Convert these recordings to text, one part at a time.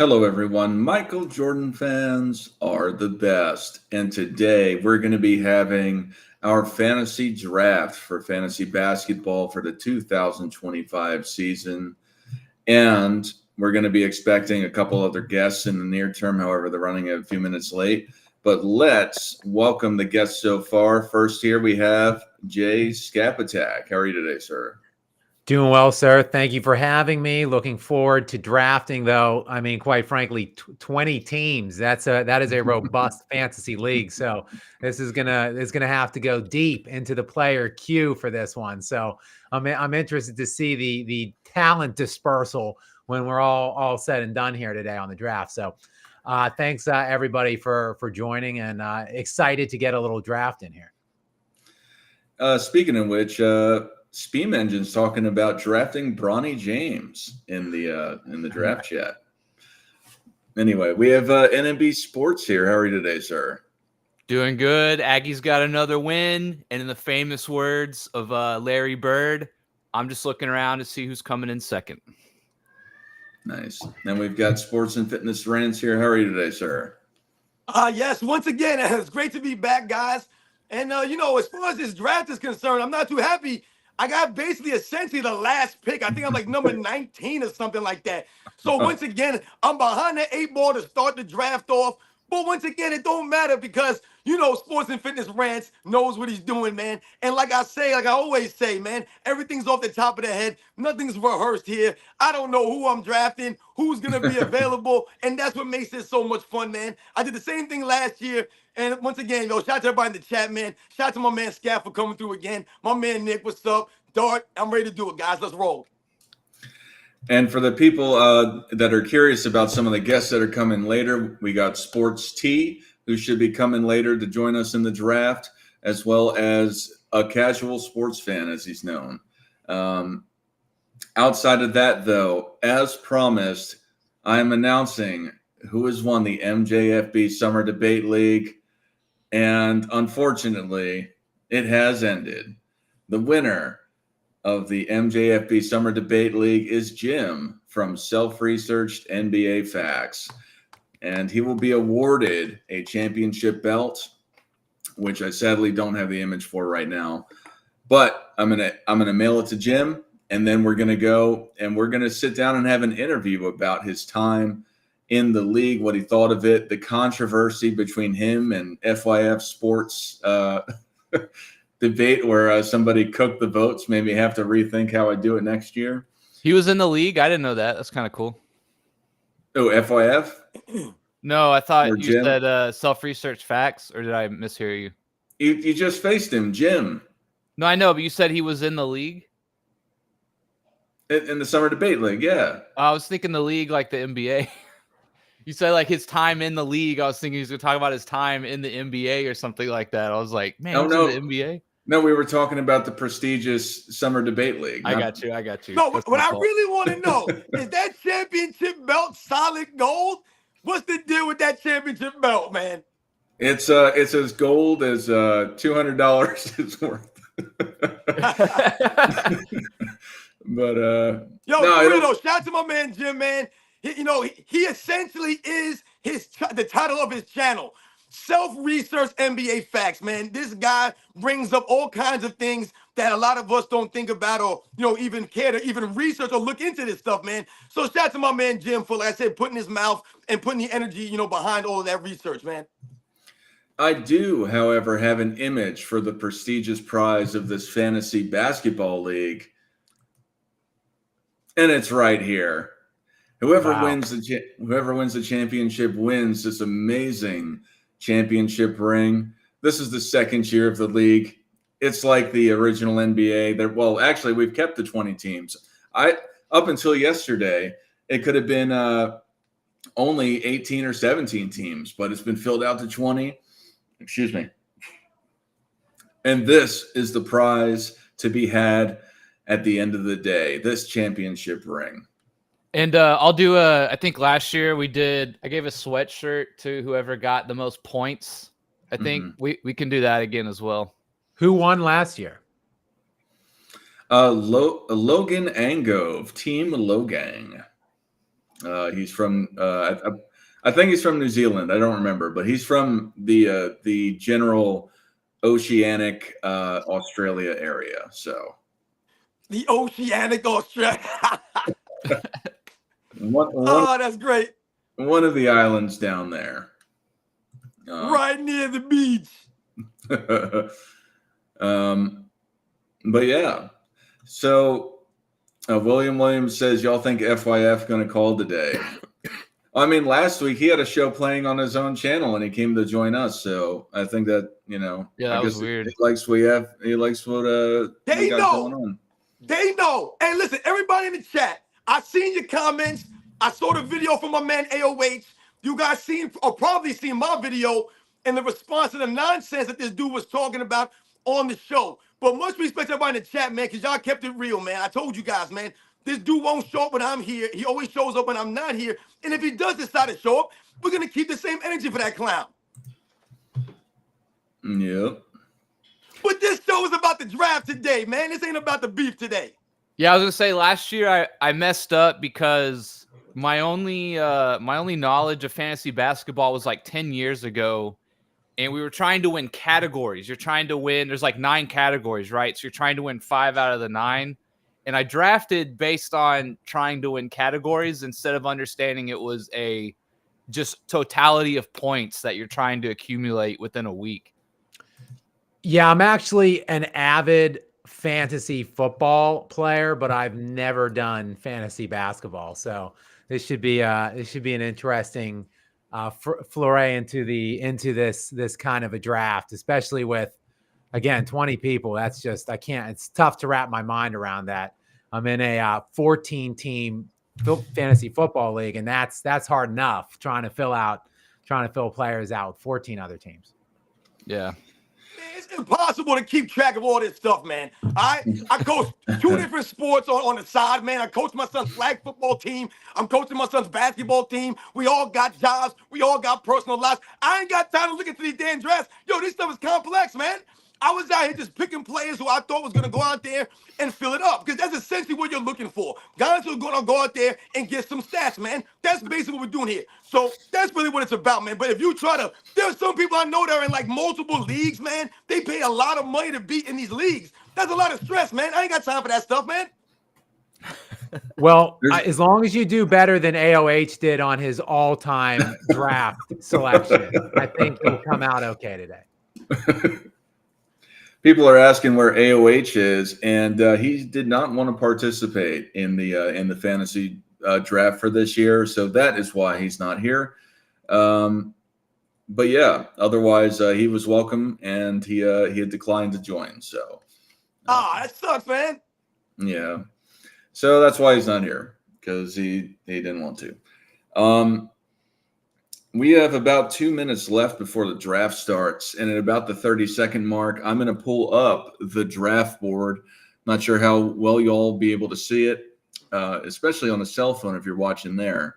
Hello, everyone. Michael Jordan fans are the best. And today we're going to be having our fantasy draft for fantasy basketball for the 2025 season. And we're going to be expecting a couple other guests in the near term. However, they're running a few minutes late. But let's welcome the guests so far. First, here we have Jay Scapatak. How are you today, sir? Doing well, sir. Thank you for having me. Looking forward to drafting, though. I mean, quite frankly, 20 teams. That is a robust fantasy league. So this is gonna have to go deep into the player queue for this one. So I'm interested to see the talent dispersal when we're all said and done here today on the draft. So thanks everybody for joining, and excited to get a little draft in here. Speaking of which, Steam Engine's talking about drafting Bronny James in the draft chat. Anyway, we have NMB Sports here. How are you today, sir? Doing good. Aggie's got another win, and in the famous words of Larry Bird, I'm just looking around to see who's coming in second. Nice. Then we've got Sports and Fitness Rants here. How are you today, sir? Yes, once again, it's great to be back, guys. And, as far as this draft is concerned, I'm not too happy. I got basically essentially the last pick. I think I'm like number 19 or something like that. So once again, I'm behind the 8 ball to start the draft off. But once again, it don't matter because, Sports and Fitness Rants knows what he's doing, man. And like I always say, man, everything's off the top of the head. Nothing's rehearsed here. I don't know who I'm drafting, who's going to be available. And that's what makes it so much fun, man. I did the same thing last year. And once again, shout out to everybody in the chat, man. Shout out to my man Scat for coming through again. My man Nick, what's up? Dart, I'm ready to do it, guys. Let's roll. And for the people that are curious about some of the guests that are coming later, we got Sports T, who should be coming later to join us in the draft, as well as a casual sports fan, as he's known. Outside of that, though, as promised, I'm announcing who has won the MJFB Summer Debate League. And unfortunately, it has ended. The winner of the MJFB Summer Debate League is Jim from Self-Researched NBA Facts. And he will be awarded a championship belt, which I sadly don't have the image for right now. But I'm gonna mail it to Jim, and then we're gonna go and we're gonna sit down and have an interview about his time in the league, what he thought of it, the controversy between him and FYF Sports debate where somebody cooked the votes, made me have to rethink how I do it next year. He was in the league? I didn't know that. That's kind of cool. Oh, FYF? No, I thought Or you Jim? said Self-Research Facts, or did I mishear you? You just faced him, Jim. No, I know, but you said he was in the league? In the Summer Debate League, yeah. I was thinking the league like the NBA. You said like his time in the league. I was thinking he was going to talk about his time in the NBA or something like that. I was like, man, Oh, he's no. in the NBA? No, we were talking about the prestigious Summer Debate League. I got you. No, That's what my I fault. really want to know is that championship belt solid gold? What's the deal with that championship belt, man? It's as gold as $200 is worth. But Yo, no, for real though, shout out to my man Jim, man. He essentially is the title of his channel. Self-research NBA facts, man. This guy brings up all kinds of things that a lot of us don't think about or, even care to even research or look into this stuff, man. So shout out to my man Jim for, like I said, putting his mouth and putting the energy, behind all of that research, man. I do, however, have an image for the prestigious prize of this fantasy basketball league. And it's right here. Whoever wins the championship wins this amazing championship ring. This is the second year of the league. It's like the original NBA. Well, actually, we've kept the 20 teams. Up until yesterday, it could have been only 18 or 17 teams, but it's been filled out to 20. Excuse me. And this is the prize to be had at the end of the day, this championship ring. And I'll do I think last year I gave a sweatshirt to whoever got the most points. I think we can do that again as well. Who won last year? Logan Angove, Team Logang. He's from I think he's from New Zealand. I don't remember, but he's from the general oceanic Australia area. So The oceanic Australia. one Oh, that's great. one of the islands down there. Right near the beach. But yeah. So William Williams says, y'all think FYF going to call today? I mean, last week he had a show playing on his own channel and he came to join us. So I think that, Yeah, I that was guess weird. He likes what we got going on. They know. Hey, listen, everybody in the chat, I seen your comments. I saw the video from my man AOH. You guys seen or probably seen my video in the response to the nonsense that this dude was talking about on the show. But much respect to everybody in the chat, man, because y'all kept it real, man. I told you guys, man, this dude won't show up when I'm here. He always shows up when I'm not here. And if he does decide to show up, we're going to keep the same energy for that clown. Yep. But this show is about the draft today, man. This ain't about the beef today. Yeah, I was gonna say last year I messed up because my only knowledge of fantasy basketball was like 10 years ago, and we were trying to win categories. You're trying to win. There's like 9 categories, right? So you're trying to win 5 out of the 9. And I drafted based on trying to win categories instead of understanding it was a just totality of points that you're trying to accumulate within a week. Yeah, I'm actually an avid fantasy football player, but I've never done fantasy basketball. So this should be an interesting foray into this kind of a draft, especially with, again, 20 people. That's just, it's tough to wrap my mind around that. I'm in a 14 team fantasy football league, and that's hard enough trying to fill players out with 14 other teams. Yeah. It's impossible to keep track of all this stuff, man. I coach 2 different sports on the side, man. I coach my son's flag football team. I'm coaching my son's basketball team. We all got jobs. We all got personal lives. I ain't got time to look into these damn drafts. Yo, this stuff is complex, man. I was out here just picking players who I thought was going to go out there and fill it up, because that's essentially what you're looking for. Guys who are going to go out there and get some stats, man. That's basically what we're doing here. So that's really what it's about, man. But if you there's some people I know that are in like multiple leagues, man. They pay a lot of money to be in these leagues. That's a lot of stress, man. I ain't got time for that stuff, man. Well, as long as you do better than AOH did on his all-time draft selection, I think you'll come out okay today. People are asking where AOH is, and he did not want to participate in the fantasy draft for this year, so that is why he's not here. But yeah, otherwise he was welcome, and he had declined to join. So, that sucks, man. Yeah, so that's why he's not here, because he didn't want to. We have about 2 minutes left before the draft starts, and at about the 30-second mark, I'm going to pull up the draft board. Not sure how well you'll be able to see it, especially on a cell phone if you're watching there.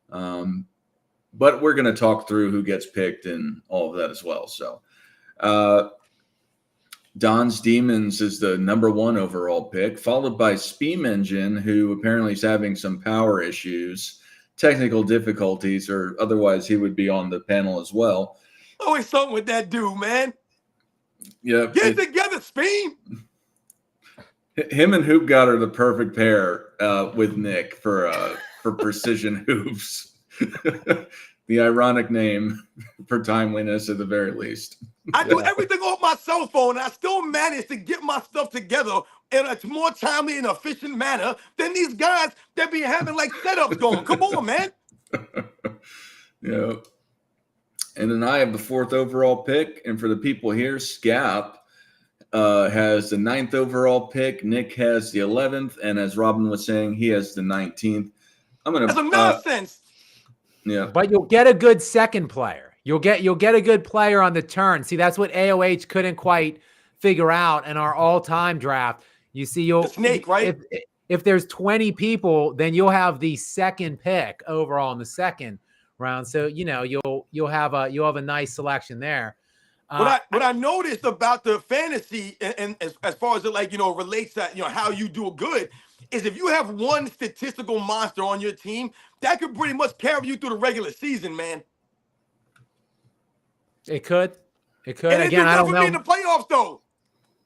But we're going to talk through who gets picked and all of that as well. So, Don's Demons is the #1 overall pick, followed by Speem Engine, who apparently is having some power issues. Technical difficulties, or otherwise he would be on the panel as well. Always something with that dude, man. Yeah, Get together, Speem. Him and Hoop God are the perfect pair with Nick for precision hoops. The ironic name for timeliness at the very least. I do everything off my cell phone, and I still manage to get my stuff together in a more timely and efficient manner than these guys that be having like setups going. Come on, man. Yeah. And then I have the 4th overall pick. And for the people here, Scap has the 9th overall pick. Nick has the 11th. And as Robin was saying, he has the 19th. That's some nonsense. Yeah. But you'll get a good second player. You'll get a good player on the turn. See, that's what AOH couldn't quite figure out in our all-time draft. You see, The snake, right? If there's 20 people, then you'll have the second pick overall in the second round. So you'll have a nice selection there. What I noticed about the fantasy and as far as it relates to how you do good is if you have one statistical monster on your team, that could pretty much carry you through the regular season, man. It could. It could. And it's Again, been I good don't for me in know. the playoffs, though.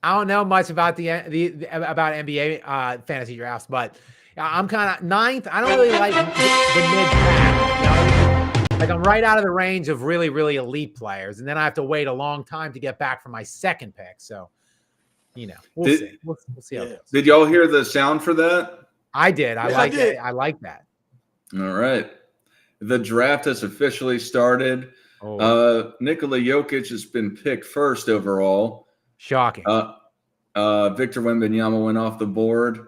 I don't know much about the about NBA fantasy drafts, but I'm kind of ninth. I don't really like the mid pack. You know? Like I'm right out of the range of really, really elite players, and then I have to wait a long time to get back for my second pick. So, you know, we'll see. We'll see how it goes. Did y'all hear the sound for that? I did. I Yeah, like I did. it. I like that. All right. The draft has officially started. Oh, Nikola Jokic has been picked first overall. shocking. Victor Wembanyama went off the board.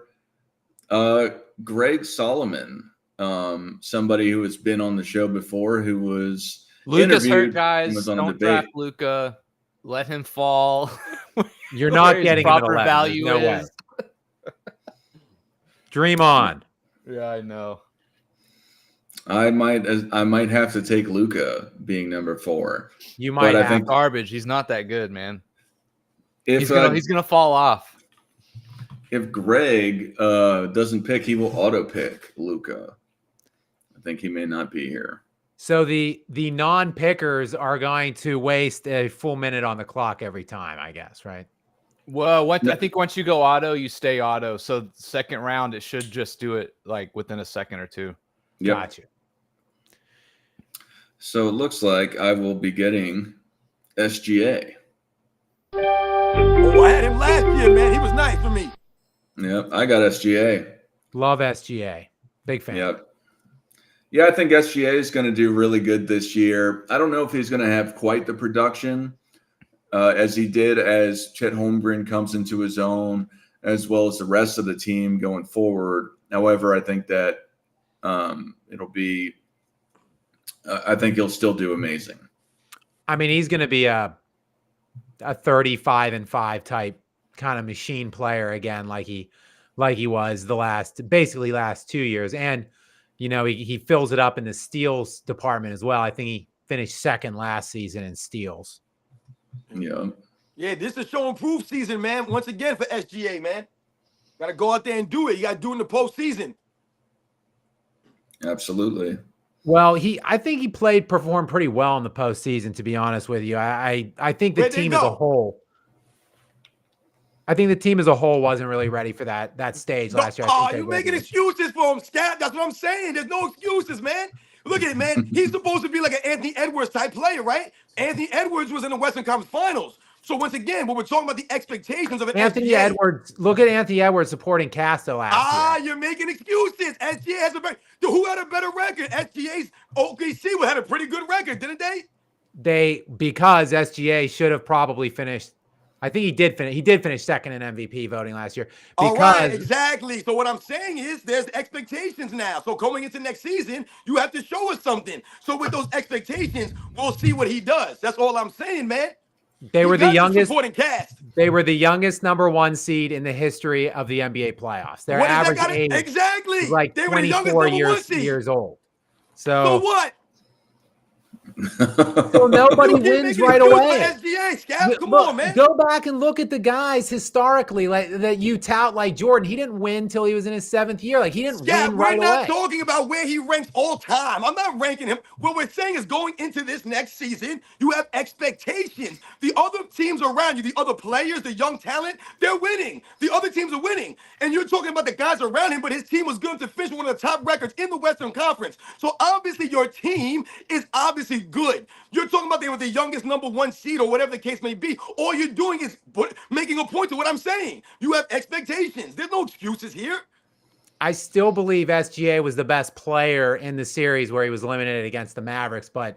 Greg Solomon, somebody who has been on the show before, who was Luka's interviewed hurt, guys. and was on a Don't debate. draft Luka. Let him fall. You're not Where his getting him at proper 11. value There's no way. is. Dream on. Yeah, I know. I might have to take Luka being number 4. You might But I have. think Garbage. He's not that good, man. if He's gonna fall off. if Greg doesn't pick, he will auto pick Luka. I think he may not be here. So the non-pickers are going to waste a full minute on the clock every time, I guess, right? Well, I think once you go auto, you stay auto. So second round, it should just do it like within a second or two. Yep. Gotcha. So it looks like I will be getting SGA. Oh, I had him last year, man. He was nice for me. Yep, I got SGA. Love SGA. Big fan. Yep. Yeah, I think SGA is going to do really good this year. I don't know if he's going to have quite the production as he did as Chet Holmgren comes into his own, as well as the rest of the team going forward. However, I think that it'll be I think he'll still do amazing. I mean, he's going to be a 35-5 type kind of machine player again, like he was the last 2 years. And, you know, he fills it up in the steals department as well. I think he finished second last season in steals. Yeah. Yeah, this is show and proof season, man. Once again for SGA, man. Got to go out there and do it. You got to do it in the postseason. Absolutely. Well, I think he performed pretty well in the postseason, to be honest with you. I think the team as a whole. I think the team as a whole wasn't really ready for that stage last year. Oh, you're making excuses for him, Scat. That's what I'm saying. There's no excuses, man. Look at it, man. He's supposed to be like an Anthony Edwards type player, right? Anthony Edwards was in the Western Conference Finals. So once again, when we're talking about the expectations of an Anthony SGA, Edwards, look at Anthony Edwards supporting Castro last year. you're making excuses. SGA has a better. Who had a better record? SGA's OKC had a pretty good record, didn't they? Because SGA should have probably finished. I think he did finish. He did finish second in MVP voting last year. All right, exactly. So what I'm saying is there's expectations now. So going into next season, you have to show us something. So with those expectations, we'll see what he does. That's all I'm saying, man. They were the youngest supporting cast. They were the youngest number 1 seed in the history of the NBA playoffs. Their average age exactly was like they were the 24 youngest years old. So what? So nobody wins right away. SGA, Scout. Come Look, on, man. Go back and look at the guys historically, like that you tout, like Jordan. He didn't win till he was in his 7th year. Like he didn't win right away. We're not talking about where he ranks all time. I'm not ranking him. What we're saying is going into this next season, you have expectations. The other teams around you, the other players, the young talent, they're winning. The other teams are winning. And you're talking about the guys around him, but his team was going to finish one of the top records in the Western Conference. So obviously your team is obviously good. You're talking about they were the youngest number 1 seed or whatever the case may be. All you're doing is making a point to what I'm saying. You have expectations. There's no excuses here. I still believe SGA was the best player in the series where he was eliminated against the Mavericks, but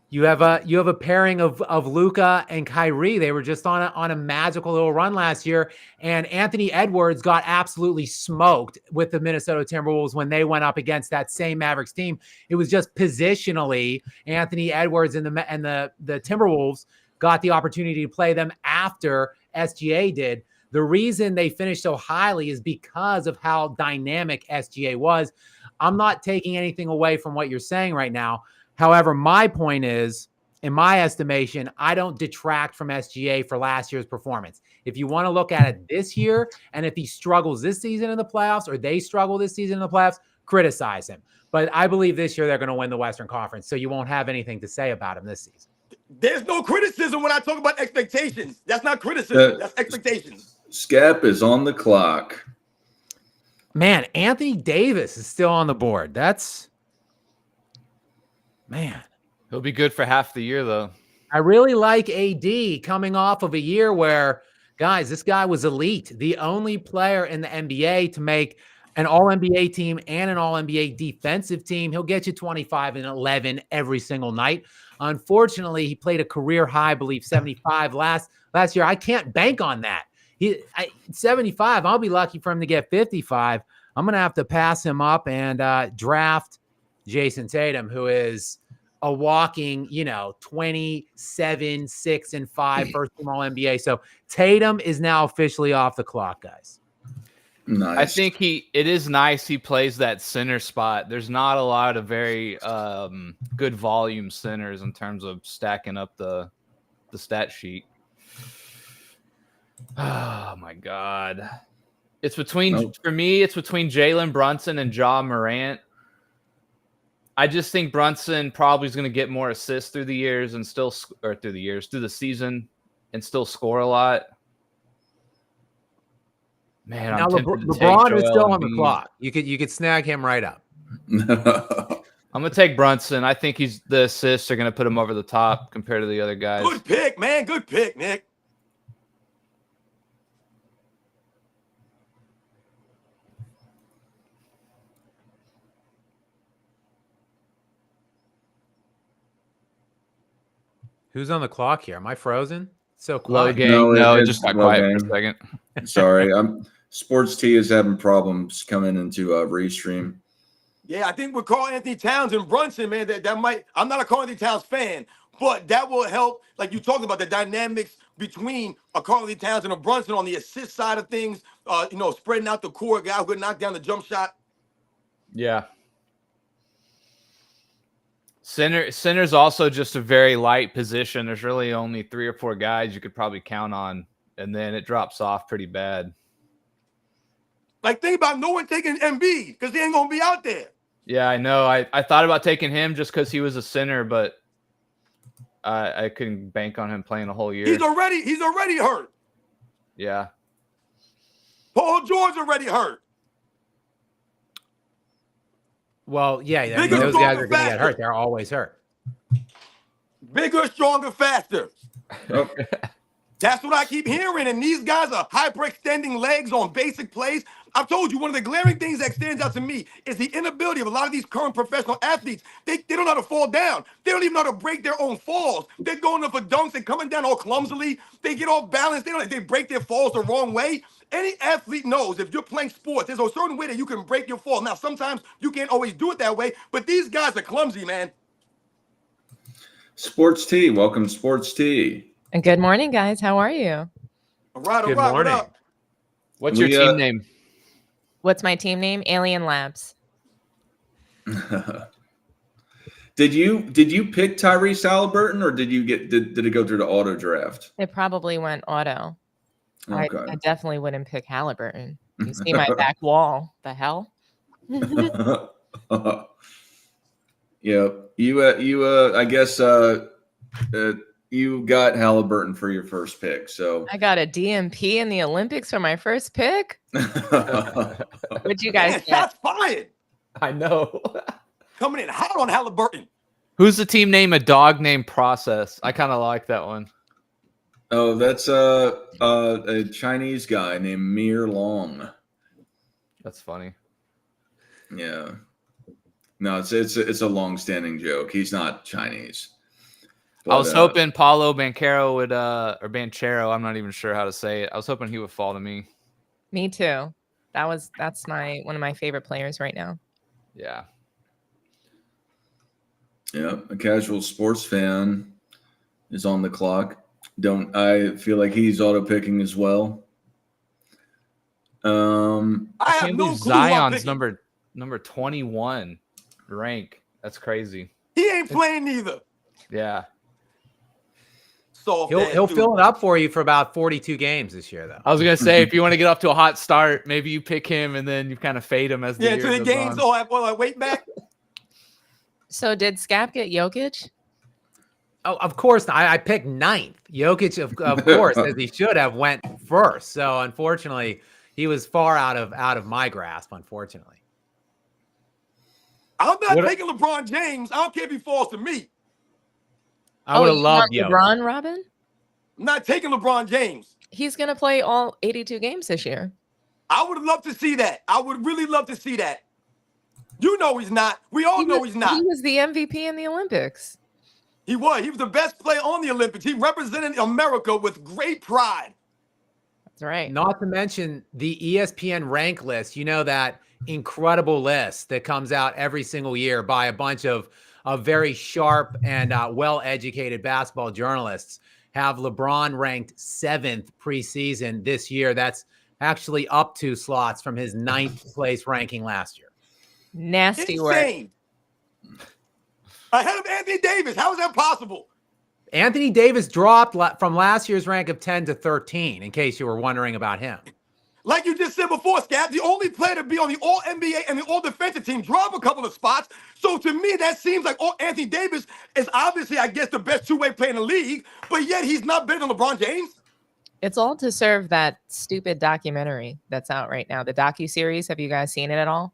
you have a pairing of Luka and Kyrie. They were just on a magical little run last year, and Anthony Edwards got absolutely smoked with the Minnesota Timberwolves when they went up against that same Mavericks team. It was just positionally Anthony Edwards and the Timberwolves got the opportunity to play them after SGA did. The reason they finished so highly is because of how dynamic SGA was. I'm not taking anything away from what you're saying right now. However, my point is, in my estimation, I don't detract from SGA for last year's performance. If you want to look at it this year, and if he struggles this season in the playoffs, or they struggle this season in the playoffs, criticize him. But I believe this year they're going to win the Western Conference, so you won't have anything to say about him this season. There's no criticism when I talk about expectations. That's not criticism. That's expectations. Scap is on the clock. Man, Anthony Davis is still on the board. That's, man. He'll be good for half the year, though. I really like AD coming off of a year where, guys, this guy was elite. The only player in the NBA to make an all-NBA team and an all-NBA defensive team. He'll get you 25 and 11 every single night. Unfortunately, he played a career high, I believe, 75 last year. I can't bank on that. 75, I'll be lucky for him to get 55. I'm going to have to pass him up and draft Jason Tatum, who is a walking, 27, 6, and 5 first team all NBA. So Tatum is now officially off the clock, guys. Nice. I think it is nice he plays that center spot. There's not a lot of very good volume centers in terms of stacking up the stat sheet. Oh my God. For me, it's between Jalen Brunson and Ja Morant. I just think Brunson probably is going to get more assists through the years and through the season and still score a lot. Man, now LeBron is still on the clock. You could snag him right up. I'm gonna take Brunson. I think the assists are gonna put him over the top compared to the other guys. Good pick, man. Good pick, Nick. Who's on the clock here? Am I frozen? So quiet. No, it just got quiet for a second. Sorry, Sports T is having problems coming into Restream. Yeah, I think with Karl Anthony Towns and Brunson, man, that might. I'm not a Karl Anthony Towns fan, but that will help. Like you talked about the dynamics between a Karl Anthony Towns and a Brunson on the assist side of things. Spreading out the core, guy who could knock down the jump shot. Yeah. Center's also just a very light position. There's really only 3 or 4 guys you could probably count on, and then it drops off pretty bad. Like, think about no one taking Embiid because he ain't gonna be out there. Yeah, I know. I thought about taking him just because he was a center, but I couldn't bank on him playing a whole year. He's already hurt. Yeah. Paul George already hurt. Well, yeah, I mean, Bigger, those guys stronger, are going to get faster. hurt. They're always hurt. Bigger, stronger, faster. Oh, That's what I keep hearing. And these guys are hyperextending legs on basic plays. I've told you, one of the glaring things that stands out to me is the inability of a lot of these current professional athletes. They don't know how to fall down. They don't even know how to break their own falls. They're going up for dunks and coming down all clumsily. They get off balance. They break their falls the wrong way. Any athlete knows if you're playing sports, there's a certain way that you can break your fall. Now, sometimes you can't always do it that way, but these guys are clumsy, man. Sports T, welcome to Sports T. And good morning, guys. How are you? All right, Good what morning. up? What's your team name? What's my team name? Alien Labs. Did you pick Tyrese Halliburton, or did it go through the auto draft? It probably went auto. Okay. I definitely wouldn't pick Halliburton. You see my back wall. The hell? Yeah, I guess you got Halliburton for your first pick, so I got a DMP in the Olympics for my first pick. What'd you guys Man, get? shots fired. I know. Coming in hot on Halliburton. Who's the team name? A dog named Process. I kind of like that one. Oh, that's a Chinese guy named Mir Long. That's funny. Yeah. No, it's a long-standing joke. He's not Chinese. But, I was hoping Paulo Banchero would or Banchero, I'm not even sure how to say it. I was hoping he would fall to me. Me too. That's one of my favorite players right now. Yeah. Yeah, a casual sports fan is on the clock. I feel like he's auto picking as well. I have Can't no believe clue who I'm Zion's picking. number 21 rank. That's crazy. He ain't playing neither. Yeah. Soft He'll fill it up for you for about 42 games this year, though. I was gonna say if you want to get off to a hot start, maybe you pick him and then you kind of fade him as the year to the goes games. on. I wait back. So did Scap get Jokic? Oh, of course. I picked 9th. Jokic, of course, as he should have, went first. So unfortunately, he was far out of my grasp. Unfortunately, I'm not taking LeBron James. I don't care if he falls to me. I would have loved you Jokic. want LeBron, Robin? I'm not taking LeBron James. He's gonna play all 82 games this year. I would love to see that. I would really love to see that. You know he's not. We all know he's not. He was the MVP in the Olympics. He was. He was the best player on the Olympics. He represented America with great pride. That's right. Not to mention the ESPN rank list. You know, that incredible list that comes out every single year by a bunch of very sharp and well-educated basketball journalists have LeBron ranked 7th preseason this year. That's actually up 2 slots from his 9th place ranking last year. Nasty Insane. work. Ahead of Anthony Davis. How is that possible? Anthony Davis dropped from last year's rank of 10 to 13, in case you were wondering about him. Like you just said before, Scap, the only player to be on the All-NBA and the All-Defensive team drop a couple of spots. So to me, that seems like Anthony Davis is obviously, I guess, the best two-way player in the league, but yet he's not better than LeBron James. It's all to serve that stupid documentary that's out right now. The docuseries. Have you guys seen it at all?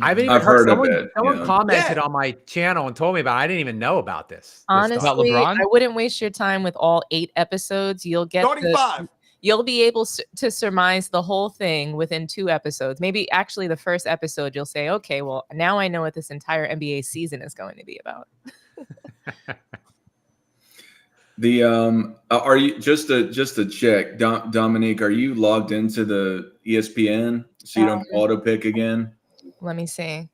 I haven't even I've heard of someone, it, Someone yeah. commented on my channel and told me about it. I didn't even know about this. Honestly, About LeBron? I wouldn't waste your time with all 8 episodes. You'll get 35. You'll be able to surmise the whole thing within 2 episodes. Maybe actually the first episode, you'll say, okay, well, now I know what this entire NBA season is going to be about. The are you just to check, Dominique? Are you logged into the ESPN so you don't auto pick again? Let me see.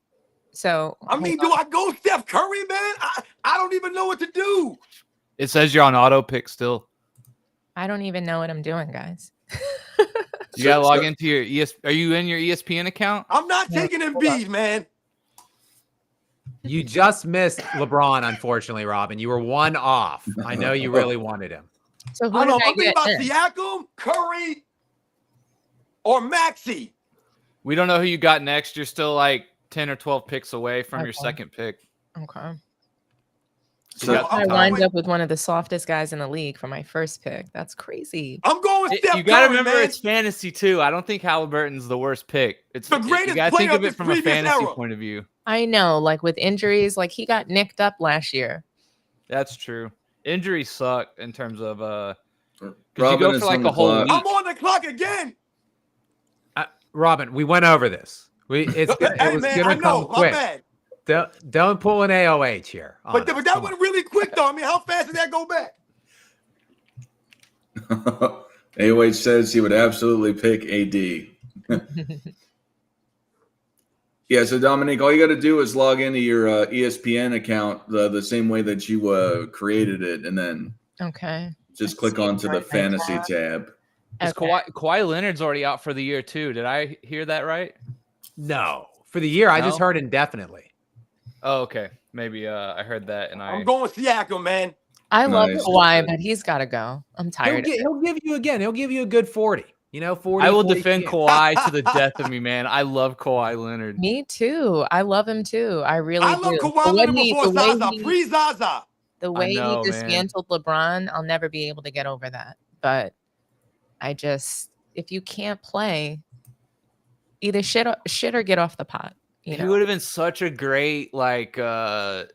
So I mean, do I go Steph Curry, man? I don't even know what to do. It says you're on auto pick still. I don't even know what I'm doing, guys. You gotta log into your Are you in your ESPN account? I'm not taking Embiid, man. You just missed LeBron, unfortunately, Robin. You were 1 off. I know you really wanted him. So who I did don't know. I I'm thinking get about in? Siakam, Curry, or Maxey. We don't know who you got next. You're still like 10 or 12 picks away from your Okay. second pick. Okay. So I wind up with one of the softest guys in the league for my first pick. That's crazy. I'm going Steph You gotta Curry, remember man. it's fantasy too. I don't think Halliburton's the worst pick. It's The greatest You gotta player think of of it this from a previous fantasy era. point of view. I know, like with injuries, like he got nicked up last year. That's true. Injuries suck in terms of 'cause you Robin go is for like on a the whole clock. week. I'm on the clock again. Robin, we went over this. It Hey, was man, I going to come know. My quick. bad. Don't pull an AOH here. But Honest. that Come went on. really quick, though. I mean, how fast did that go back? AOH says he would absolutely pick AD. Yeah, so Dominique, all you got to do is log into your ESPN account the same way that you created it, and then Okay. just Let's click see, onto the right fantasy now. tab. Is Okay. Kawhi Leonard's already out for the year too. Did I hear that right? No. For the year, I just No? heard indefinitely. Oh, okay. Maybe I heard that and I'm going Siakam, man. I love Nice. Kawhi, but he's got to go. I'm tired. He'll give you again. He'll give you a good 40. 40. I will 40 defend games. Kawhi to the death of me, man. I love Kawhi Leonard. Me too. I love him too. I really I love do. Kawhi Leonard before Zaza, pre-Zaza. The way know, he man. dismantled LeBron, I'll never be able to get over that. But if you can't play, either shit or get off the pot. He would have been such a great counter,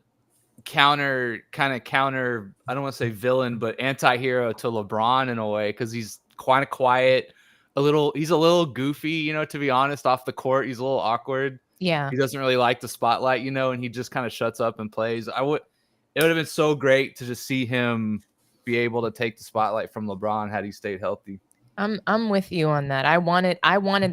I don't want to say villain, but anti-hero to LeBron in a way, because he's kind of quiet, he's a little goofy, to be honest, off the court. He's a little awkward. Yeah. He doesn't really like the spotlight, and he just kind of shuts up and plays. It would have been so great to just see him be able to take the spotlight from LeBron had he stayed healthy. I'm with you on that. I wanted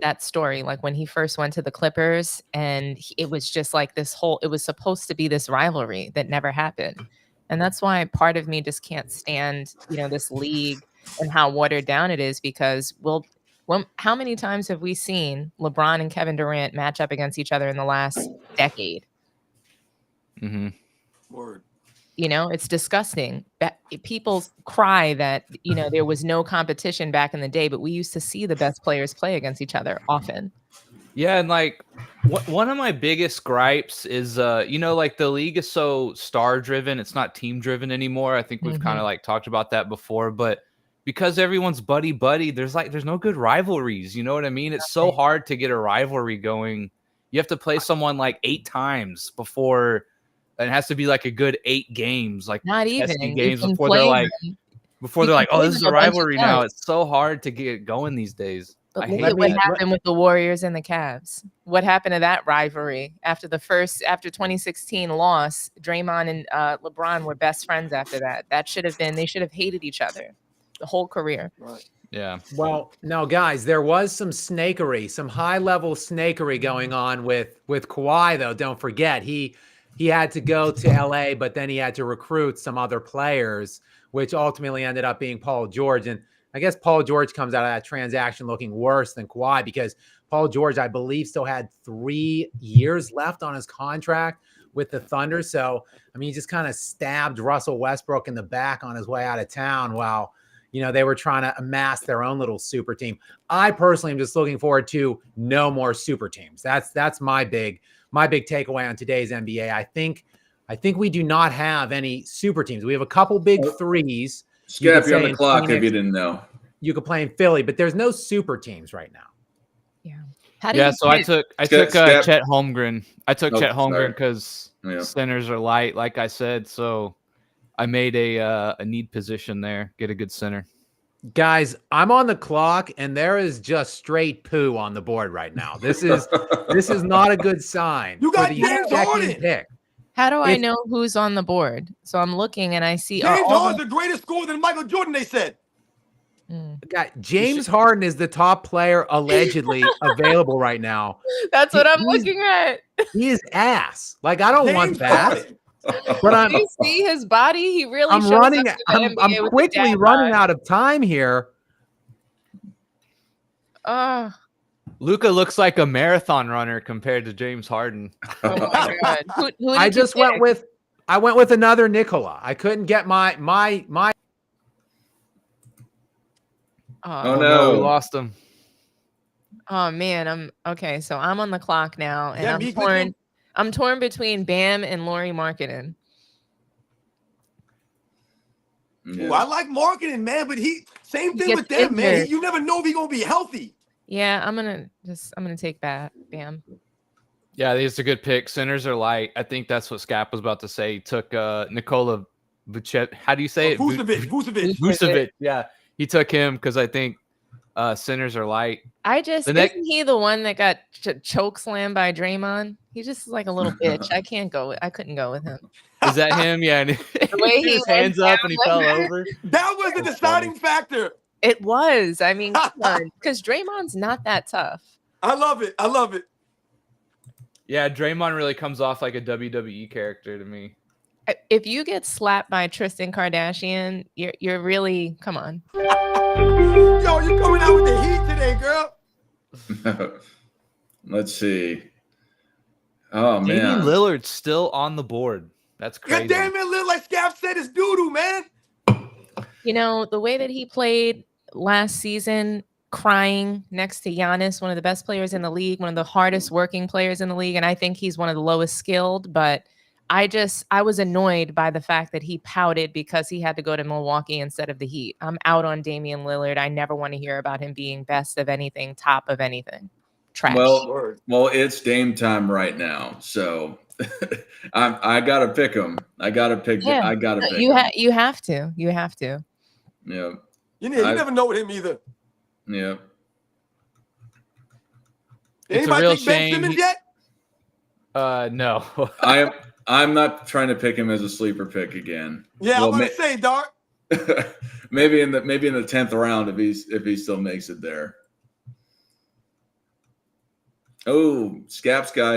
that story, like when he first went to the Clippers, and it was just like it was supposed to be this rivalry that never happened. And that's why part of me just can't stand, this league and how watered down it is, because how many times have we seen LeBron and Kevin Durant match up against each other in the last decade? Mm-hmm. Word. It's disgusting. People cry that, there was no competition back in the day, but we used to see the best players play against each other often. Yeah, and like one of my biggest gripes is like the league is so star driven, it's not team driven anymore. I think we've kind of like talked about that before, but because everyone's buddy, there's no good rivalries, you know what I mean? It's so hard to get a rivalry going. You have to play someone like 8 times before, and it has to be like a good 8 games, like not even games before they're like oh, this is a rivalry now. It's so hard to get going these days. But look at what happened with the Warriors and the Cavs. What happened to that rivalry after 2016 loss? Draymond and LeBron were best friends after that. They should have hated each other the whole career. Right. Yeah. Well, no, guys, there was some snakery, some high-level snakery going on with Kawhi, though. Don't forget, he had to go to LA, but then he had to recruit some other players, which ultimately ended up being Paul George. And I guess Paul George comes out of that transaction looking worse than Kawhi, because Paul George, I believe, still had 3 years left on his contract with the Thunder. So, I mean, he just kind of stabbed Russell Westbrook in the back on his way out of town while, they were trying to amass their own little super team. I personally am just looking forward to no more super teams. That's my big takeaway on today's NBA. I think we do not have any super teams. We have a couple big threes. Scap, you're on the clock Phoenix, if you didn't know. You could play in Philly, but there's no super teams right now. Yeah. So I took Chet Holmgren. I took Chet Holmgren because centers are light, like I said. So I made a need position there. Get a good center. Guys, I'm on the clock, and there is just straight poo on the board right now. This is not a good sign. You got James Harden. Pick. How do I know who's on the board? So I'm looking and I see James Harden's the greatest scorer than Michael Jordan, they said. James Harden is the top player allegedly available right now. That's what I'm looking at. He is ass. Like, I don't want that. But do you see his body? He really. I'm quickly running out of time here. Luka looks like a marathon runner compared to James Harden. Oh my God. Who I just went with another Nikola. I couldn't get my. Oh no, we lost him. Oh man, so I'm on the clock now, and I'm torn between Bam and Lauri Markkanen. Yeah. Ooh, I like Markkanen, man, but same thing with them, man. You never know if he's gonna be healthy. Yeah, I'm gonna take Bam. Yeah, he's a good pick. Centers are light. I think that's what Scap was about to say. He took Nikola Vucevic. How do you say it? Vucevic. Yeah, he took him because I think centers are light. Isn't he the one that got choke slammed by Draymond? He just is like a little bitch. I couldn't go with him. Is that him? Yeah. And the way he his hands up and he fell over. That was the deciding factor. It was. I mean, come on, because Draymond's not that tough. I love it. Yeah, Draymond really comes off like a WWE character to me. If you get slapped by Tristan Kardashian, you're really, come on. Yo, you coming out with the heat today, girl. Let's see. Oh, man. Damian Lillard's still on the board. That's crazy. Yeah, Damian Lillard, like Scap said, is doo-doo, man. The way that he played last season, crying next to Giannis, one of the best players in the league, one of the hardest working players in the league, and I think he's one of the lowest skilled, but I was annoyed by the fact that he pouted because he had to go to Milwaukee instead of the Heat. I'm out on Damian Lillard. I never want to hear about him being best of anything, top of anything. Trash. Well, it's Dame time right now, so I gotta pick him. I gotta pick. Yeah. I gotta pick. You have to. You have to. Yeah. You never know with him either. Yeah. It's Anybody a real pick Ben shame. Simmons yet? No. I'm not trying to pick him as a sleeper pick again. Yeah, I'm gonna say, Dart. maybe in the 10th round if he still makes it there. Oh, Scap's guy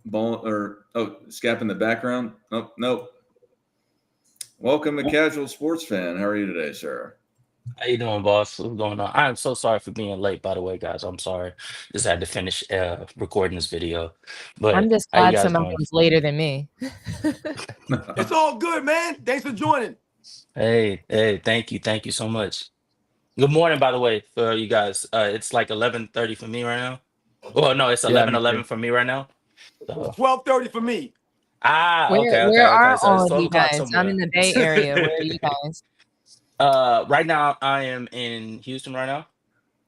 Scap in the background. Nope. Welcome to Casual Sports Fan. How are you today, sir? How you doing, boss? What's going on? I'm so sorry for being late, by the way, guys. I'm sorry. Just had to finish recording this video. I'm But just how you glad guys someone doing? was later than me. It's all good, man. Thanks for joining. Hey, thank you so much. Good morning, by the way, for you guys. It's like 11:30 for me right now. Well, no, it's Yeah, 11:11 for me right now. It's So, 12:30 for me. Where okay. are So it's all of 12 you o'clock guys? I'm somewhere. in the Bay Area. Where are you guys? Right now I am in Houston right now.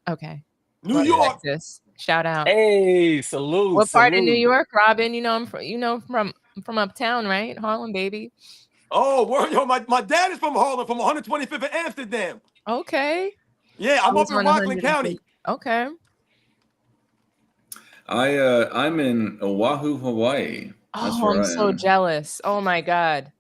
Okay. New Love Yeah. York. Texas. Shout out. Hey, salute, What part of New salute. York, Robin? You know I'm from uptown, right? Harlem, baby. Oh, yo, my dad is from Harlem, from 125th in Amsterdam. Okay. Yeah, I I'm was up in on Rockland 150. County. Okay. I'm in Oahu, Hawaii. That's Oh, where I'm I so am. jealous. Oh my God.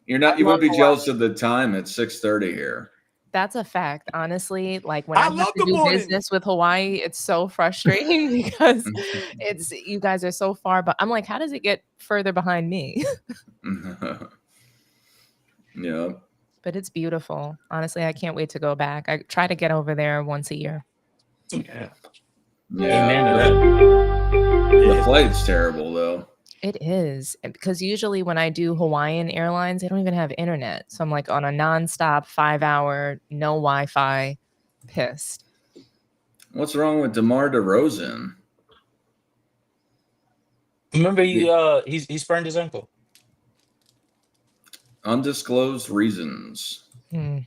You I wouldn't love be Hawaii. jealous of the time. It's 6:30 here. That's a fact. Honestly, like when I I have love to the do mornings. business with Hawaii, it's so frustrating because you guys are so far, but I'm like, how does it get further behind me? Yeah. But it's beautiful. Honestly, I can't wait to go back. I try to get over there once a year. Yeah. Yeah. Amen to that. The flight's terrible though. It is. And because usually when I do Hawaiian Airlines, they don't even have internet. So I'm like on a nonstop 5-hour, no Wi-Fi, pissed. What's wrong with DeMar DeRozan? Remember he sprained his ankle. Undisclosed reasons. Hmm.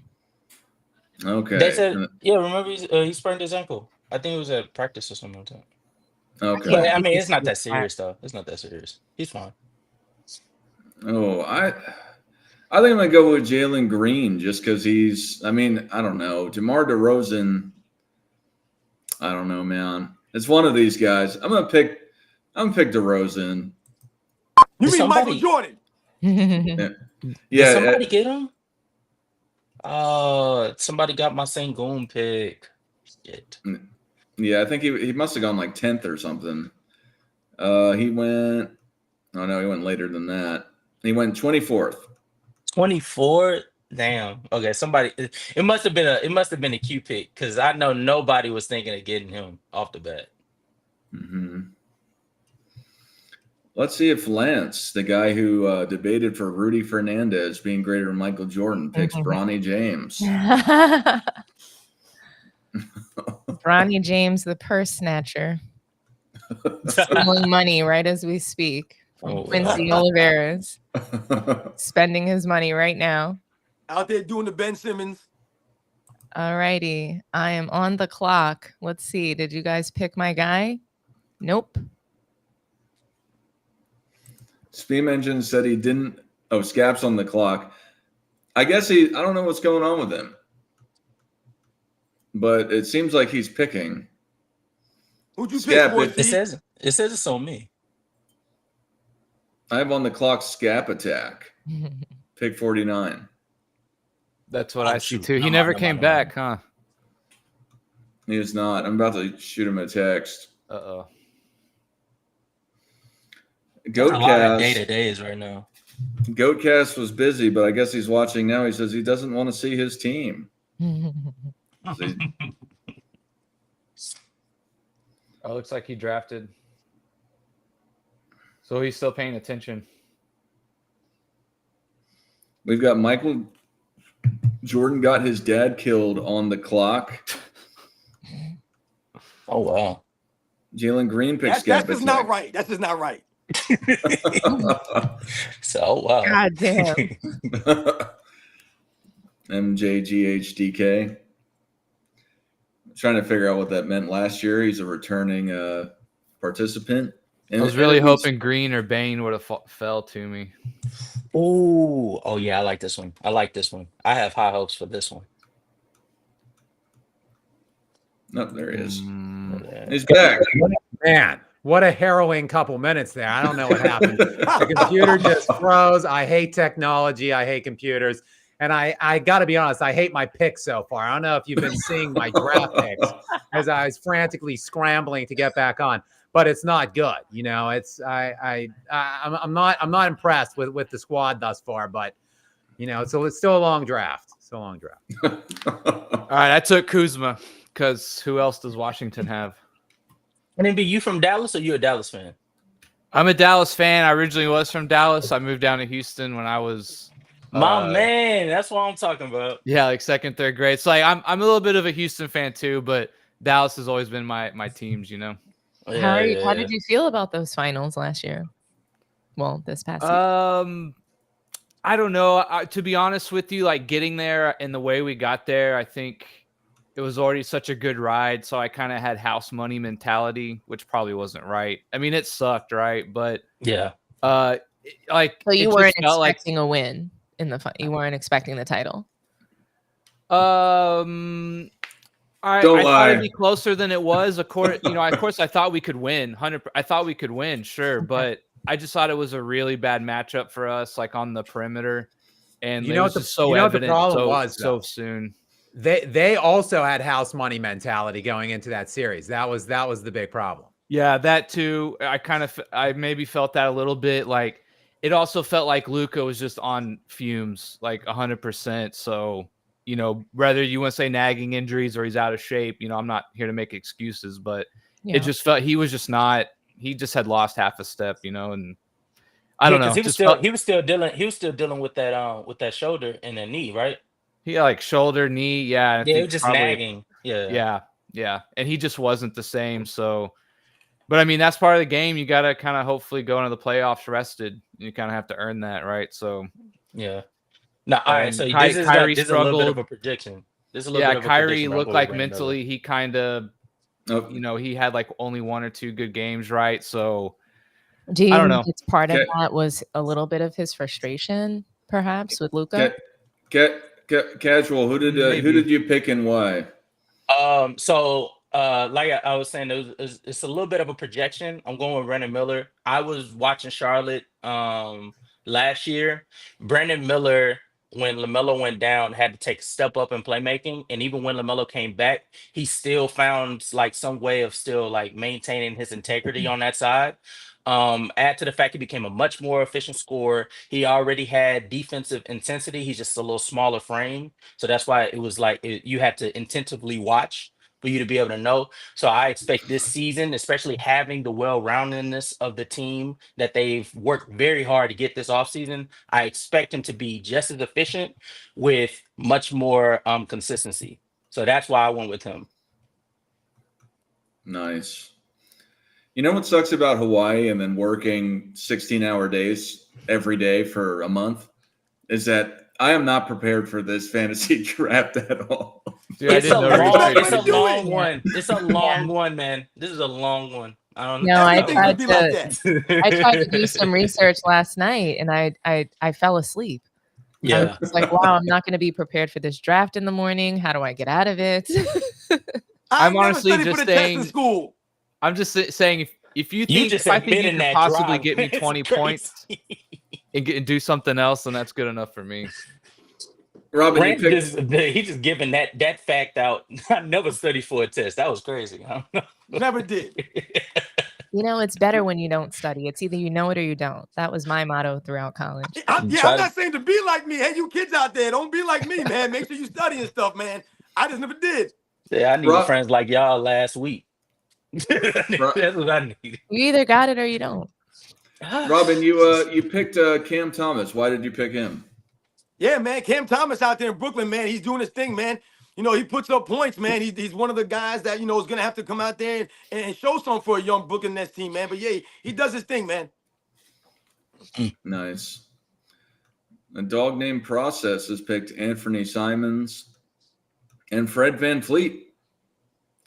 Okay. They said, yeah, remember he sprained his ankle. I think it was at practice or something like that. Okay. But I Can't mean, be it's not that serious. serious though. It's not that serious. He's fine. Oh, I think I'm gonna go with Jalen Green just because he's. I mean, I don't know. DeMar DeRozan. I don't know, man. It's one of these guys. I'm gonna pick DeRozan. You Did mean Michael somebody Jordan? Yeah. did somebody get him? Somebody got my Sengun pick. Shit. Yeah, I think he must have gone like 10th or something. He went. Oh no, he went later than that. He went 24th. 24. Damn. Okay, somebody. It must have been a Q pick because I know nobody was thinking of getting him off the bat. Mm-hmm. Let's see if Lance, the guy who debated for Rudy Fernandez being greater than Michael Jordan, picks Bronny James. Bronny James, the purse snatcher, stealing money right as we speak from Quincy Oliveras, spending his money right now. Out there doing the Ben Simmons. All righty. I am on the clock. Let's see. Did you guys pick my guy? Nope. Steam Engine said he didn't. Oh, Scap's on the clock. I guess I don't know what's going on with him. But it seems like he's picking. Who'd you Scap, pick, It says it's on me. I have on the clock Scap Attack. Pick 49. That's what Oh, I see shoot. too. He Never never mind, came never mind. back, huh? He is not. I'm about to shoot him a text. Uh-oh. There's a lot of Goatcast. day-to-days right now. Goatcast was busy, but I guess he's watching now. He says he doesn't want to see his team. Oh, looks like he drafted. So he's still paying attention. We've got Michael Jordan got his dad killed on the clock. Oh wow. Jalen Green picks That's just not right. That's just not right. So wow. God damn. MJGHDK. Trying to figure out what that meant last year. He's a returning participant. I was really hoping Green or Bain would have fell to me. Oh yeah, I like this one. I have high hopes for this one. No, there he is. Yeah. He's back. Man, what a harrowing couple minutes there. I don't know what happened. The computer just froze. I hate technology. I hate computers. And I got to be honest, I hate my picks so far. I don't know if you've been seeing my draft picks as I was frantically scrambling to get back on, but it's not good. You know, I'm not impressed with the squad thus far, but you know, so it's still a long draft. Still a long draft. All right, I took Kuzma because who else does Washington have? And then, be you from Dallas or you a Dallas fan? I'm a Dallas fan. I originally was from Dallas. I moved down to Houston when I was My man, that's what I'm talking about. yeah, like second, third grade. So like I'm a little bit of a Houston fan too, but Dallas has always been my teams, you know. How did you feel about those finals last year? Well, this past season. I don't know. To be honest with you, like getting there and the way we got there, I think it was already such a good ride. So I kind of had house money mentality, which probably wasn't right. I mean, it sucked, right? But yeah, like so you weren't expecting a win in the you weren't expecting the title. I thought it'd be closer than it was. Of course, I thought we could win. I thought we could win, sure, but I just thought it was a really bad matchup for us, like on the perimeter. And you know what the problem was so soon. They also had house money mentality going into that series. That was the big problem. Yeah, that too. I maybe felt that a little bit. Like it also felt like Luka was just on fumes, like 100%. So whether you want to say nagging injuries or he's out of shape, I'm not here to make excuses, but it just felt he was just not. He just had lost half a step, and I don't know. He was still dealing with that shoulder and that knee, right? He like shoulder, knee, yeah. It was just nagging. Yeah. And he just wasn't the same. So, but I mean, that's part of the game. You got to kind of hopefully go into the playoffs rested. You kind of have to earn that, right? So, yeah. No, all right. So Kyrie this is a little bit of a projection. Kyrie looked like mentally he kind of. He had like only 1 or 2 good games, right? So do you I don't know. It's part of that was a little bit of his frustration, perhaps, with Luka? Casual. Who did you pick and why? So like I was saying, it's a little bit of a projection. I'm going with Brandon Miller. I was watching Charlotte last year. Brandon Miller, when LaMelo went down, had to take a step up in playmaking. And even when LaMelo came back, he still found like some way of still like maintaining his integrity on that side. Add to the fact he became a much more efficient scorer. He already had defensive intensity. He's just a little smaller frame. So that's why it was like you had to intentively watch for you to be able to know. So I expect this season, especially having the well-roundedness of the team that they've worked very hard to get this offseason, I expect him to be just as efficient with much more consistency. So that's why I went with him. Nice. You know what sucks about Hawaii and then working 16-hour days every day for a month is that I am not prepared for this fantasy draft at all. Dude, it's a long one. It's a long one, man. This is a long one. I don't know. No, I tried to do some research last night and I fell asleep. Yeah. I was just like, wow, I'm not going to be prepared for this draft in the morning. How do I get out of it? I'm honestly just saying. School. I'm just saying if you think if I think you can possibly get me 20 points and do something else, then that's good enough for me. Robin, he just giving that fact out. I never studied for a test. That was crazy. Never did. It's better when you don't study. It's either you know it or you don't. That was my motto throughout college. I'm not saying to be like me. Hey, you kids out there, don't be like me, man. Make sure you study and stuff, man. I just never did. Yeah, I need friends like y'all last week. That's what I need. You either got it or you don't. Robin, you picked Cam Thomas. Why did you pick him? Yeah, man. Cam Thomas out there in Brooklyn, man. He's doing his thing, man. He puts up points, man. He's one of the guys that, is going to have to come out there and show something for a young Brooklyn Nets team, man. But, yeah, he does his thing, man. Nice. A dog named Process has picked Anthony Simons and Fred VanVleet.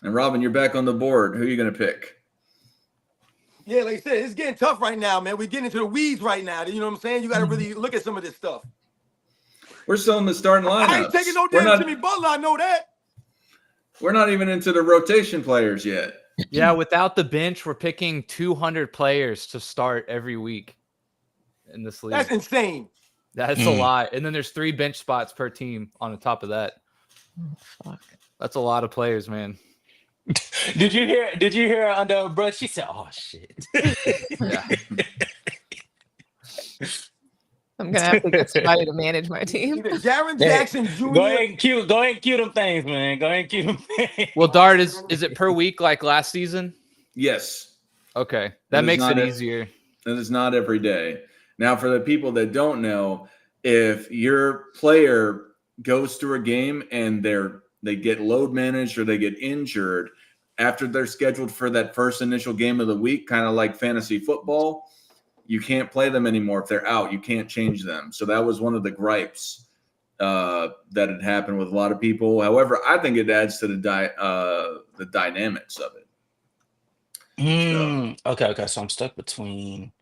And, Robin, you're back on the board. Who are you going to pick? Yeah, like I said, it's getting tough right now, man. We're getting into the weeds right now. You know what I'm saying? You got to really look at some of this stuff. We're still in the starting lineup. I ain't taking no damn Jimmy Butler. I know that. We're not even into the rotation players yet. Yeah, without the bench, we're picking 200 players to start every week in this league. That's insane. That's a lot. And then there's 3 bench spots per team on the top of that. Oh, fuck. That's a lot of players, man. Did you hear her under her breath? She said, "Oh shit." Yeah. I'm gonna have to get somebody to manage my team. Either Jaron Jackson Jr. Go ahead and cue them things, man. Go ahead and cue them things. Well, Dart, is it per week like last season? Yes. Okay, that makes it easier. It is not every day. Now, for the people that don't know, if your player goes through a game and they get load managed or they get injured after they're scheduled for that first initial game of the week, kind of like fantasy football, you can't play them anymore if they're out. You can't change them. So that was one of the gripes that had happened with a lot of people. However, I think it adds to the dynamics of it. Okay. So I'm stuck between.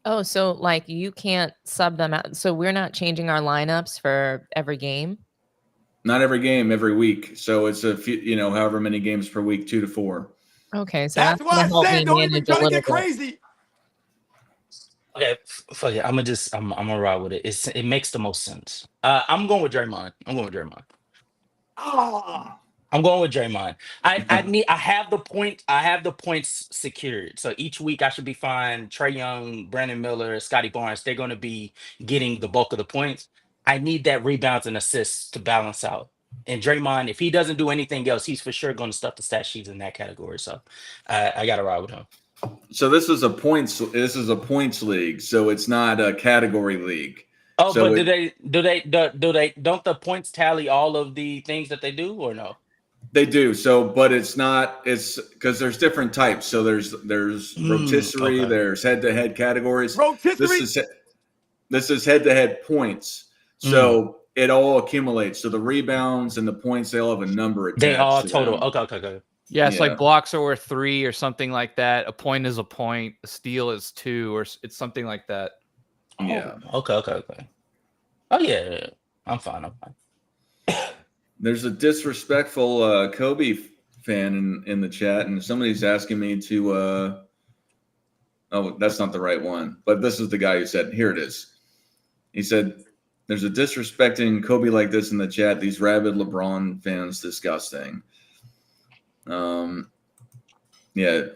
Oh, so like you can't sub them out. So we're not changing our lineups for every game? Not every game, every week. So it's a few, however many games per week, 2 to 4. Okay, so That's why I said don't even try to get crazy. Okay, fuck it. I'm gonna ride with it. It makes the most sense. I'm going with Draymond. Ah. I'm going with Draymond. I have the point. I have the points secured. So each week I should be fine. Trae Young, Brandon Miller, Scotty Barnes, they're going to be getting the bulk of the points. I need that rebounds and assists to balance out. And Draymond, if he doesn't do anything else, he's for sure going to stuff the stat sheets in that category. So I got to ride with him. So this is a points league. So it's not a category league. Oh, so but don't the points tally all of the things that they do or no? They do. So, but it's because there's different types. So there's rotisserie, okay. There's head-to-head categories. Rotisserie? This is head-to-head points. So it all accumulates. So the rebounds and the points, they all have a number attached. They all to total. them. Okay. Yeah, it's like blocks are worth 3 or something like that. A point is a point. A steal is 2, or it's something like that. Yeah. Okay. Oh yeah. I'm fine. There's a disrespectful Kobe fan in the chat, and somebody's asking me to. Oh, that's not the right one, but this is the guy who said, "Here it is." He said, "There's a disrespecting Kobe like this in the chat. These rabid LeBron fans, disgusting." Yeah,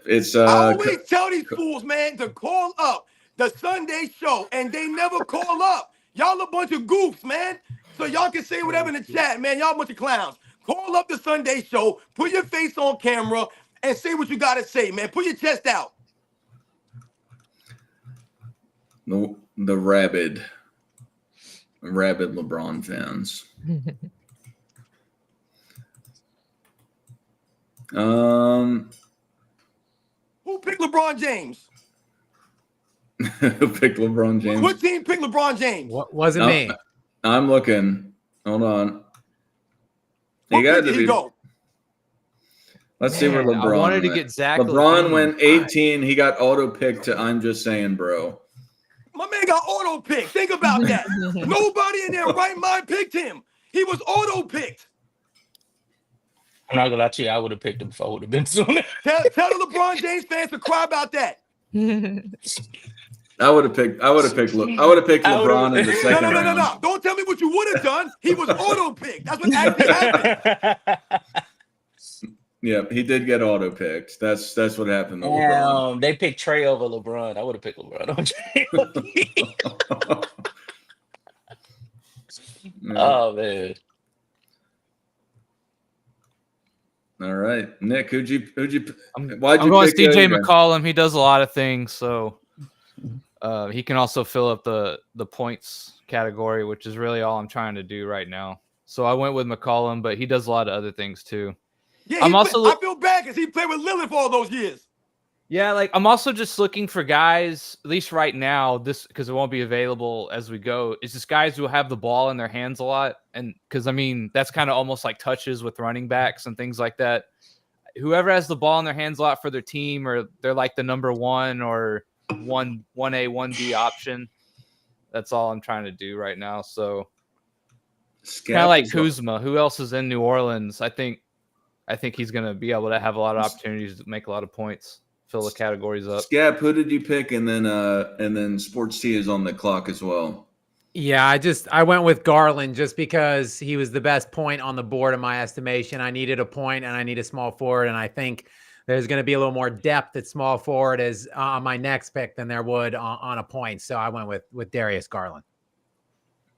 it's. I always tell these fools, man, to call up the Sunday show, and they never call up. Y'all a bunch of goofs, man. So y'all can say whatever in the chat, man. Y'all a bunch of clowns. Call up the Sunday show, put your face on camera, and say what you got to say, man. Put your chest out. The rabid LeBron fans. Who picked LeBron James? Who picked LeBron James? What team picked LeBron James? What wasn't me? I'm looking. Hold on. What did he go? Let's see where LeBron I wanted to went. get Zach. LeBron went 18. He got auto-picked to I'm just saying, bro. My man got auto-picked. Think about that. Nobody in their right mind picked him. He was auto-picked. I'm not gonna lie to you. I would have picked him if I would have been sooner. Tell the LeBron James fans to cry about that. I would have picked LeBron in the second round. No. Don't tell me what you would have done. He was auto-picked. That's what actually happened. Yeah, he did get auto-picked. That's what happened to LeBron. They picked Trae over LeBron. I would have picked LeBron over Trae. Oh man. All right, Nick, why'd you I'm pick going CJ McCollum. He does a lot of things, so he can also fill up the points category, which is really all I'm trying to do right now. So I went with McCollum, but he does a lot of other things too. Yeah, I feel bad because he played with Lillard for all those years. Yeah, like I'm also just looking for guys, at least right now, because it won't be available as we go. It's just guys who have the ball in their hands a lot. And because, I mean, that's kind of almost like touches with running backs and things like that. Whoever has the ball in their hands a lot for their team, or they're like the number 1 or 1A, 1B option. That's all I'm trying to do right now. So kind of like Kuzma. Who else is in New Orleans? I think he's going to be able to have a lot of opportunities to make a lot of points. Fill the categories up. Scap, who did you pick? And then Sports T is on the clock as well. Yeah, I went with Garland just because he was the best point on the board in my estimation. I needed a point and I need a small forward, and I think there's going to be a little more depth at small forward as on my next pick than there would on a point. So I went with Darius Garland.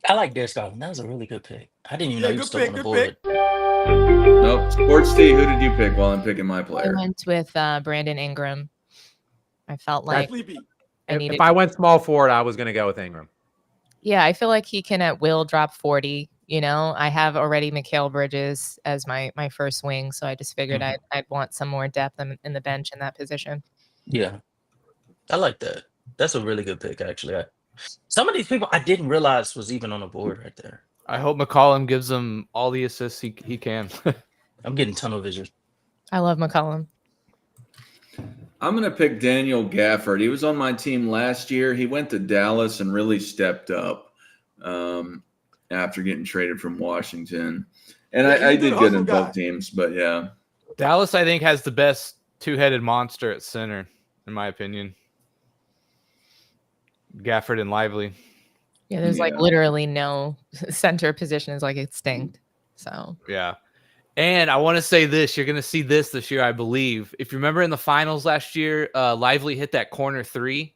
I like Darius Garland. That was a really good pick. I didn't even know he was still on the good board. pick. Nope. Sports D, who did you pick while I'm picking my I player? went with Brandon Ingram. I felt like Sleepy. I needed. If I went small forward, I was going to go with Ingram. Yeah, I feel like he can at will drop 40. You know, I have already Mikal Bridges as my first wing, so I just figured I'd want some more depth in the bench in that position. Yeah, I like that. That's a really good pick, actually. Some of these people I didn't realize was even on the board right there. I hope McCollum gives him all the assists he can. I'm getting tunnel vision. I love McCollum. I'm going to pick Daniel Gafford. He was on my team last year. He went to Dallas and really stepped up after getting traded from Washington. And Yeah, I he's a did good good in hustle both teams, but yeah. Dallas, I think, has the best two-headed monster at center, in my opinion. Gafford and Lively. Yeah, there's like Yeah. literally no center position is like extinct. So Yeah. And I want to say this. You're going to see this year, I believe. If you remember in the finals last year, Lively hit that corner 3.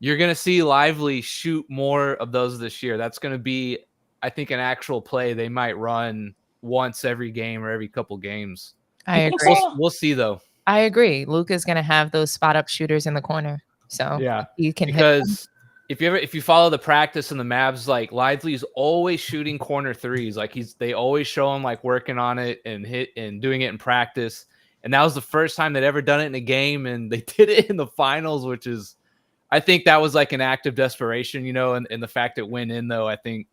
You're going to see Lively shoot more of those this year. That's going to be, I think, an actual play they might run once every game or every couple games. I agree. We'll see, though. I agree. Luke is going to have those spot up shooters in the corner. So Yeah, you can hit because if you follow the practice in the Mavs, like Lively's always shooting corner 3s. Like they always show him like working on it and doing it in practice. And that was the first time they'd ever done it in a game, and they did it in the finals, which is, I think that was like an act of desperation, you know, and the fact it went in, though, I think,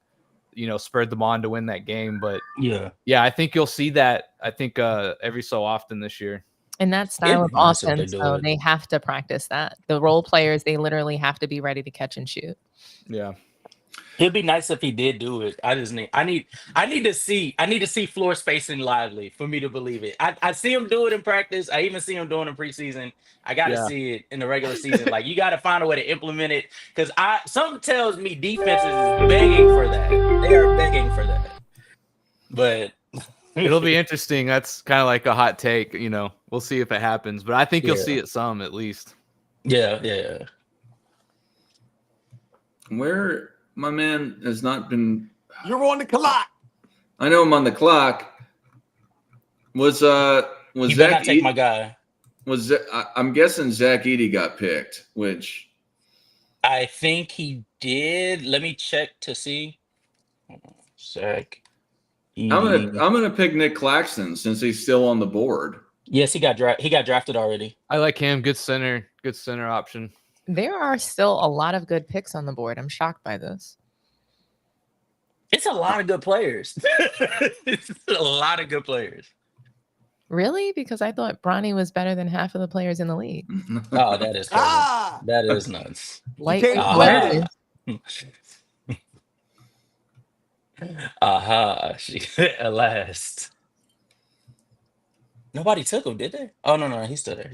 you know, spurred them on to win that game. But yeah, I think you'll see that, I think, every so often this year. in that style of nice if they offense, do so it. they have to practice that. The role players, they literally have to be ready to catch and shoot. Yeah. It'd be nice if he did do it. I need to see floor spacing Lively for me to believe it. I see him do it in practice. I even see him doing it in preseason. I gotta see it in the regular season. Like, you gotta find a way to implement it, because something tells me defenses is begging for that. They are begging for that. But It'll be interesting. That's kind of like a hot take, you know. We'll see if it happens, but I think you'll see it some at least. Yeah. Where my man has not been. You're on the clock. I know I'm on the clock. Was You better Zach not take my guy. I'm guessing Zach Edey got picked, which I think he did. Let me check to see. Zach. I'm gonna pick Nick Claxton since he's still on the board. Yes, he got drafted already. I like him. Good center option. There are still a lot of good picks on the board. I'm shocked by this. It's a lot of good players. It's a lot of good players. Really? Because I thought Bronny was better than half of the players in the league. Oh, that is crazy. That is nuts. Light can't players. She at last.7 took him, did they? Oh no, he's still there.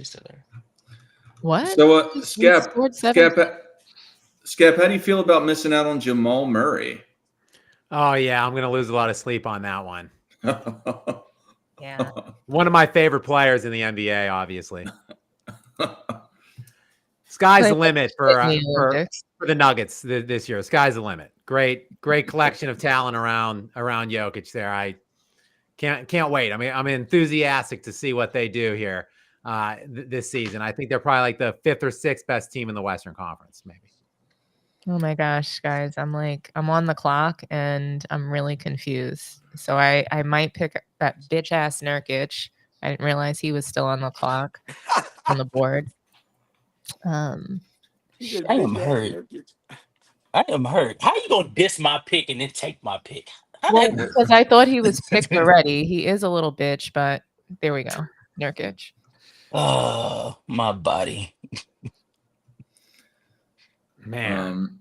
What? So, He Scap, scored 7. Scap, how do you feel about missing out on Jamal Murray? Oh, yeah. I'm going to lose a lot of sleep on that one. Yeah. One of my favorite players in the NBA, obviously. Sky's the limit for the Nuggets this year. Sky's the limit. Great collection of talent around Jokic there. I can't wait. I mean, I'm enthusiastic to see what they do here this season. I think they're probably like the 5th or 6th best team in the Western Conference, maybe. Oh my gosh, guys. I'm on the clock and I'm really confused. So I might pick that bitch ass Nurkic. I didn't realize he was still on the clock on the board. I am hurt. How you gonna diss my pick and then take my pick? Well, because I thought he was picked already. He is a little bitch, but there we go. Nurkic. Oh, my body. Man,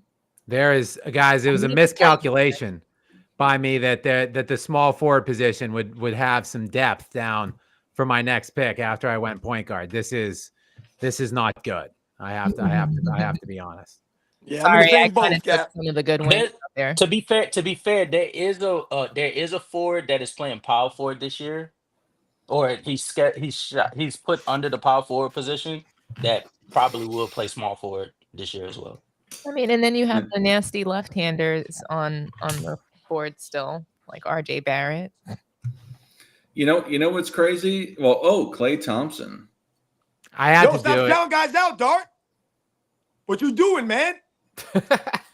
there is, guys, it was a miscalculation by me that the small forward position would have some depth down for my next pick after I went point guard. This is not good. I have to be honest. Yeah, Sorry, I boat, kind of took some of the good ones out there. To be fair, there is a forward that is playing power forward this year. or he's put under the power forward position, that probably will play small forward this year as well. I mean, and then you have the nasty left-handers on the board still, like RJ Barrett. You know what's crazy? Well, Klay Thompson. I had to stop do it. counting guys out, Dart. What you doing, man?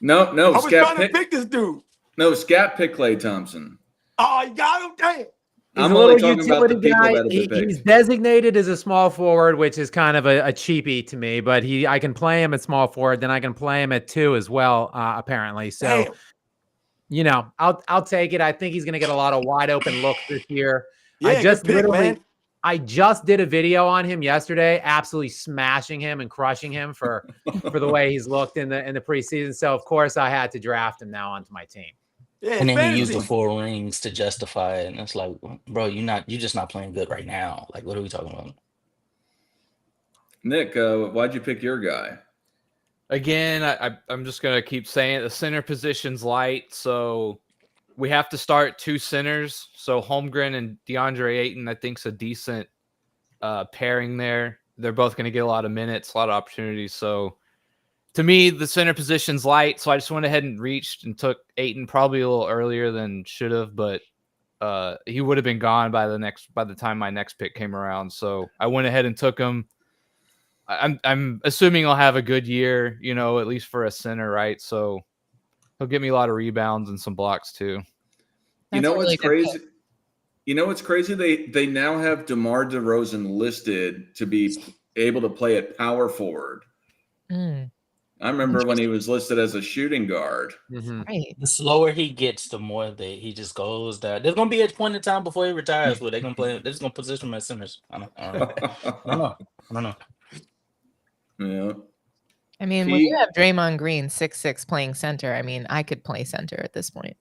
No, I was Scat trying to pick this dude. No, Scat picked Klay Thompson. Oh, you got him? Damn. He's I'm a only little talking about the utility people guy. that have been picked. He's designated as a small forward, which is kind of a cheapie to me. But I can play him at small forward, then I can play him at 2 as well. Apparently, so Damn. you know, I'll take it. I think he's going to get a lot of wide open looks this year. Yeah, good pick, man. I just did a video on him yesterday, absolutely smashing him and crushing him for the way he's looked in the preseason. So of course I had to draft him now onto my team. Yeah, And then fantasy. he used the 4 rings to justify it, and it's like, bro, you're just not playing good right now. Like, what are we talking about? Nick, why'd you pick your guy? Again, I'm just gonna keep saying it. The center position's light, so we have to start 2 centers. So Holmgren and DeAndre Ayton, I think, is a decent pairing there. They're both going to get a lot of minutes, a lot of opportunities. So to me, the center position's light. So I just went ahead and reached and took Ayton probably a little earlier than should have, but he would have been gone by the time my next pick came around. So I went ahead and took him. I'm assuming he'll have a good year, at least for a center, right? So he'll give me a lot of rebounds and some blocks too. You know what's crazy? You know what's crazy? They now have DeMar DeRozan listed to be able to play at power forward. Mm. I remember when he was listed as a shooting guard. Mm-hmm. Right. The slower he gets, the more that he just goes down. There's gonna be a point in time before he retires where they're gonna play. They're just gonna position him as centers. I don't know. Yeah. I mean, when you have Draymond Green 6'6" playing center, I mean, I could play center at this point.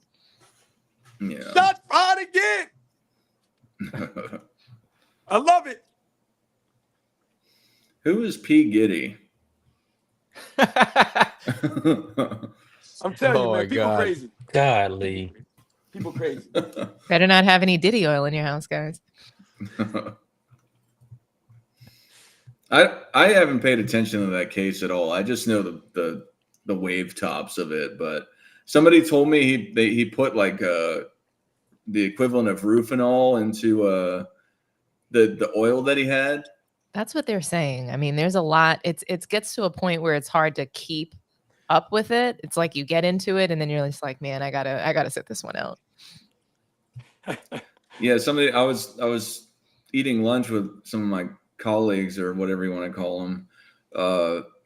Yeah. Shots fired again. I love it. Who is P. Giddy? I'm telling you, Oh, my man, people God. crazy. Godly. People crazy. Better not have any Diddy oil in your house, guys. I haven't paid attention to that case at all. I just know the wave tops of it. But somebody told me he put like the equivalent of Rufinol into the oil that he had. That's what they're saying. I mean, there's a lot. It gets to a point where it's hard to keep up with it. It's like you get into it and then you're just like, man, I gotta sit this one out. Yeah, I was eating lunch with some of my colleagues or whatever you want to call them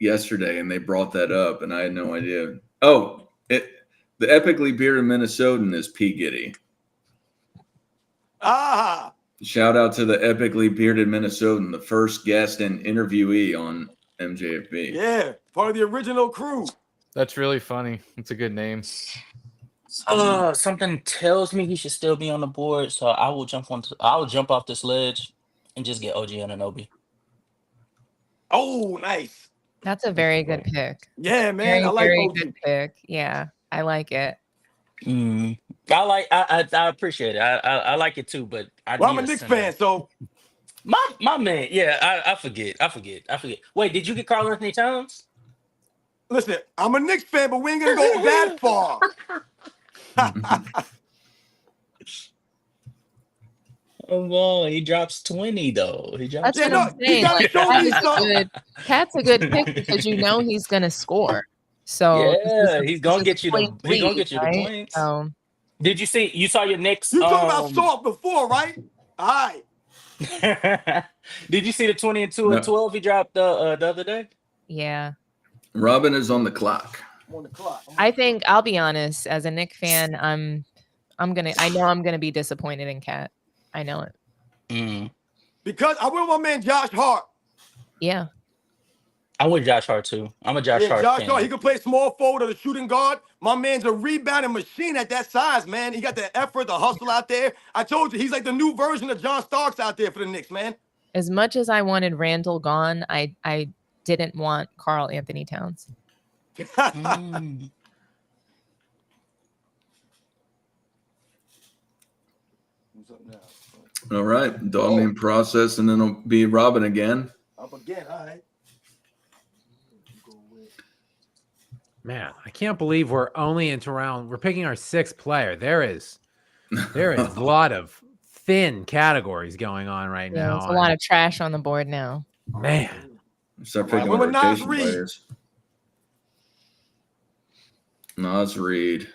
yesterday, and they brought that up, and I had no idea. Oh, the epically bearded Minnesotan is P. Giddy. Ah. Shout out to the epically bearded Minnesotan, the first guest and interviewee on MJFB. Yeah, part of the original crew. That's really funny. It's a good name. Something tells me he should still be on the board, so I will jump off this ledge and just get OG Anunoby. Oh, nice. That's a very good pick. Yeah, man. Very, I like very OG. good pick. Yeah, I like it. I appreciate it. I like it too, but I'm a Knicks fan, so my man. Yeah, I forget. Wait, did you get Karl Anthony Towns? listen, I'm a Knicks fan, but we ain't gonna go that far. Oh, he drops 20 though. He drops. That's what I'm saying. Like, Cat's a good pick because he's gonna score. So yeah, he's gonna get you the points. Did you saw your Knicks? You talking about soft before, right? All right. Did you see the 20 and 2 and 12 he dropped the other day? Yeah. Robin is on the clock. On the clock. I think I'll be honest, as a Knicks fan, I know I'm gonna be disappointed in Cat. I know it. Because I went with my man Josh Hart. Yeah. I'm with Josh Hart too. I'm a Josh Hart fan. Hart, he can play small forward or the shooting guard. My man's a rebounding machine at that size, man. He got the effort, the hustle out there. I told you, he's like the new version of John Starks out there for the Knicks, man. As much as I wanted Randall gone, I didn't want Karl Anthony Towns. Who's up now? All right. Dog name process, and then it'll be Robin again. Up again. All right. Man, I can't believe we're only into round. We're picking our 6th player. There is a lot of thin categories going on right Yeah, now. there's a lot of trash on the board now. Man. Start All right, picking when the we're not rotation Reed. players. Nas Reed.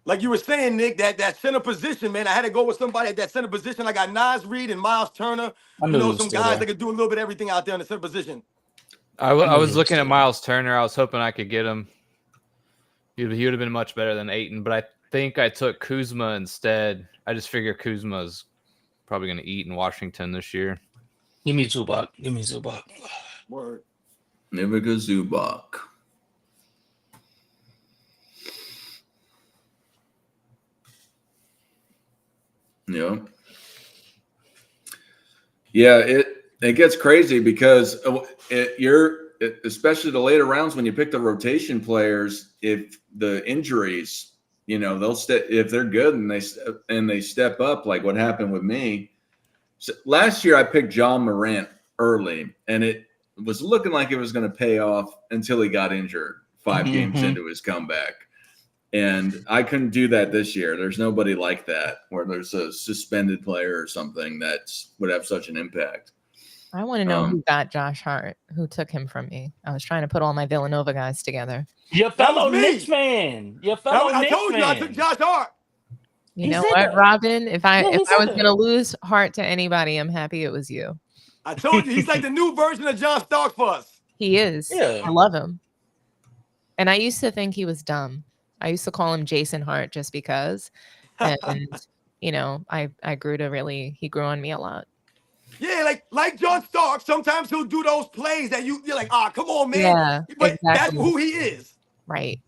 Like you were saying, Nick, that center position, man, I had to go with somebody at that center position. I got Nas Reed and Miles Turner. I You knew he know, was some still guys there. that could do a little bit of everything out there in the center position. I knew was he was looking still at there. Miles Turner. I was hoping I could get him. He would have been much better than Ayton, but I think I took Kuzma instead. I just figure Kuzma's probably going to eat in Washington this year. Give me Zubac. Give me Zubac. Word. Ivica Zubac. Yeah, it gets crazy because especially the later rounds when you pick the rotation players, if the injuries, they'll if they're good and they step up, like what happened with me. So last year I picked John Morant early, and it was looking like it was going to pay off until he got injured 5 games into his comeback. And I couldn't do that this year. There's nobody like that where there's a suspended player or something that would have such an impact. I want to know who got Josh Hart, who took him from me. I was trying to put all my Villanova guys together. Your That was fellow me. Knicks fan. Your fellow I Knicks told you I fan. took Josh Hart. You He know said what, that. Robin? If I Yeah, he if I said was that. gonna lose Hart to anybody, I'm happy it was you. I told you he's like the new version of John Stark for us. He is. Yeah. I love him. And I used to think he was dumb. I used to call him Jason Hart just because. And I grew to he grew on me a lot. Yeah, like John Stark. Sometimes he'll do those plays that you're like, come on, man. Yeah, But that's exactly. who he is. Right.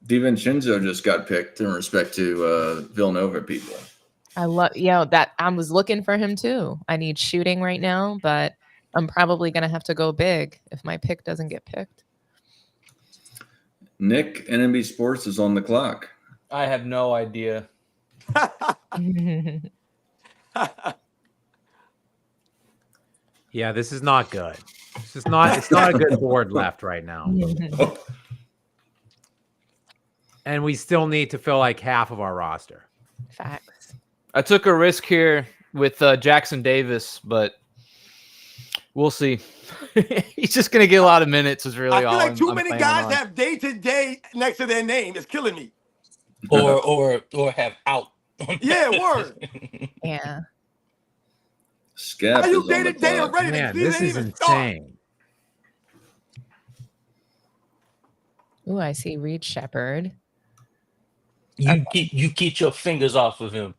DiVincenzo just got picked in respect to Villanova people. I love that. I was looking for him too. I need shooting right now, but I'm probably gonna have to go big if my pick doesn't get picked. Nick, NMB Sports is on the clock. I have no idea. Yeah, this is not good. It's not a good board left right now. And we still need to fill like half of our roster. Facts. I took a risk here with Jackson Davis, but we'll see. He's just going to get a lot of minutes is really I feel all like too I'm many planning guys on. have day-to-day next to their name. It's killing me. Or have out. Yeah, word. Yeah. Scap How you is on the day-to-day clock. already? Man, The season this ain't is even start. insane. Ooh, I see Reed Shepherd. You keep your fingers off of him.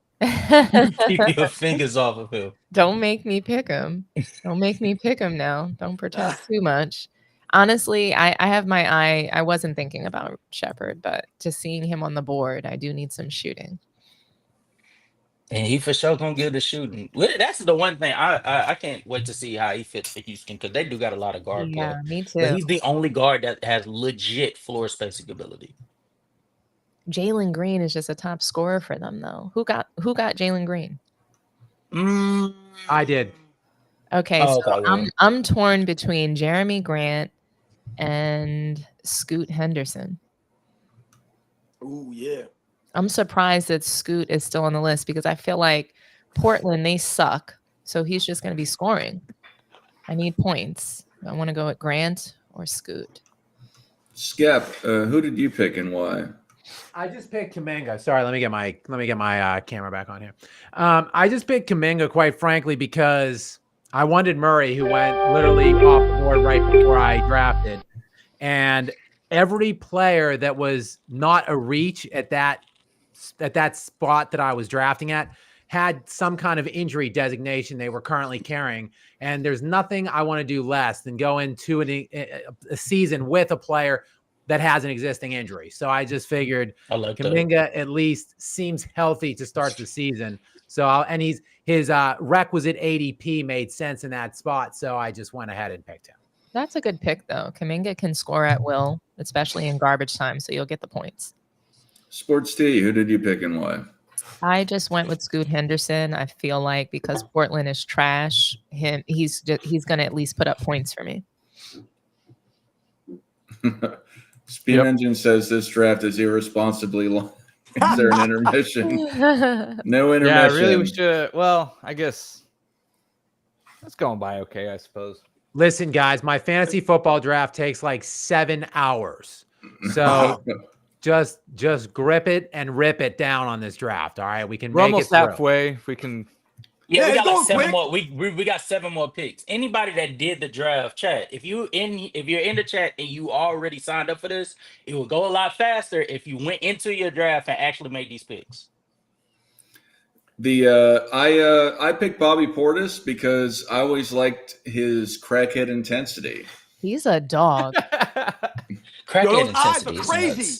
Keep your fingers off of him. Don't make me pick him. Don't make me pick him now. Don't pretend too much. Honestly, I have my eye. I wasn't thinking about Shepherd, but just seeing him on the board, I do need some shooting. And he for sure gonna get the shooting. That's the one thing I can't wait to see how he fits for Houston because they do got a lot of guard play. Yeah, me But too. he's the only guard that has legit floor spacing ability. Jalen Green is just a top scorer for them, though. Who got Jalen Green? I did. Okay, Oh, so okay, yeah. I'm torn between Jeremy Grant and Scoot Henderson. Ooh, yeah. I'm surprised that Scoot is still on the list because I feel like Portland, they suck. So he's just going to be scoring. I need points. I want to go with Grant or Scoot. Scap, who did you pick and why? I just picked Kuminga. Sorry, let me get my camera back on here. I just picked Kuminga, quite frankly, because I wanted Murray, who went literally off the board right before I drafted, and every player that was not a reach at that spot that I was drafting at had some kind of injury designation they were currently carrying. And there's nothing I want to do less than go into a season with a player that has an existing injury. So I just figured I like that. Kuminga at least seems healthy to start the season. So his requisite ADP made sense in that spot. So I just went ahead and picked him. That's a good pick, though. Kuminga can score at will, especially in garbage time. So you'll get the points. Sports T, who did you pick and why? I just went with Scoot Henderson. I feel like because Portland is trash, he's gonna at least put up points for me. Spin Engine says this draft is irresponsibly long. Is there an intermission? No intermission. Yeah, really, we should. Well, I guess that's going by okay, I suppose. Listen, guys, my fantasy football draft takes like 7 hours. So just grip it and rip it down on this draft. All right. We can We're make almost it through. halfway. If we can. Yeah, we it's got like going 7 quick. more. We got 7 more picks. Anybody that did the draft, chat. If you're in the chat and you already signed up for this, it will go a lot faster if you went into your draft and actually made these picks. I picked Bobby Portis because I always liked his crackhead intensity. He's a dog. Crackhead Those eyes intensity are is crazy.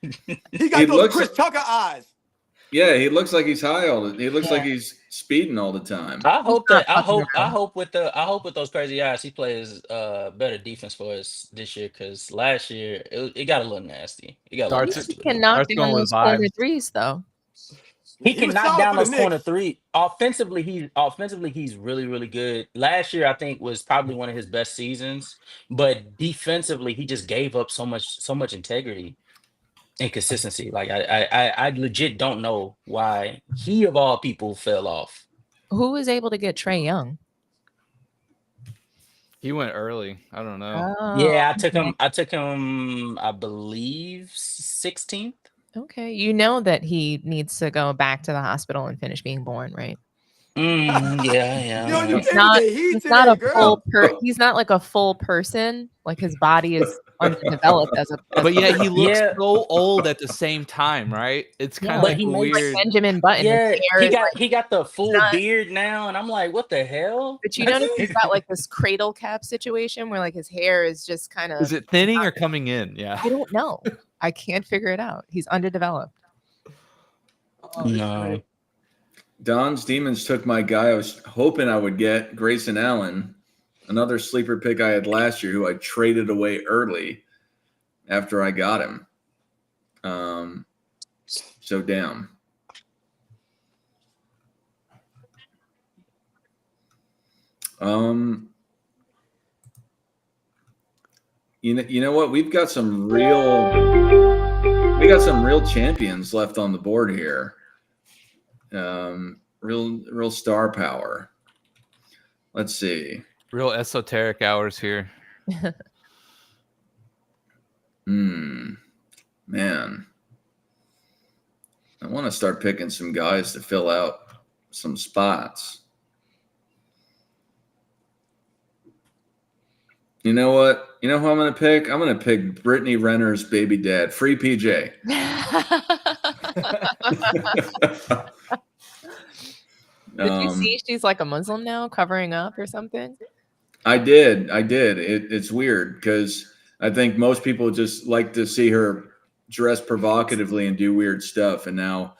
nuts. He got those Chris Tucker eyes. Yeah, he looks like he's high all the. He looks like he's speeding all the time. I hope not that I fucking hope around. with those crazy eyes he plays better defense for us this year, because last year it got a little nasty. It got a little Starts nasty. He can knock Starts down going with those corner vibes. threes, though. He He can was knock solid down for the those corner Knicks. three. Offensively he's really, really good. Last year I think was probably one of his best seasons, but defensively he just gave up so much integrity and consistency. Like I legit don't know why he of all people fell off. Who was able to get Trae Young? He went early. I don't know. Oh, Yeah, I took okay. him, I believe 16th. Okay, you know that he needs to go back to the hospital and finish being born, right? Yeah. Yo, you He's came not, with the heat he's not today, a full girl. he's not like a full person. Like his body is underdeveloped as a But yeah, he looks Yeah. so old at the same time, right? It's Yeah, kind of But like he a makes- weird. Benjamin Button. His Yeah, hair is like, he got the full not- beard now, and I'm like, what the hell? but you notice he's got like this cradle cap situation where like his hair is just kind of. Is it thinning or coming in? Yeah. I don't know. I can't figure it out. He's underdeveloped. No. Don's Demons took my guy I was hoping I would get, Grayson Allen, another sleeper pick I had last year, who I traded away early after I got him. So damn. You know what? We got some real champions left on the board here. Real star power. Let's see. Real esoteric hours here. Man. I want to start picking some guys to fill out some spots. You know what? You know who I'm going to pick? I'm going to pick Brittany Renner's baby dad, Free PJ. Did you see she's like a Muslim now, covering up or something? I did. It's weird because I think most people just like to see her dress provocatively and do weird stuff, and now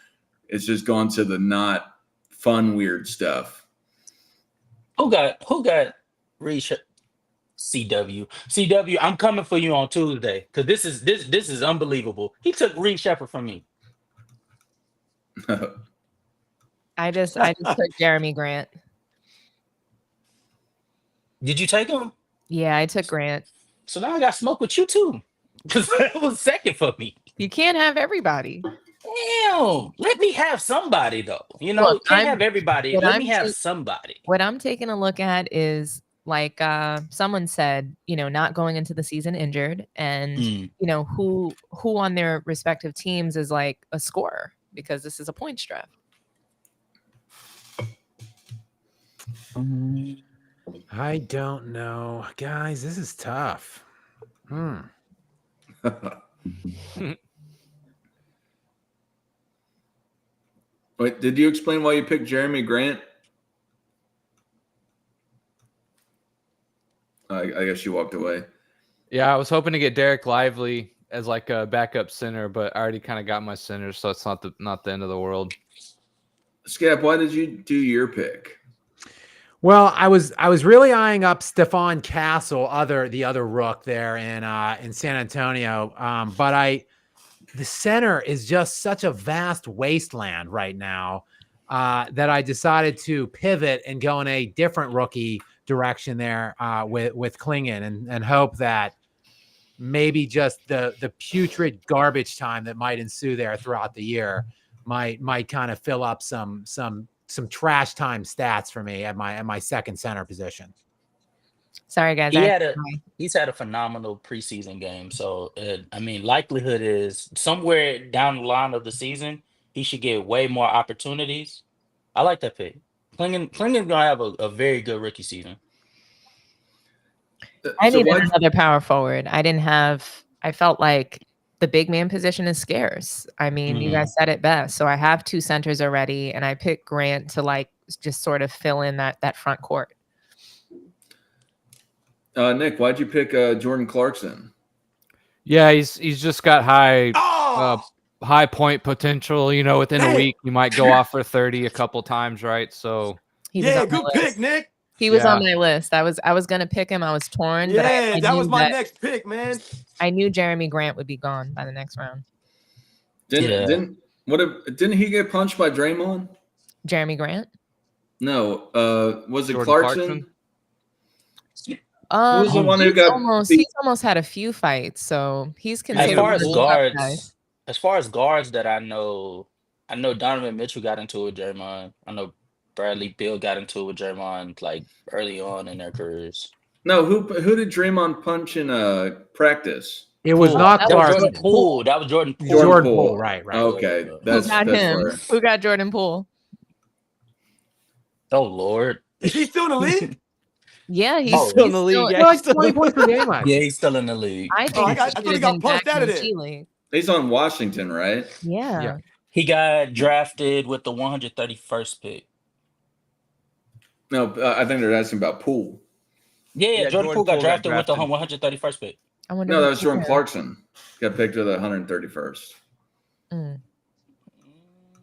it's just gone to the not fun weird stuff. Who got Reed CW? I'm coming for you on Tuesday, because this is unbelievable. He took Reed Shepard from me. I just took Jeremy Grant. Did you take him? Yeah, I took Grant. So now I got smoke with you too, because that was second for me. You can't have everybody. Damn, let me have somebody though. You know, Look, can't have everybody. what Let I'm me have ta- somebody. What I'm taking a look at is like someone said, not going into the season injured, and who on their respective teams is like a scorer, because this is a points draft. I don't know. Guys, this is tough. Wait, did you explain why you picked Jeremy Grant? I guess you walked away. Yeah, I was hoping to get Derek Lively as like a backup center, but I already kind of got my center, so it's not the end of the world. Scap, why did you do your pick? Well, I was really eyeing up Stephon Castle, the other rook there in San Antonio. But the center is just such a vast wasteland right now that I decided to pivot and go in a different rookie direction there with Klingon and hope that maybe just the putrid garbage time that might ensue there throughout the year might kind of fill up some trash time stats for me at my second center position. Sorry, guys. He's had a phenomenal preseason game. So I mean, likelihood is somewhere down the line of the season, he should get way more opportunities. I like that pick. Klingon's gonna have a very good rookie season. I needed another power forward. I felt like the big man position is scarce. I mean, you guys said it best. So I have 2 centers already, and I picked Grant to like just sort of fill in that front court. Nick, why'd you pick Jordan Clarkson? Yeah, he's just got high point potential. You know, within a week, you might go off for 30 a couple times, right? So good pick, Nick. He was on my list. I was gonna pick him. I was torn. Yeah, but that was my next pick, man. I knew Jeremy Grant would be gone by the next round. Didn't he get punched by Draymond? Jeremy Grant? No. Was it Jordan Clarkson? Who was the one who got he's almost had a few fights, so he's considered. As far as guards that I know Donovan Mitchell got into it with Draymond. I know Bradley Beal got into it with Draymond like early on in their careers. No, who did Draymond punch in practice? It was not Jordan Poole. That was Jordan Poole. Jordan Poole, right. Okay. Who got him? Who got Jordan Poole? Oh Lord. Is he still in the league? Yeah, he's still in the league. Yeah, like 20 points per game. Yeah, he's still in the league. I think I thought he got punched out of there. He's on Washington, right? Yeah. He got drafted with the 131st pick. No, I think they're asking about Poole. Yeah, Jordan Poole got drafted with the 131st pick. No, that was Jordan Clarkson. Got picked with the 131st.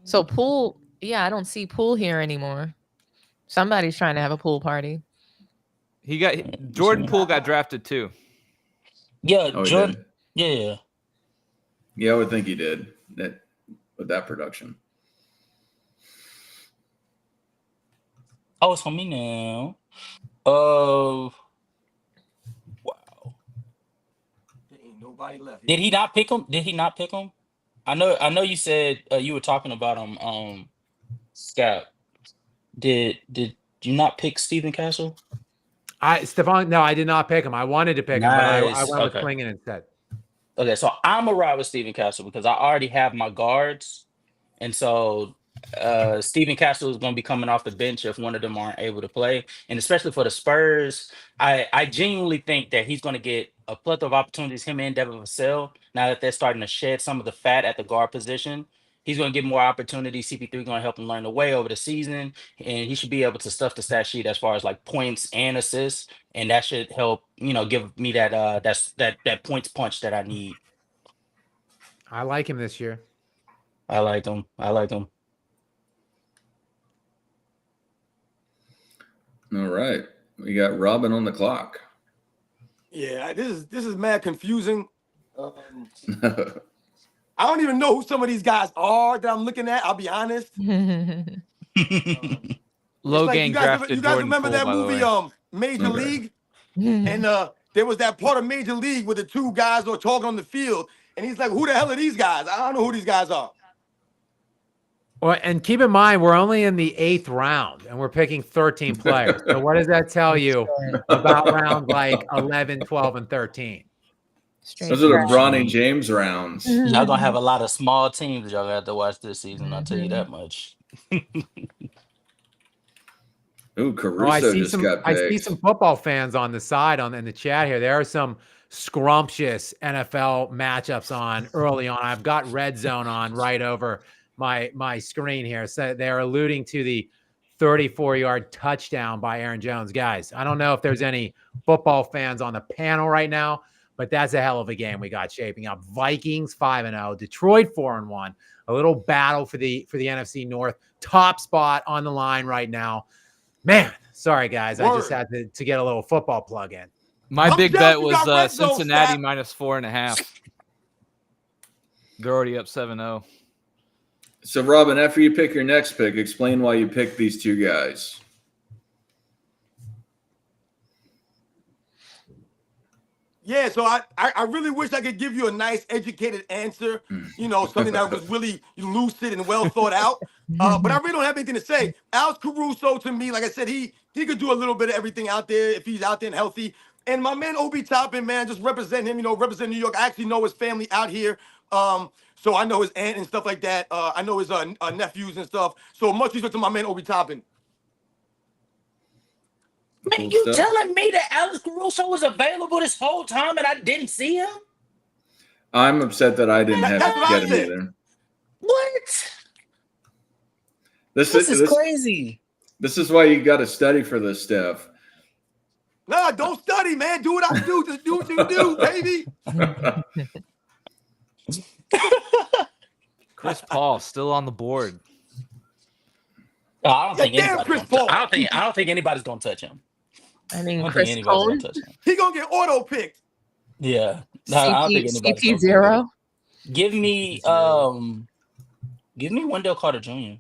So Poole, I don't see Poole here anymore. Somebody's trying to have a pool party. Jordan Poole got drafted too. Yeah, Jordan. Yeah. Yeah, I would think he did with that production. Oh, it's on me now. Wow. There ain't nobody left. Did he not pick him? I know you said you were talking about him Scout. Did you not pick Stephen Castle? No, I did not pick him. I wanted to pick him, but I went with Klingon instead. Okay, so I'm gonna ride with Stephen Castle because I already have my guards, and so Stephen Castle is going to be coming off the bench if one of them aren't able to play, and especially for the Spurs, I genuinely think that he's going to get a plethora of opportunities. Him and Devin Vassell, now that they're starting to shed some of the fat at the guard position, he's going to get more opportunities. CP3 going to help him learn the way over the season, and he should be able to stuff the stat sheet as far as like points and assists, and that should help give me that points punch that I need. I like him this year. I like him. All right, we got Robin on the clock. Yeah, this is mad confusing. I don't even know who some of these guys are that I'm looking at. I'll be honest. Logan drafted you guys Jordan remember Poole, that by the movie, way. Major League? And there was that part of Major League where the two guys were talking on the field, and he's like, "Who the hell are these guys? I don't know who these guys are." Well, and keep in mind, we're only in the 8th round, and we're picking 13 players. So what does that tell you about rounds like 11, 12, and 13? Those are the Bronny James rounds. Y'all gonna have a lot of small teams y'all have to watch this season. I'll tell you that much. Ooh, Caruso got picked. I see some football fans on the side in the chat here. There are some scrumptious NFL matchups on early on. I've got Red Zone on right over my screen here. So they're alluding to the 34-yard touchdown by Aaron Jones. Guys, I don't know if there's any football fans on the panel right now, but that's a hell of a game we got shaping up. Vikings 5-0, Detroit 4-1. A little battle for the NFC North. Top spot on the line right now. Man, sorry guys, I just had to get a little football plug in. My big bet was Cincinnati -4.5. They're already up 7-0. So, Robin, after you pick your next pick, explain why you picked these two guys. Yeah, so I really wish I could give you a nice, educated answer, you know, something that was really lucid and well thought out. But I really don't have anything to say. Alex Caruso, to me, like I said, he could do a little bit of everything out there if he's out there and healthy. And my man Obi Toppin, man, just represent him, you know, represent New York. I actually know his family out here. So I know his aunt and stuff like that. I know his nephews and stuff. So much respect to my man Obi Toppin. Man, Cool you stuff. telling me that Alex Caruso was available this whole time and I didn't see him? I'm upset that I didn't That's have what to I get him said. either. What? This This is is crazy. This is why you got to study for this stuff. Nah, don't study, man. Do what I do. Just do what you do, baby. Chris Paul still on the board. Oh, I don't think Yeah, damn anybody's Chris gonna Paul. I don't think anybody's gonna touch him. I I mean, don't Chris think anybody's Cone, gonna touch him. He gonna get auto picked. Yeah. No, I don't think anybody's gonna touch him. CP0. Give me Wendell Carter Jr. Give me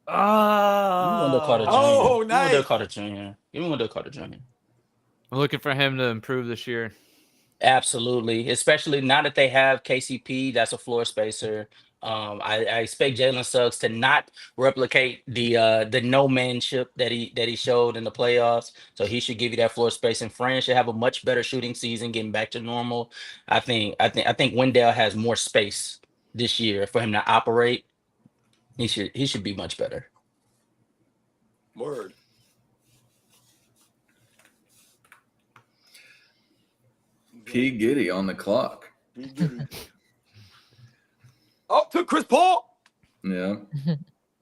Wendell Carter Jr. Oh, Give me Wendell nice. Carter Jr. Give me Wendell Carter Jr. I'm looking for him to improve this year. Absolutely, especially now that they have KCP, that's a floor spacer. I expect Jalen Suggs to not replicate the no manship that he showed in the playoffs. So he should give you that floor space, and Fran should have a much better shooting season, getting back to normal. I think Wendell has more space this year for him to operate. He should be much better. Word. P. Giddy on the clock. Oh, took Chris Paul. Yeah.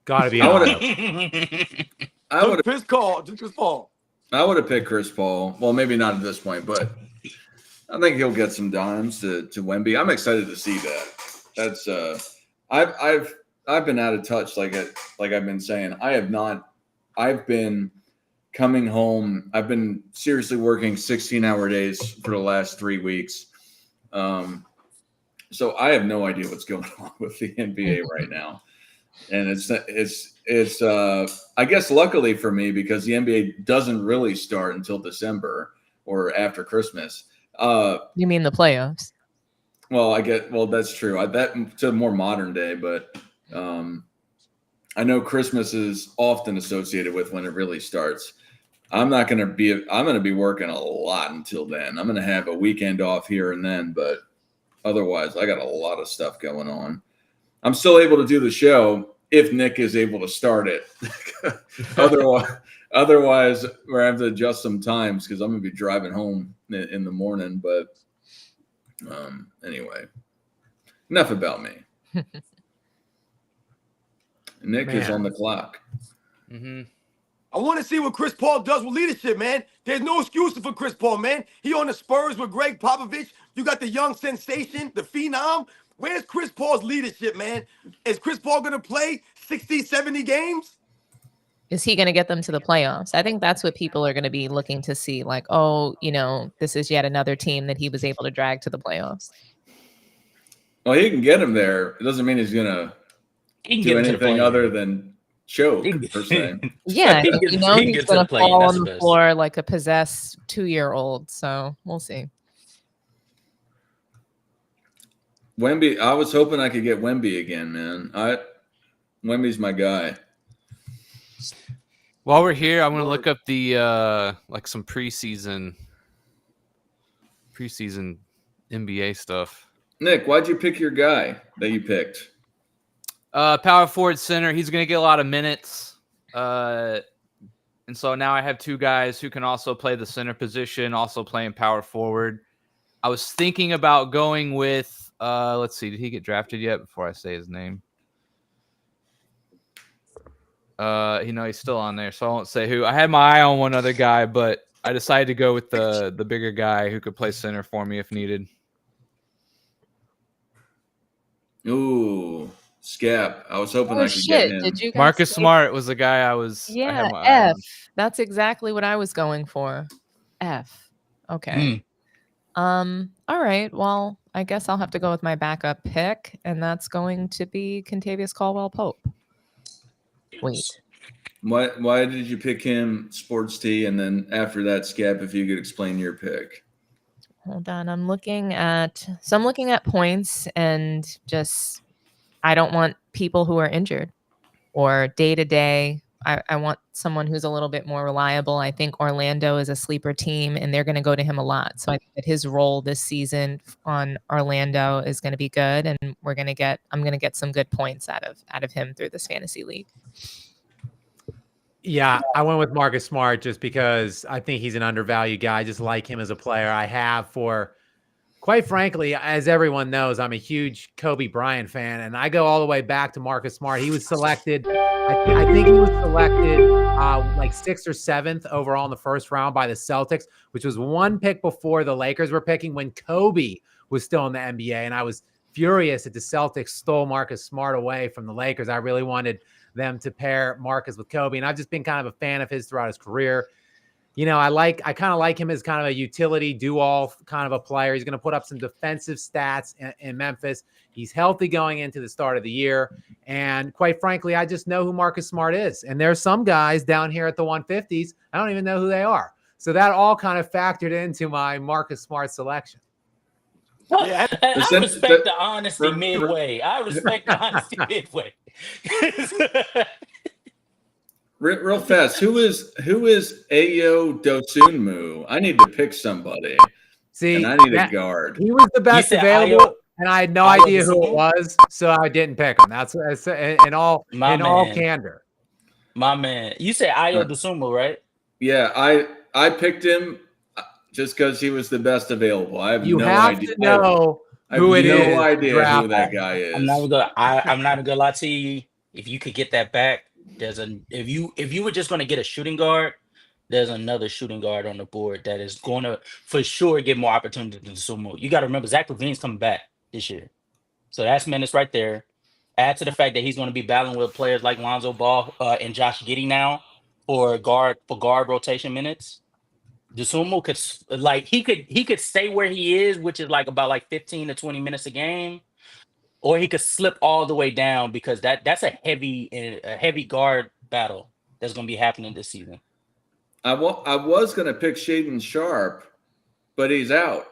Got to be I on. would've- I would Took Chris Paul. Took Chris Paul. picked Chris Paul. Well, maybe not at this point, but I think he'll get some dimes to Wemby. I'm excited to see that. That's I've been out of touch, like I've been saying. I've been coming home. I've been seriously working 16-hour days for the last 3 weeks. So I have no idea what's going on with the NBA right now. And it's I guess luckily for me, because the NBA doesn't really start until December or after Christmas. You mean the playoffs? Well, that's true. That to more modern day, but I know Christmas is often associated with when it really starts. I'm going to be working a lot until then. I'm going to have a weekend off here and then, but otherwise I got a lot of stuff going on. I'm still able to do the show if Nick is able to start it. Otherwise we're going to have to adjust some times because I'm going to be driving home in the morning. But anyway, enough about me. Nick is on the clock. Mm-hmm. I want to see what Chris Paul does with leadership, man. There's no excuses for Chris Paul, man. He on the Spurs with Greg Popovich. You got the young sensation, the phenom. Where's Chris Paul's leadership, man? Is Chris Paul going to play 60, 70 games? Is he going to get them to the playoffs? I think that's what people are going to be looking to see. Like, oh, you know, this is yet another team that he was able to drag to the playoffs. Well, he can get him there. It doesn't mean he's going to do anything other than choke, per se. Yeah, He can you know, get he's to going the to play-in. fall That's on the the best. floor like a possessed 2-year-old. So we'll see. Wemby, I was hoping I could get Wemby again, man. Wemby's my guy. While we're here, I'm going to look up the like some preseason NBA stuff. Nick, why'd you pick your guy that you picked? Power forward center. He's going to get a lot of minutes. And so now I have two guys who can also play the center position, also playing power forward. I was thinking about going with, let's see, did he get drafted yet before I say his name? He's still on there, so I won't say who. I had my eye on one other guy, but I decided to go with the bigger guy who could play center for me if needed. Ooh, Scap. I was hoping Oh I could shit! get him. Did you guys Marcus say- Smart was the guy I Yeah, had my eye F. on. That's exactly what I was going for. F. Okay. All right. Well, I guess I'll have to go with my backup pick, and that's going to be Contavious Caldwell-Pope. Wait. Why did you pick him, Sports T? And then after that, Scap, if you could explain your pick. Hold on. I'm looking at points, and just I don't want people who are injured or day to day. I want someone who's a little bit more reliable. I think Orlando is a sleeper team, and they're going to go to him a lot. So I think that his role this season on Orlando is going to be good, and I'm going to get some good points out of him through this fantasy league. Yeah, I went with Marcus Smart just because I think he's an undervalued guy. I just like him as a player. I have for, quite frankly, as everyone knows, I'm a huge Kobe Bryant fan, and I go all the way back to Marcus Smart. He was selected, I think he was selected like 6th or 7th overall in the first round by the Celtics, which was one pick before the Lakers were picking when Kobe was still in the NBA, and I was furious that the Celtics stole Marcus Smart away from the Lakers. I really wanted them to pair Marcus with Kobe, and I've just been kind of a fan of his throughout his career. You know, I kind of like him as kind of a utility do-all kind of a player. He's going to put up some defensive stats in Memphis. He's healthy going into the start of the year, and quite frankly, I just know who Marcus Smart is. And there's some guys down here at the 150s, I don't even know who they are. So that all kind of factored into my Marcus Smart selection. Yeah, I respect the honesty midway. I respect the honesty midway. Real fast, who is Ayo Dosunmu? I need to pick somebody. See, and I need a guard. He was the best available, and I had no idea who it was, so I didn't pick him. That's in all candor. My man, you said Ayo Dosunmu, right? Yeah, I picked him just because he was the best available. I have you no have idea. to know who it is. No idea who that guy is. I'm not gonna lie to you. If you could get that back, if you were just gonna get a shooting guard, there's another shooting guard on the board that is gonna for sure get more opportunity than Sumo. You got to remember Zach LaVine's coming back this year, so that's minutes right there. Add to the fact that he's going to be battling with players like Lonzo Ball and Josh Giddey now for guard rotation minutes. Dosunmu he could stay where he is, which is like about 15 to 20 minutes a game, or he could slip all the way down because that's a heavy guard battle that's going to be happening this season. I was going to pick Shaden Sharp, but he's out.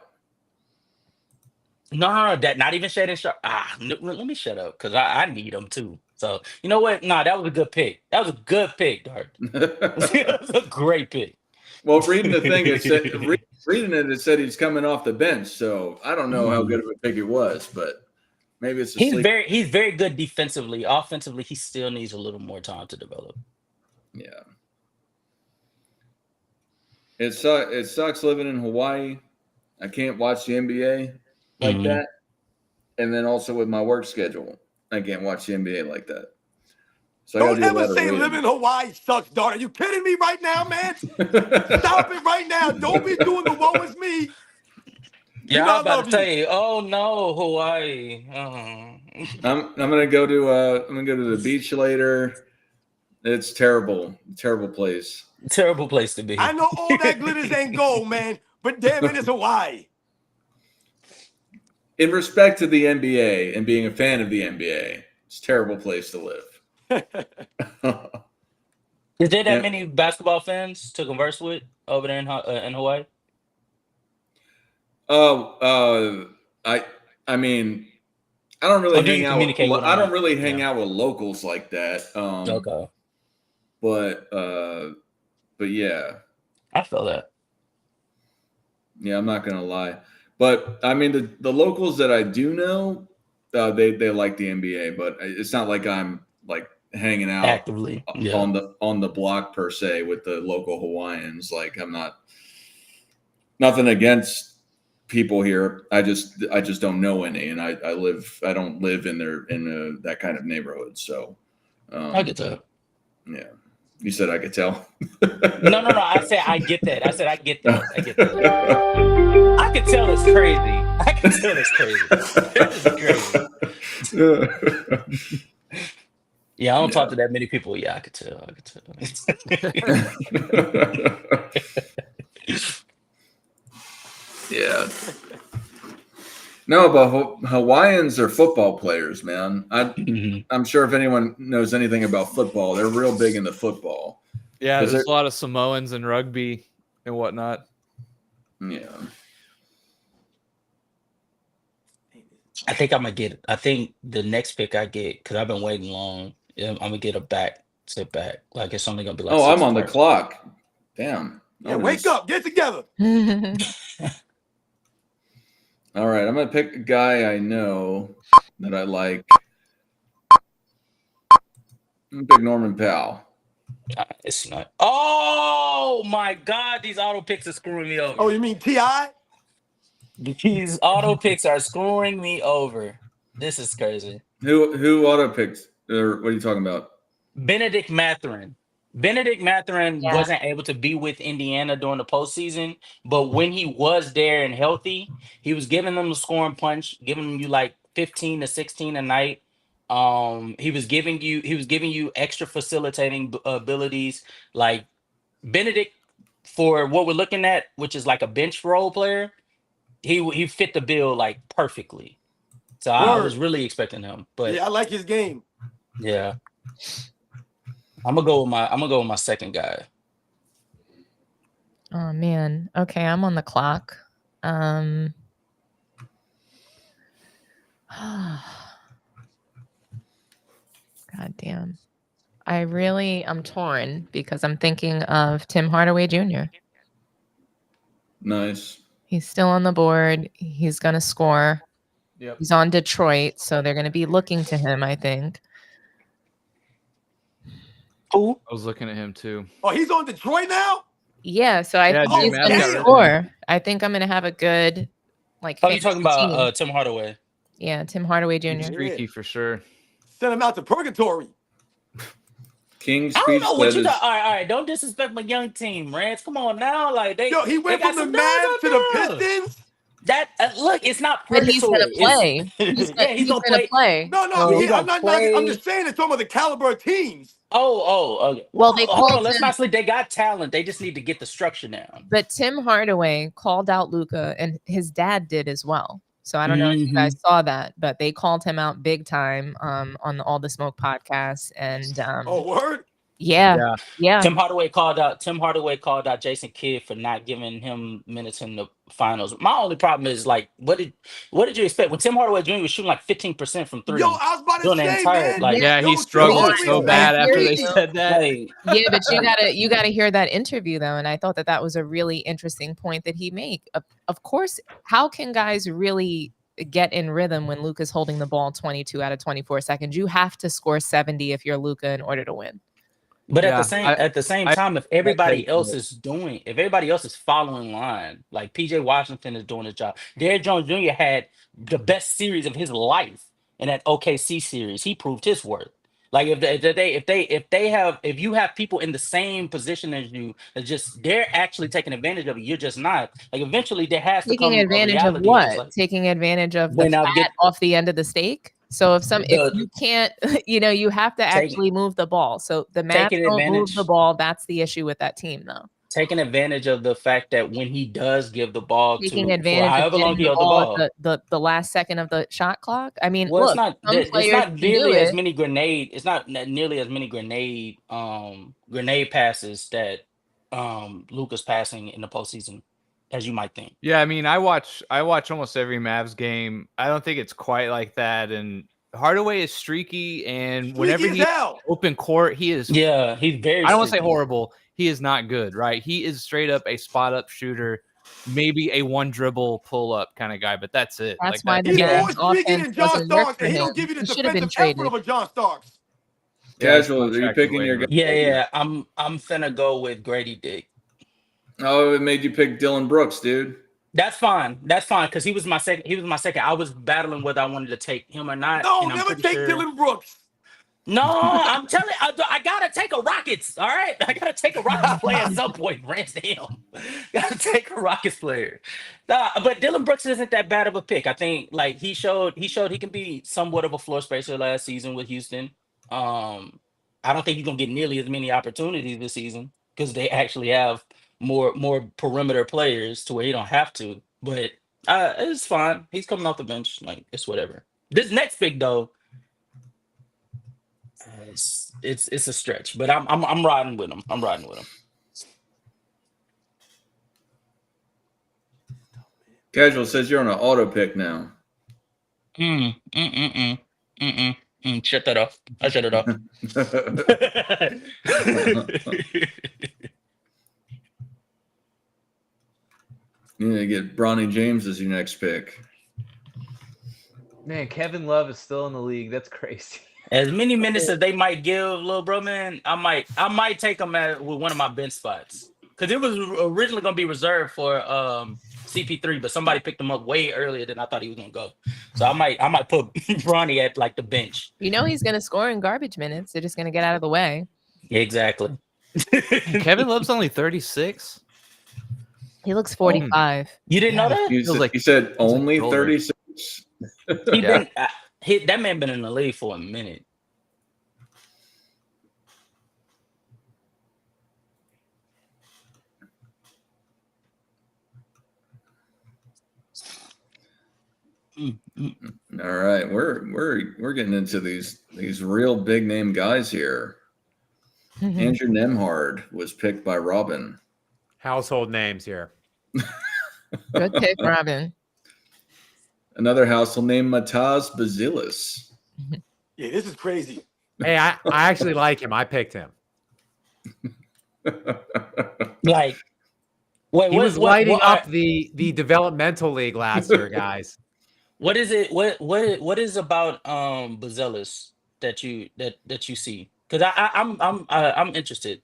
No, that not even Shaden Sharp. Let me shut up because I need him too. So you know what? No, that was a good pick. That was a good pick, Dart. That was a great pick. Well, reading the thing, it said he's coming off the bench. So I don't know how good of a pick it was, but maybe it's he's very good defensively. Offensively, he still needs a little more time to develop. Yeah. It sucks living in Hawaii. I can't watch the NBA like that. And then also with my work schedule, I can't watch the NBA like that. So don't ever say living in Hawaii sucks, Dart. Are you kidding me right now, man? Stop it right now. Don't be doing the woe is me. Yeah, I'm about to tell you. Oh no, Hawaii. I'm gonna go to the beach later. It's terrible place. Terrible place to be. I know all that glitters ain't gold, man, but damn it, it's Hawaii. In respect to the NBA and being a fan of the NBA, it's a terrible place to live. Is there that many basketball fans to converse with over there in Hawaii? I mean, I don't really hang out. I don't really hang out with locals like that. Okay. But yeah, I feel that. Yeah, I'm not gonna lie, but I mean the locals that I do know, they like the NBA, but it's not like I'm like hanging out actively on the block per se with the local Hawaiians. Like I'm not nothing against people here. I just don't know any, and I don't live in that kind of neighborhood. So I get that. Yeah. You said I could tell. No. I said I get that. I said I get that. I get that. I could tell it's crazy. I can tell it's crazy. Yeah, I don't talk to that many people. Yeah, I could tell. Yeah. No, but Hawaiians are football players, man. I'm sure if anyone knows anything about football, they're real big into football. Yeah, there's a lot of Samoans and rugby and whatnot. Yeah. I think the next pick I get, because I've been waiting long, I'm gonna get a sit back. Like it's only gonna be like. Oh, I'm on the clock. Damn. Yeah, wake up, get together. All right, I'm gonna pick a guy I know that I like. I'm gonna pick Norman Powell. It's not. Oh my God, these auto picks are screwing me over. Oh, you mean T.I.? These auto picks are screwing me over. This is crazy. Who auto picked? Or what are you talking about? Benedict Mathurin. Benedict Mathurin wasn't able to be with Indiana during the postseason, but when he was there and healthy, he was giving them the scoring punch, giving you like 15 to 16 a night. He was giving you extra facilitating abilities. Like Benedict, for what we're looking at, which is like a bench role player, he fit the bill like perfectly. So I was really expecting him, but yeah, I like his game. Yeah. I'm gonna go with my second guy. Oh man. Okay, I'm on the clock. God damn. I'm torn because I'm thinking of Tim Hardaway Jr. Nice. He's still on the board. He's gonna score. Yep. He's on Detroit, so they're gonna be looking to him, I think. Who? I was looking at him too. Oh, he's on Detroit now? Yeah, so I think he's gonna score. I think I'm gonna have a good Oh, you're talking about Tim Hardaway. Yeah, Tim Hardaway Jr. He's streaky for sure. Send him out to purgatory. King's I don't know what you got. All right. Don't disrespect my young team, Rance. Come on now. Like he went from the Mavs to the Pistons. That look, it's not But he's gonna play. He's gonna play. No, I'm not. I'm just saying it's talking about the caliber of teams. Okay. Well, they hold on. called Let's him, not sleep. They got talent. They just need to get the structure down. But Tim Hardaway called out Luka, and his dad did as well. So I don't know if you guys saw that, but they called him out big time on the All the Smoke podcast. And oh, word. Yeah. Tim Hardaway called out Jason Kidd for not giving him minutes in the finals. My only problem is like, what did you expect when Tim Hardaway Jr. was shooting like 15% from three? Yo, I was about to say, man. He struggled so bad after they said that. Yeah, but you gotta hear that interview though, and I thought that was a really interesting point that he made. Of course, how can guys really get in rhythm when Luka's holding the ball 22 out of 24 seconds? You have to score 70 if you're Luka in order to win. But at the same time, if everybody else is following line, like PJ Washington is doing his job, Derrick Jones Jr. had the best series of his life in that OKC series. He proved his worth. Like if you have people in the same position as you, they're actually taking advantage of it. You're just not. Like eventually, there has to come advantage of what? Like, taking advantage of the fat off the end of the steak. So if you can't, you have to actually move the ball. So the Mavs don't move the ball. That's the issue with that team, though. Taking advantage of the fact that when he does give the ball taking advantage however long he held the ball, the last second of the shot clock. I mean, well, look, it's not nearly as many grenade. It's not nearly as many grenade passes that Luka's passing in the postseason as you might think. Yeah, I mean, I watch almost every Mavs game. I don't think it's quite like that. And Hardaway is streaky, and whenever he's open court, he is. Yeah, he's very. I don't want to say horrible. He is not good, right? He is straight up a spot up shooter, maybe a one dribble pull up kind of guy, but that's it. That's why he's more streaky than John Starks, and he don't give you the defensive effort of a John Starks. Casual, are you picking your guy? Yeah. I'm finna go with Grady Dick. Oh, it made you pick Dylan Brooks, dude. That's fine. Because he was my second. I was battling whether I wanted to take him or not. No, never take Dylan Brooks. No, I'm telling you, I gotta take a Rockets. All right, I gotta take a Rockets player at some point. Rance him. Gotta take a Rockets player. But Dylan Brooks isn't that bad of a pick. I think like he showed he can be somewhat of a floor spacer last season with Houston. I don't think he's gonna get nearly as many opportunities this season because they actually have more perimeter players to where he don't have to. But It's fine. He's coming off the bench. Like, it's whatever. This next pick though, it's a stretch, but I'm riding with him. I'm riding with him. Casual says you're on an auto pick now. Shut that off. I shut it off. You need to get Bronny James as your next pick. Man, Kevin Love is still in the league. That's crazy. As many minutes as they might give, little bro, man, I might take him with one of my bench spots because it was originally gonna be reserved for CP3, but somebody picked him up way earlier than I thought he was gonna go. So I might put Bronny at like the bench. You know he's gonna score in garbage minutes. They're just gonna get out of the way. Exactly. Kevin Love's only 36. He looks 45. You didn't know that? You said only 36. That man been in the league for a minute. All right, we're getting into these real big name guys here. Andrew Nemhard was picked by Robin. Household names here. Good pick, Robin. Another household name, Mataz Bazilis. Yeah, this is crazy. Hey, I actually like him. I picked him. Like, wait, He was lighting up the developmental league last year, guys. What is it? What is about Bazelis that you see? Because I'm interested.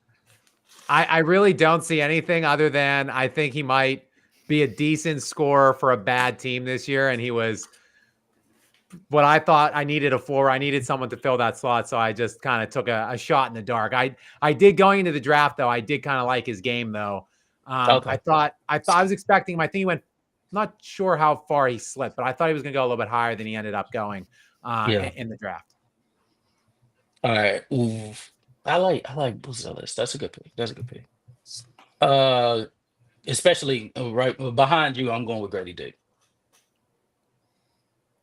I really don't see anything other than I think he might be a decent scorer for a bad team this year, and he was what I thought I needed a floor. I needed someone to fill that slot, so I just kind of took a shot in the dark. I did going into the draft though. I did kind of like his game though. Okay. I was expecting him. I think he went. Not sure how far he slipped, but I thought he was going to go a little bit higher than he ended up going in the draft. All right. Ooh. I like Bazelis. That's a good pick. Especially right behind you, I'm going with Grady Dick.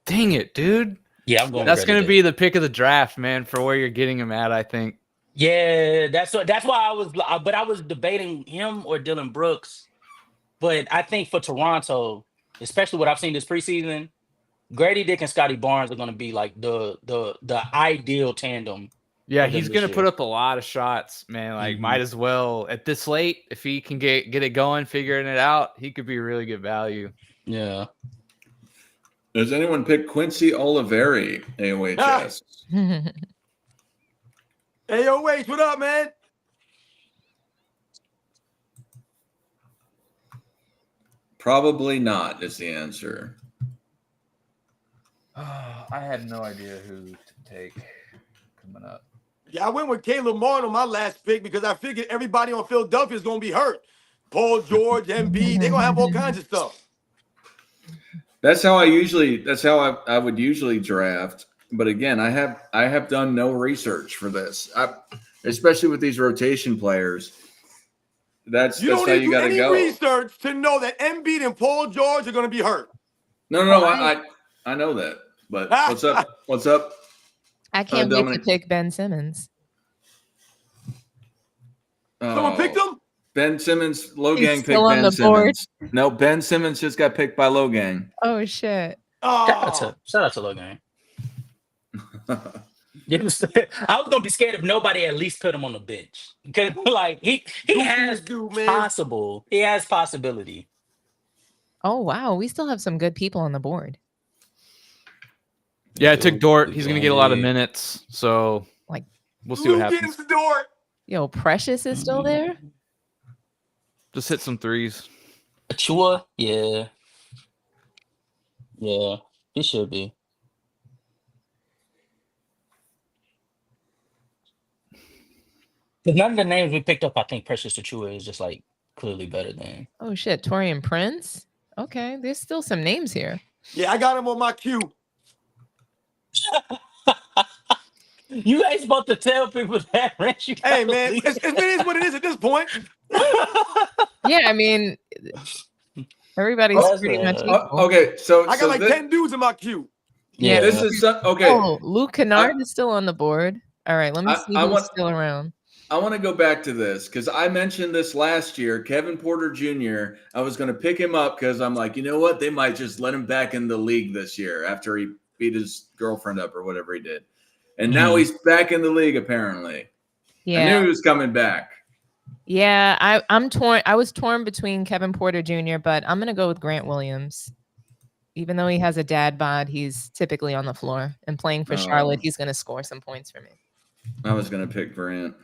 Dang it, dude. Yeah, I'm going. That's with going to Grady be the pick of the draft, man, for where you're getting him at, I think. Yeah, that's why I was debating him or Dylan Brooks. But I think for Toronto, especially what I've seen this preseason, Grady Dick and Scotty Barnes are going to be like the ideal tandem. Yeah, he's going to put up a lot of shots, man. Like, might as well at this late, if he can get it going, figuring it out, he could be really good value. Yeah. Does anyone pick Quincy Oliveri, AOHS? AOH, what up, man? Probably not is the answer. I had no idea who to take coming up. Yeah, I went with Caleb Martin on my last pick because I figured everybody on Philadelphia is going to be hurt. Paul George, MB, they're going to have all kinds of stuff. That's how I would usually draft. But again, I have done no research for this, especially with these rotation players. That's how you got to go. Research to know that Embiid and Paul George are going to be hurt. No, I know that. But what's up? What's up? I can't wait to pick Ben Simmons. Someone picked him? Ben Simmons, Logang picked still on Ben the board. Simmons. No, Ben Simmons just got picked by Logang. Oh shit! Shout out to Logan. I was gonna be scared if nobody at least put him on the bench because like he has possibility. Oh wow, we still have some good people on the board. Yeah, I took Dort. He's gonna get a lot of minutes, so like we'll see what happens. Dort. Yo, Precious is still there. Just hit some threes. Achua, yeah, he should be. None of the names we picked up, I think Precious Achua is just like clearly better than. Oh shit, Torian Prince. Okay, there's still some names here. Yeah, I got him on my queue. You ain't supposed to tell people that, Rich. Hey man, it is what it is at this point. Yeah, I mean, Everybody's Oh, pretty much that's equal. Okay, so I got like 10 dudes in my queue. Yeah. this is okay. Oh, Luke Kennard is still on the board. All right, let me see who's still around. I want to go back to this because I mentioned this last year. Kevin Porter Jr., I was going to pick him up because I'm like, you know what? They might just let him back in the league this year after he beat his girlfriend up or whatever he did. And now he's back in the league, apparently. Yeah. I knew he was coming back. Yeah, I'm torn. I was torn between Kevin Porter Jr., but I'm going to go with Grant Williams. Even though he has a dad bod, he's typically on the floor. And playing for Charlotte, he's going to score some points for me. I was going to pick Grant.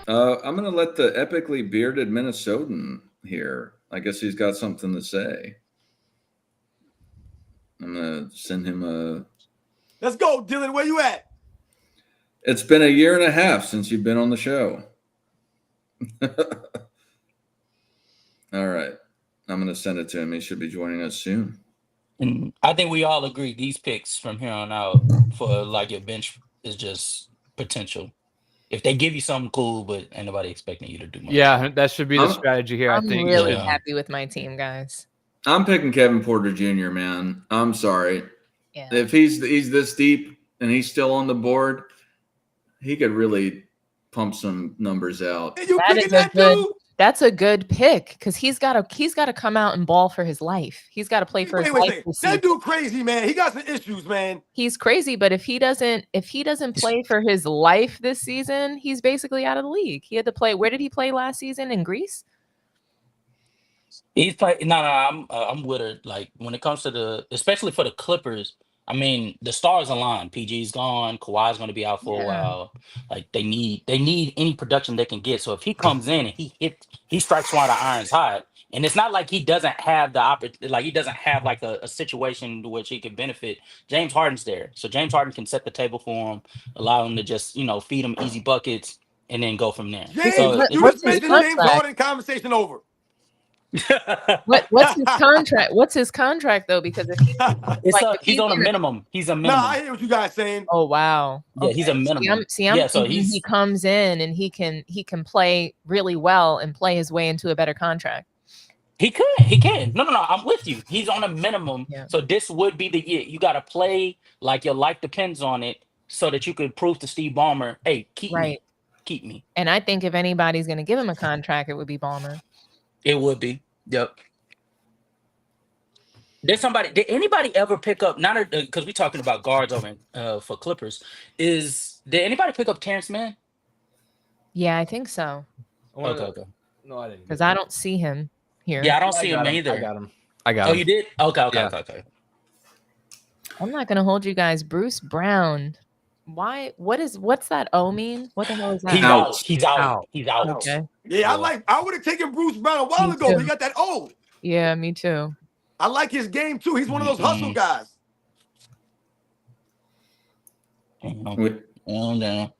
I'm going to let the epically bearded Minnesotan here. I guess he's got something to say. I'm going to send him a... Let's go, Dylan. Where you at? It's been a year and a half since you've been on the show. All right. I'm going to send it to him. He should be joining us soon. And I think we all agree these picks from here on out for like your bench is just potential. If they give you something cool, but ain't nobody expecting you to do much. Yeah, that should be the strategy here, I think. I'm really happy with my team, guys. I'm picking Kevin Porter Jr., man. I'm sorry. Yeah. If he's this deep and he's still on the board, he could really pump some numbers out. You picking that dude? That's a good pick because he's got to come out and ball for his life. He's got to play for his life. That dude crazy, man. He got some issues, man. He's crazy, but if he doesn't play for his life this season, he's basically out of the league. He had to play. Where did he play last season? In Greece? He's playing. No, I'm with her. Like when it comes to especially for the Clippers. I mean, the stars align. PG's gone. Kawhi's going to be out for a while. Like they need any production they can get. So if he comes in and he strikes while the iron's hot. And it's not like he doesn't have the opportunity. Like he doesn't have like a situation to which he can benefit. James Harden's there, so James Harden can set the table for him, allow him to just feed him easy buckets, and then go from there. James, So you just mentioned James Harden. Conversation over. What's his contract? What's his contract though? Because if he's on a minimum. He's a minimum. Nah, I hear what you guys saying. Oh wow. Yeah, he's a minimum. I'm thinking he comes in and he can play really well and play his way into a better contract. He can. No, I'm with you. He's on a minimum. Yeah. So this would be the year. You got to play like your life depends on it so that you could prove to Steve Ballmer, hey, keep me. And I think if anybody's going to give him a contract, it would be Ballmer. It would be. Yep. Did anybody ever pick up, not because we're talking about guards over for Clippers, did anybody pick up Terrence Mann? Yeah, I think so. Okay. No, I didn't. Because I don't see him here. Yeah, I don't see him either. I got him. Oh, you did? Okay. I'm not going to hold you guys. Bruce Brown. Why? What's that O mean? What the hell is that? He's out. Okay. Yeah, I would have taken Bruce Brown a while ago, but he got that O. Yeah, me too. I like his game too. He's one of those hustle guys. Down.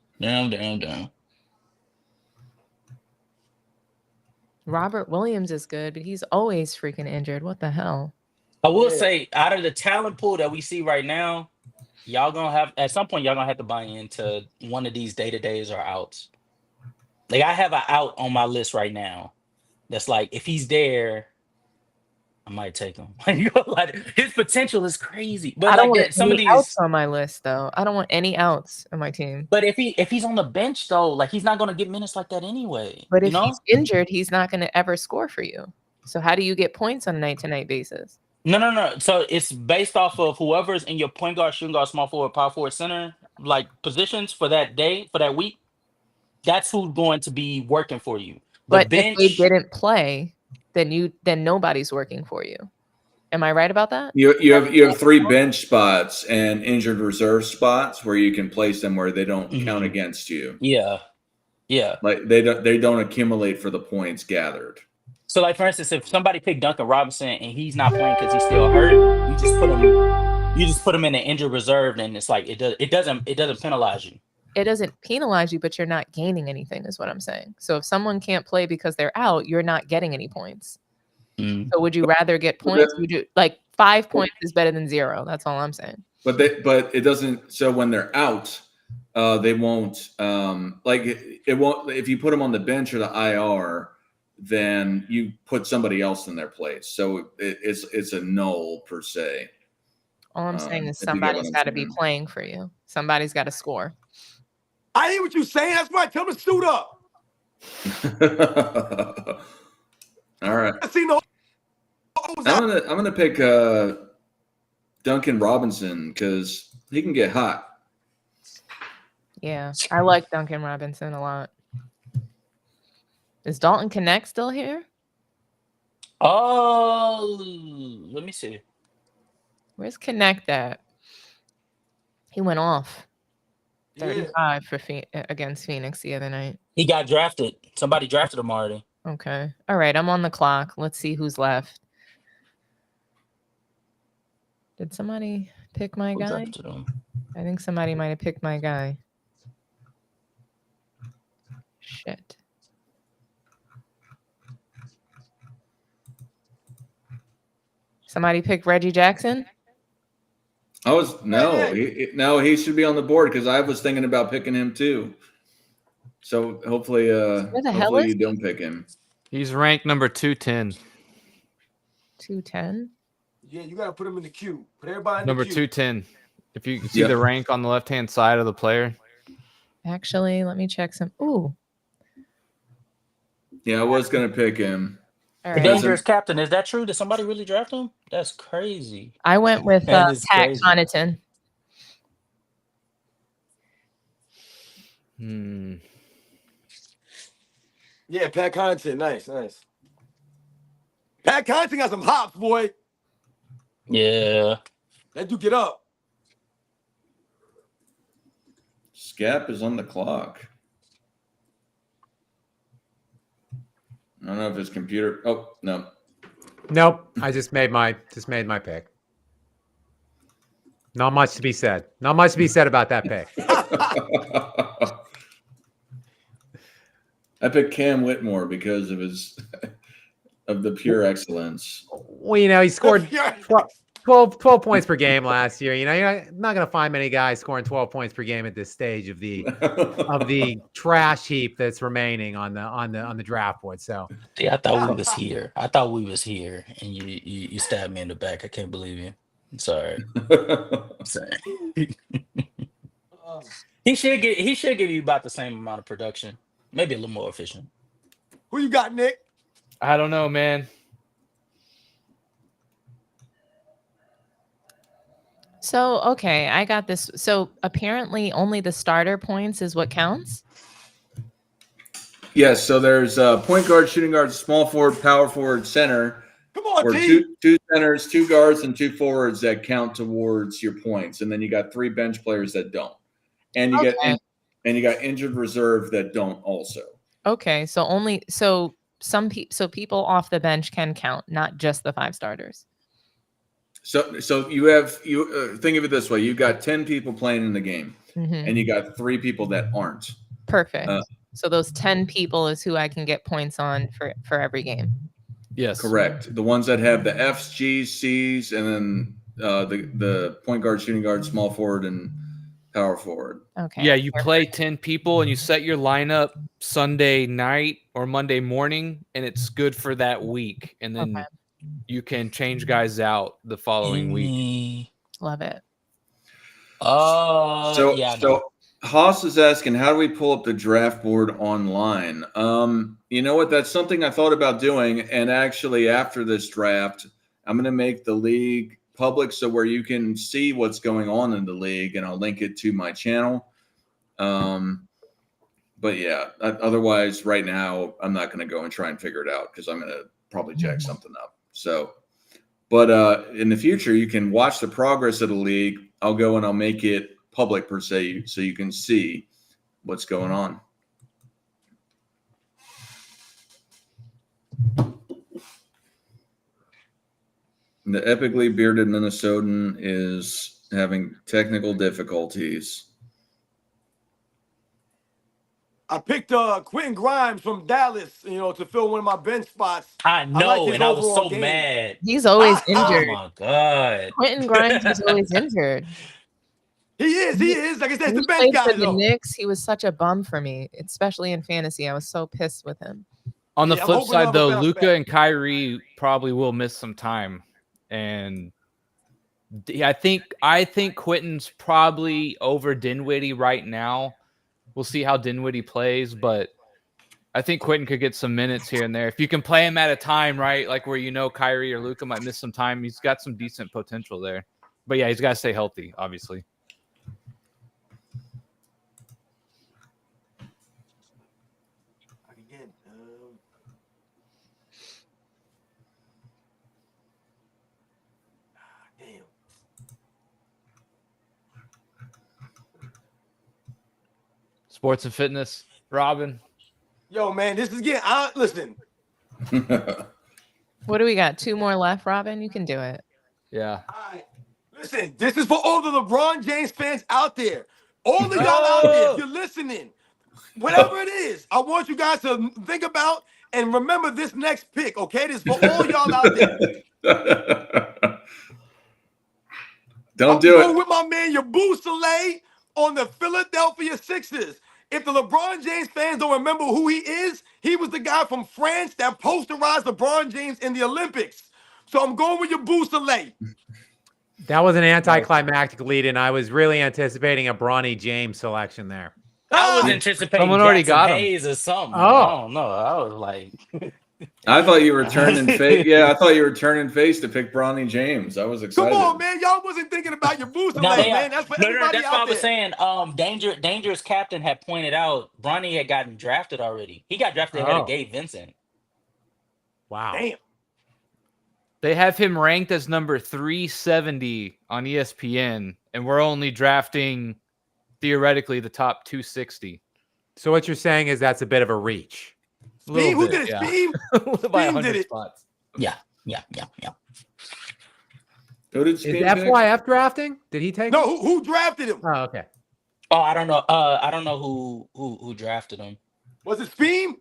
Robert Williams is good, but he's always freaking injured. What the hell? I will say, out of the talent pool that we see right now, y'all gonna have at some point y'all gonna have to buy into one of these day-to-days or outs. Like I have an out on my list right now. That's like if he's there, I might take him. Like his potential is crazy. But I don't like want some of these outs on my list though. I don't want any outs on my team. But if he's on the bench though, like he's not gonna get minutes like that anyway. But if he's injured, he's not gonna ever score for you. So how do you get points on a night-to-night basis? No. So it's based off of whoever's in your point guard, shooting guard, small forward, power forward, center, like positions for that day, for that week. That's who's going to be working for you. But if they didn't play, then nobody's working for you. Am I right about that? You have 3 bench spots and injured reserve spots where you can place them where they don't count against you. Yeah. Like they don't accumulate for the points gathered. So, like for instance, if somebody picked Duncan Robinson and he's not playing because he's still hurt, you just put him in the injured reserve, and it's like it doesn't penalize you. It doesn't penalize you, but you're not gaining anything, is what I'm saying. So if someone can't play because they're out, you're not getting any points. So would you rather get points? Would you like 5 points is better than 0? That's all I'm saying. But it doesn't. So when they're out, they won't like it won't. If you put them on the bench or the IR, then you put somebody else in their place. So it's a null per se. All I'm saying is if you get what somebody's I'm got to be saying. playing for you. Somebody's got to score. I hear what you're saying. That's right. Tell them to suit up. All right. I see no. I'm gonna pick Duncan Robinson because he can get hot. Yeah, I like Duncan Robinson a lot. Is Dalton Connect still here? Oh, let me see. Where's Connect at? He went off. Yeah. 35 for against Phoenix the other night. He got drafted. Somebody drafted him already. Okay. All right. I'm on the clock. Let's see who's left. Did somebody pick my Who guy? drafted him? I think somebody might have picked my guy. Shit. Somebody picked Reggie Jackson? He should be on the board because I was thinking about picking him too. So hopefully you don't pick him. He's ranked number 210. 210? Yeah, you got to put him in the queue. Put everybody in Number the queue. 210. If you see the rank on the left-hand side of the player. Actually, let me check some. Ooh. Yeah, I was going to pick him. All The right. dangerous captain. Is that true? Did somebody really draft him? That's crazy. I went with That Pat is crazy. Connaughton. Yeah, Pat Connaughton. Nice. Pat Connaughton got some hops, boy. Yeah. Let you get up. Scap is on the clock. I don't know if his computer. Oh no. Nope. I just made my pick. Not much to be said. Not much to be said about that pick. I picked Cam Whitmore because of the pure excellence. Well, he scored 12 points per game last year. You're not going to find many guys scoring 12 points per game at this stage of the trash heap that's remaining on the draft board. So, See, I thought we was here, and you stabbed me in the back. I can't believe you. I'm sorry. I'm sorry. He should give you about the same amount of production, maybe a little more efficient. Who you got, Nick? I don't know, man. So, okay, I got this. So apparently only the starter points is what counts? Yes, so there's point guard, shooting guard, small forward, power forward, center. Come on, or T. two centers, 2 guards, and 2 forwards that count towards your points. And then you got 3 bench players that don't. And you got injured reserve that don't also. Okay, so people off the bench can count, not just the 5 starters. So you think of it this way: you got 10 people playing in the game, and you got 3 people that aren't. Perfect. So those 10 people is who I can get points on for every game. Yes, correct. The ones that have the F's, G's, C's, and then the point guard, shooting guard, small forward, and power forward. Okay. Yeah, you play 10 people and you set your lineup Sunday night or Monday morning, and it's good for that week. And then you can change guys out the following week. Love it. So Haas is asking, how do we pull up the draft board online? You know what? That's something I thought about doing. And actually, after this draft, I'm going to make the league public so where you can see what's going on in the league, and I'll link it to my channel. But yeah, otherwise, right now, I'm not going to go and try and figure it out because I'm going to probably jack something up. So, but in the future, you can watch the progress of the league. I'll go and I'll make it public per se, so you can see what's going on. The epically bearded Minnesotan is having technical difficulties. I picked Quentin Grimes from Dallas, to fill one of my bench spots. I know, like and I was so game. mad. He's always Oh injured. my god, Quentin Grimes is always injured. He is. Like I said, When the he bench played guy for the though. Knicks, he was such a bum for me, especially in fantasy. I was so pissed with him. On the Yeah, I'm flip hoping side, I'll though, bounce Luka back. and Kyrie probably will miss some time, and I think Quentin's probably over Dinwiddie right now. We'll see how Dinwiddie plays, but I think Quentin could get some minutes here and there. If you can play him at a time, right, like where Kyrie or Luka might miss some time, he's got some decent potential there. But yeah, he's got to stay healthy, obviously. Again, damn. Sports and fitness, Robin. Yo, man, this is getting. Listen. What do we got? 2 more left, Robin? You can do it. Yeah. All right. Listen, this is for all the LeBron James fans out there. All of y'all out there, if you're listening, whatever it is, I want you guys to think about and remember this next pick, okay? This is for all y'all out there. Don't do I'm it. with my man, Yabu Soleil, on the Philadelphia Sixers. If the LeBron James fans don't remember who he is, he was the guy from France that posterized LeBron James in the Olympics. So I'm going with Yabu Soleil. That was an anticlimactic lead, and I was really anticipating a Bronny James selection there. I was anticipating Someone already Jackson got him. Hayes or something. Oh. I don't know. I was like, I thought you were turning face. Yeah, I thought you were turning face to pick Bronny James. I was excited. Come on, man. Y'all wasn't thinking about your booster no, leg, man. That's for everybody that's out what I there. was saying. Dangerous Captain had pointed out Bronny had gotten drafted already. He got drafted ahead of Gabe Vincent. Wow. Damn. They have him ranked as number 370 on ESPN, and we're only drafting, theoretically, the top 260. So what you're saying is that's a bit of a reach. Speed? Who did it? yeah. Speed? By Speed 100 did it. spots. Yeah. Who did Is Steve pick? FYF drafting? Did he take? No, who drafted him? Oh, okay. Oh, I don't know. I don't know who drafted him. Was it Speed?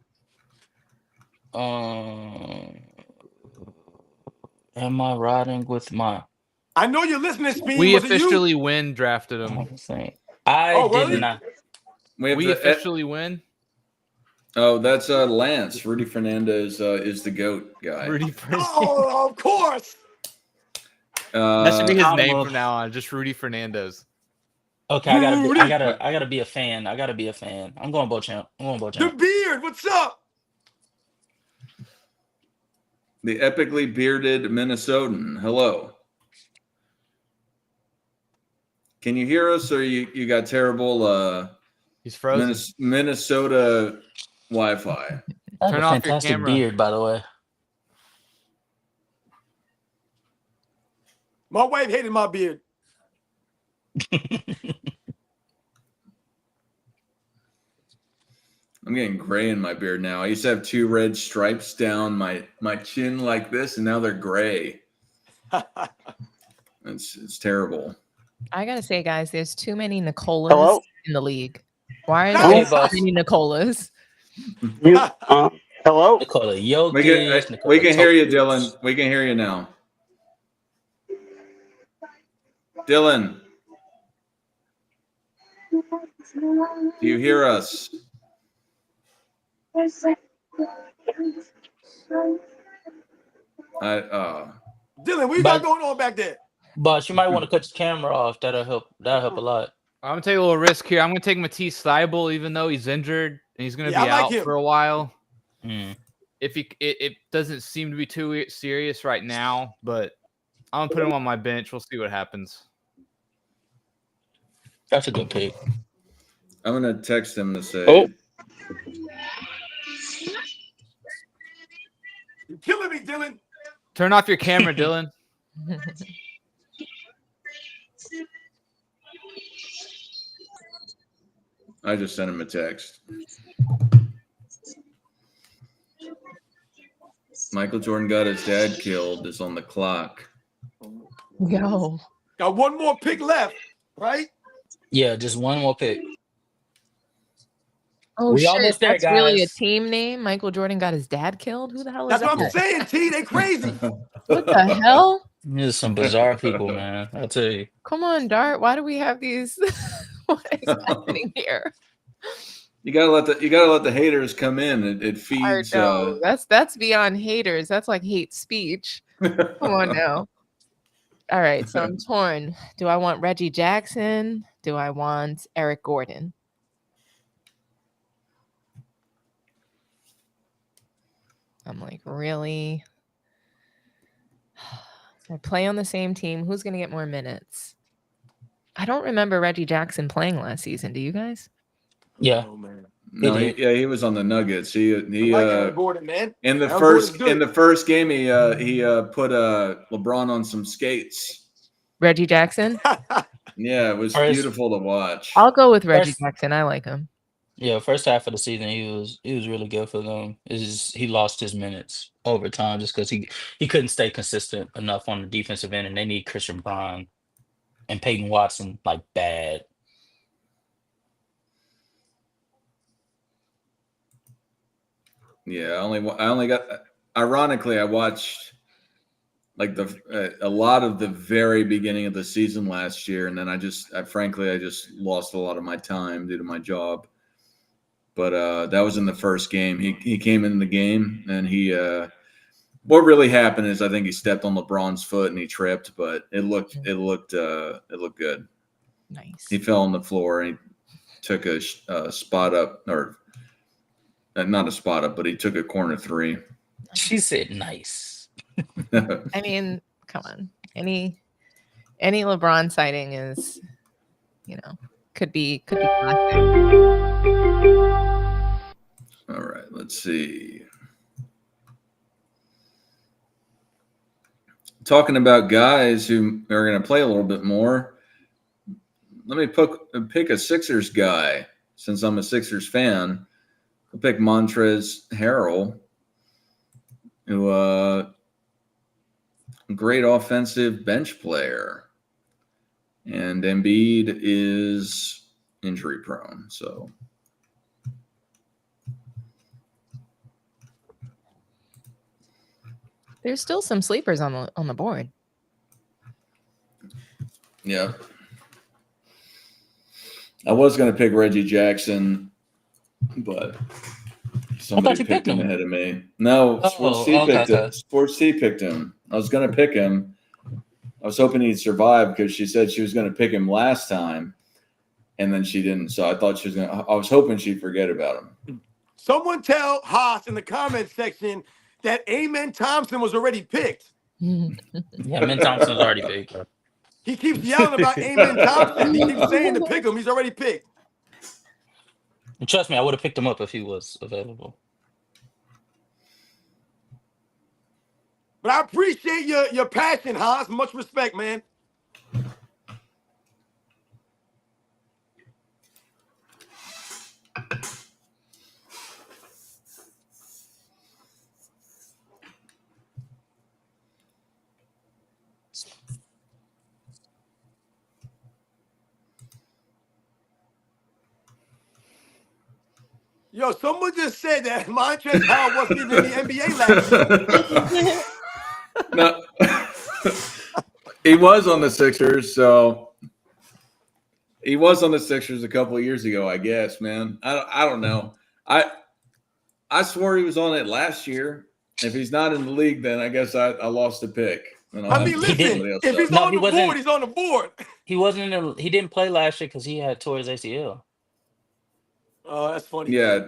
Am I riding with my? I know you're listening, Speed. We Was it you? officially win drafted him. I did really? not. We officially win. Oh, that's Lance. Rudy Fernandez is the GOAT guy. Rudy Fernandez. Oh, of course. That should be his I'll name move. from now on. Just Rudy Fernandez. Okay, I gotta be a fan. I'm going Beauchamp. The beard. What's up? The epically bearded Minnesotan. Hello. Can you hear us, or you got terrible He's frozen. Minnesota Wi-Fi? I have Turn a off your fantastic camera. beard, by the way. My wife hated my beard. I'm getting gray in my beard now. I used to have 2 red stripes down my chin like this, and now they're gray. It's terrible. I gotta say, guys, there's too many Nicolas in the league. Why are there so many Nicolas? Hello? Nikola Jokic. We can hear you, Dylan. We can hear you now. Dylan, do you hear us? Dylan, what you got going on back there? But you might want to cut your camera off. That'll help a lot. I'm gonna take a little risk here. I'm gonna take Matisse Thybulle, even though he's injured and he's gonna be out for a while. If it doesn't seem to be too serious right now, but I'm gonna put him on my bench. We'll see what happens. That's a good pick. I'm gonna text him to say. Oh. You're killing me, Dylan. Turn off your camera, Dylan. I just sent him a text. Michael Jordan got his dad killed. Is on the clock. Yo. Got one more pick left, right? Yeah, just one more pick. Oh, We shit. almost there, That's really a guys. team name? Michael Jordan got his dad killed? Who the hell is That's what that? I'm saying, T. They crazy. What the hell? There's some bizarre people, man. I'll tell you. Come on, Dart. Why do we have these? What is happening here? You gotta let the haters come in. It I feeds. know. That's beyond haters. That's like hate speech. Come on now. All right, so I'm torn. Do I want Reggie Jackson? Do I want Eric Gordon? I'm like, really? I play on the same team. Who's going to get more minutes? I don't remember Reggie Jackson playing last season. Do you guys? Yeah. Oh man. No, He he was on the Nuggets. He I like Aaron Gordon, man. in the Aaron first Gordon's good. in the first game he put LeBron on some skates. Reggie Jackson? Yeah, it was First- beautiful to watch. I'll go with Reggie First- Jackson. I like him. Yeah, first half of the season he was really good for them. It's just, he lost his minutes over time just because he couldn't stay consistent enough on the defensive end, and they need Christian Braun and Peyton Watson like bad. Yeah, I only got. Ironically, I watched like a lot of the very beginning of the season last year, and then I just lost a lot of my time due to my job. But that was in the first game. He came in the game, and what really happened is I think he stepped on LeBron's foot and he tripped, but it looked good. Nice. He fell on the floor and he took a spot up, or not a spot up, but he took a corner three. She said nice. I mean, come on. Any LeBron sighting is, could be classic. All right, let's see. Talking about guys who are going to play a little bit more, let me pick a Sixers guy. Since I'm a Sixers fan, I'll pick Montrezl Harrell, who great offensive bench player, and Embiid is injury prone, so. There's still some sleepers on the board. Yeah. I was going to pick Reggie Jackson, but somebody you picked picked him him. ahead of me. No, Sports T picked him. Sports T picked him. I was going to pick him. I was hoping he'd survive because she said she was going to pick him last time, and then she didn't. So I thought I was hoping she'd forget about him. Someone tell Haas in the comments section that Amen Thompson was already picked. Yeah, Amen Thompson's already picked. He keeps yelling about Amen Thompson. He keeps saying to pick him. He's already picked. And trust me, I would have picked him up if he was available. But I appreciate your passion, Haas. Much respect, man. Yo, someone just said that Montrezl Harrell wasn't even in the NBA last year. No, he was on the Sixers, so he was on the Sixers a couple of years ago, I guess, man. I don't know. I swore he was on it last year. If he's not in the league, then I guess I lost the pick. I mean, listen, if he's on the board, he's on the board. He wasn't. He didn't play last year because he had tore his ACL. Oh, that's funny. Yeah,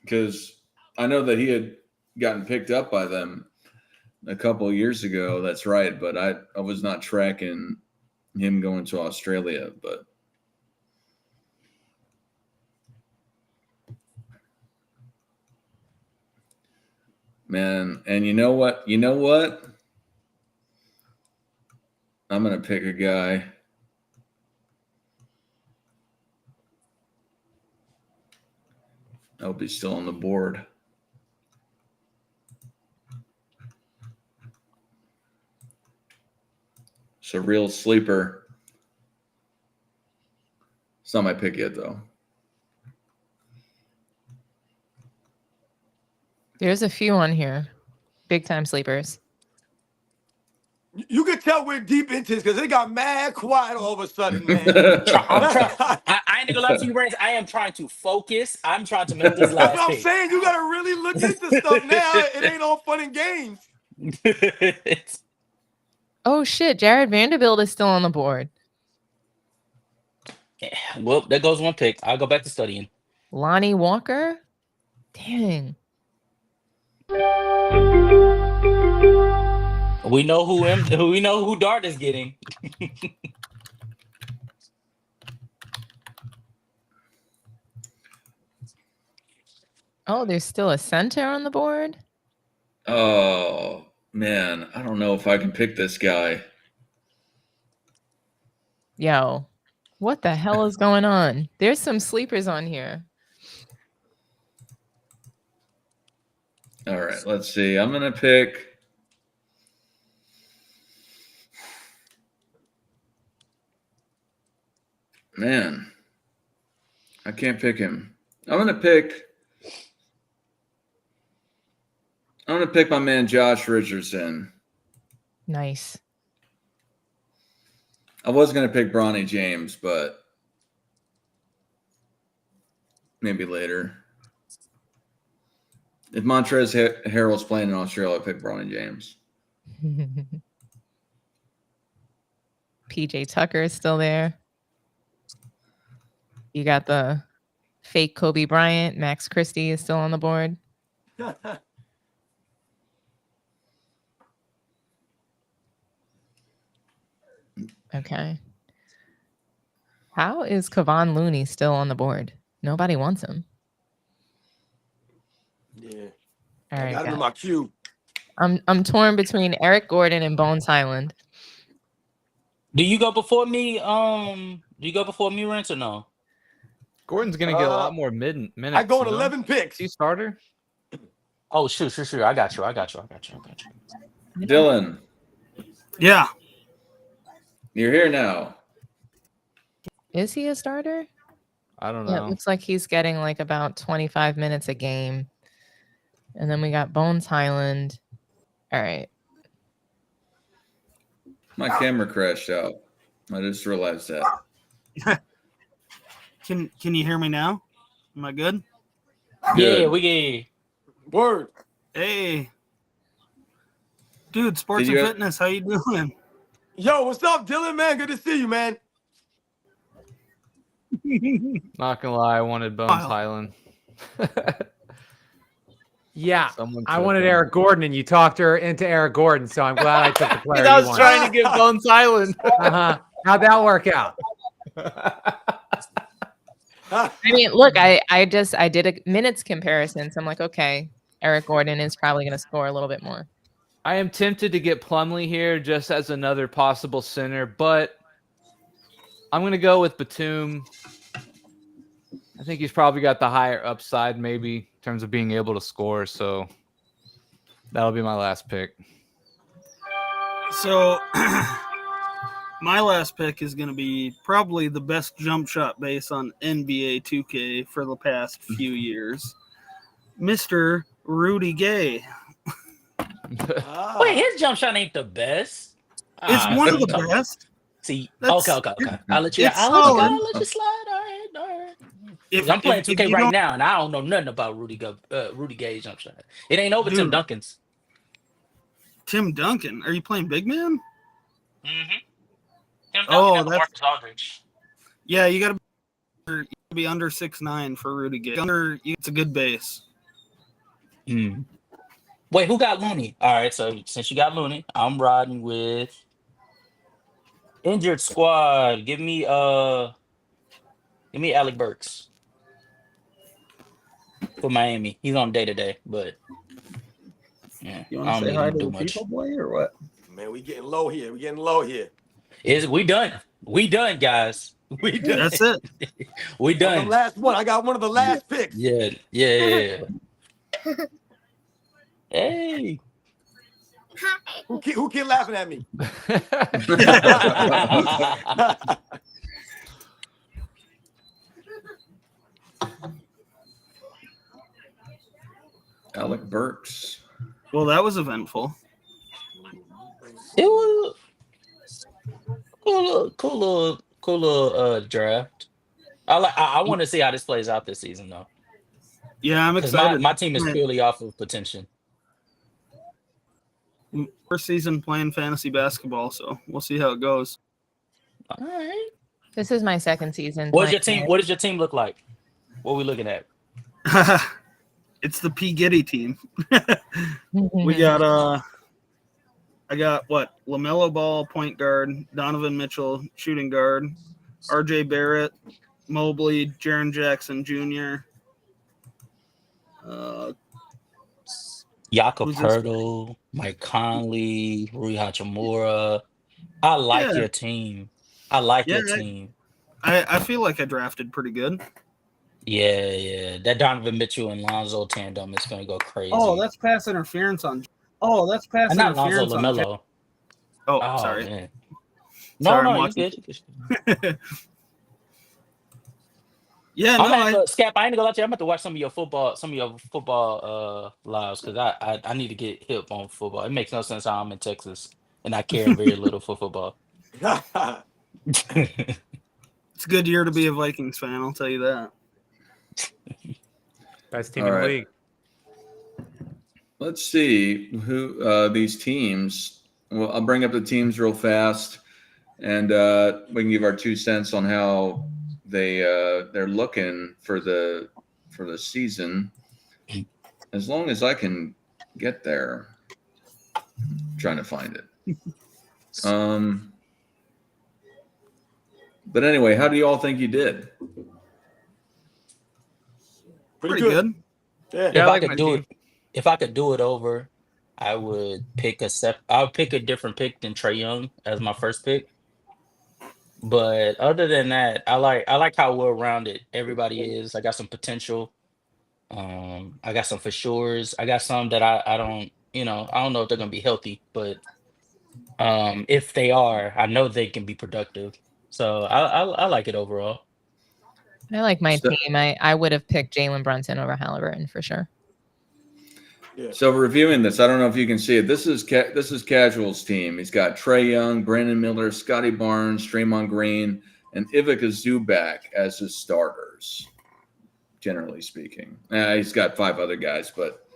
because I know that he had gotten picked up by them a couple of years ago. That's right, but I was not tracking him going to Australia. But man, and you know what? I'm gonna pick a guy. I hope he's still on the board. It's a real sleeper. It's not my pick yet, though. There's a few on here. Big time sleepers. You could tell we're deep into this because it got mad quiet all of a sudden, man. I'm trying. I ain't gonna lie to you, Rance. I am trying to focus. I'm trying to make this That's last what I'm pick. saying. You got to really look into stuff now. It ain't all fun and games. Oh shit, Jared Vanderbilt is still on the board. Well, there goes one pick. I'll go back to studying. Lonnie Walker? Dang. We know who Dart is getting. Oh, there's still a center on the board? Oh, man. I don't know if I can pick this guy. Yo, what the hell is going on? There's some sleepers on here. All right, let's see. I'm going to pick. Man, I can't pick him. I'm going to pick my man Josh Richardson. Nice. I was going to pick Bronny James, but maybe later. If Montrezl Harrell's playing in Australia, I'd pick Bronny James. PJ Tucker is still there. You got the fake Kobe Bryant. Max Christie is still on the board. Okay. How is Kevon Looney still on the board? Nobody wants him. Yeah. All I right, got him in guys. my queue. I'm torn between Eric Gordon and Bones Highland. Do you go before me? Do you go before me, Rance, or no? Gordon's gonna get a lot more minutes. I go in 11 picks. Is he starter? Oh, sure. I got you. Dylan, Yeah. you're here now. Is he a starter? I don't Yeah, it know. looks like he's getting like about 25 minutes a game. And then we got Bones Highland. All right. My camera crashed out. I just realized that. Can you hear me now? Am I good? Yeah, Good. we get. Word. Hey. Dude, sports Did and you- fitness, how you doing? Yo, what's up, Dylan, man? Good to see you, man. Not gonna lie, I wanted Bones Wow. Highland. Yeah, Someone I took wanted him. Eric Gordon, and you talked her into Eric Gordon, so I'm glad I took the player I you was wanted. trying to get Bones Highland. How'd that work out? I mean, look, I did a minutes comparison. So I'm like, okay, Eric Gordon is probably going to score a little bit more. I am tempted to get Plumlee here just as another possible center, but I'm going to go with Batum. I think he's probably got the higher upside, maybe, in terms of being able to score. So that'll be my last pick. So my last pick is going to be probably the best jump shot base on NBA 2K for the past few years. Mr. Rudy Gay. Wait, his jump shot ain't the best. It's one of the best. See, That's- okay. I'll let you. it's I'll let solid. you slide. All right. If, I'm playing if 2K you right don't- now, and I don't know nothing about Rudy Gay's jump shot. It ain't over Tim Dude. Duncan's. Tim Duncan. Are you playing big man? Mm-hmm. Tim Duncan Oh, and that's- Marcus Aldridge. Yeah, you got to be under 6'9" for Rudy Gay. It's a good base. Wait, who got Looney? All right, so since you got Looney, I'm riding with injured squad. Give me Alec Burks for Miami. He's on day to day, but yeah, You I want don't to say need hi him to to the do much. people, boy, or what? Man, we getting low here. We done? We done, guys. We done. That's it. We The done. last one. I got one of the last picks. Yeah. Hey. Who keep laughing at me? Alec Burks. Well, that was eventful. It was cool little draft. I want to see how this plays out this season though, Yeah, I'm because excited. my team is purely off of potential. First season playing fantasy basketball, so we'll see how it goes. All right. This is my second season. What does playing your team look like? What are we looking at? It's the P. Giddy team. it. We got I got what? LaMelo Ball, point guard, Donovan Mitchell, shooting guard, RJ Barrett, Mobley, Jaren Jackson Jr. Jakob Who's this Pertl, Mike Conley, Rui Hachimura. I like Yeah. your team. I like Yeah, your team. I feel like I drafted pretty good. Yeah. That Donovan Mitchell and Lonzo tandem is gonna go crazy. Oh, that's pass interference on. Oh, that's pass not Lonzo, interference on. LaMelo. Oh, sorry. Man. Sorry, No, I'm you watching. good. Yeah, no, Scap, I ain't gonna lie to you. I'm about to watch some of your football lives because I need to get hip on football. It makes no sense how I'm in Texas and I care very little for football. it's a good year to be a Vikings fan. I'll tell you that. Best team All in the right. league. Let's see who these teams. Well, I'll bring up the teams real fast, and we can give our 2 cents on how they're looking for the season. As long as I can get there, I'm trying to find it. But anyway, how do you all think you did? Pretty good. Yeah. Yeah, I like my team. If I could do it over, I would pick I would pick a different pick than Trae Young as my first pick. But other than that, I like how well rounded everybody is. I got some potential. I got some for sures. I got some that I don't know if they're gonna be healthy, but if they are, I know they can be productive. So I like it overall. I like my So- team. I would have picked Jalen Brunson over Halliburton for sure. So reviewing this, I don't know if you can see it. This is Casual's team. He's got Trae Young, Brandon Miller, Scotty Barnes, Draymond Green, and Ivica Zubac as his starters. Generally speaking, he's got 5 other guys, but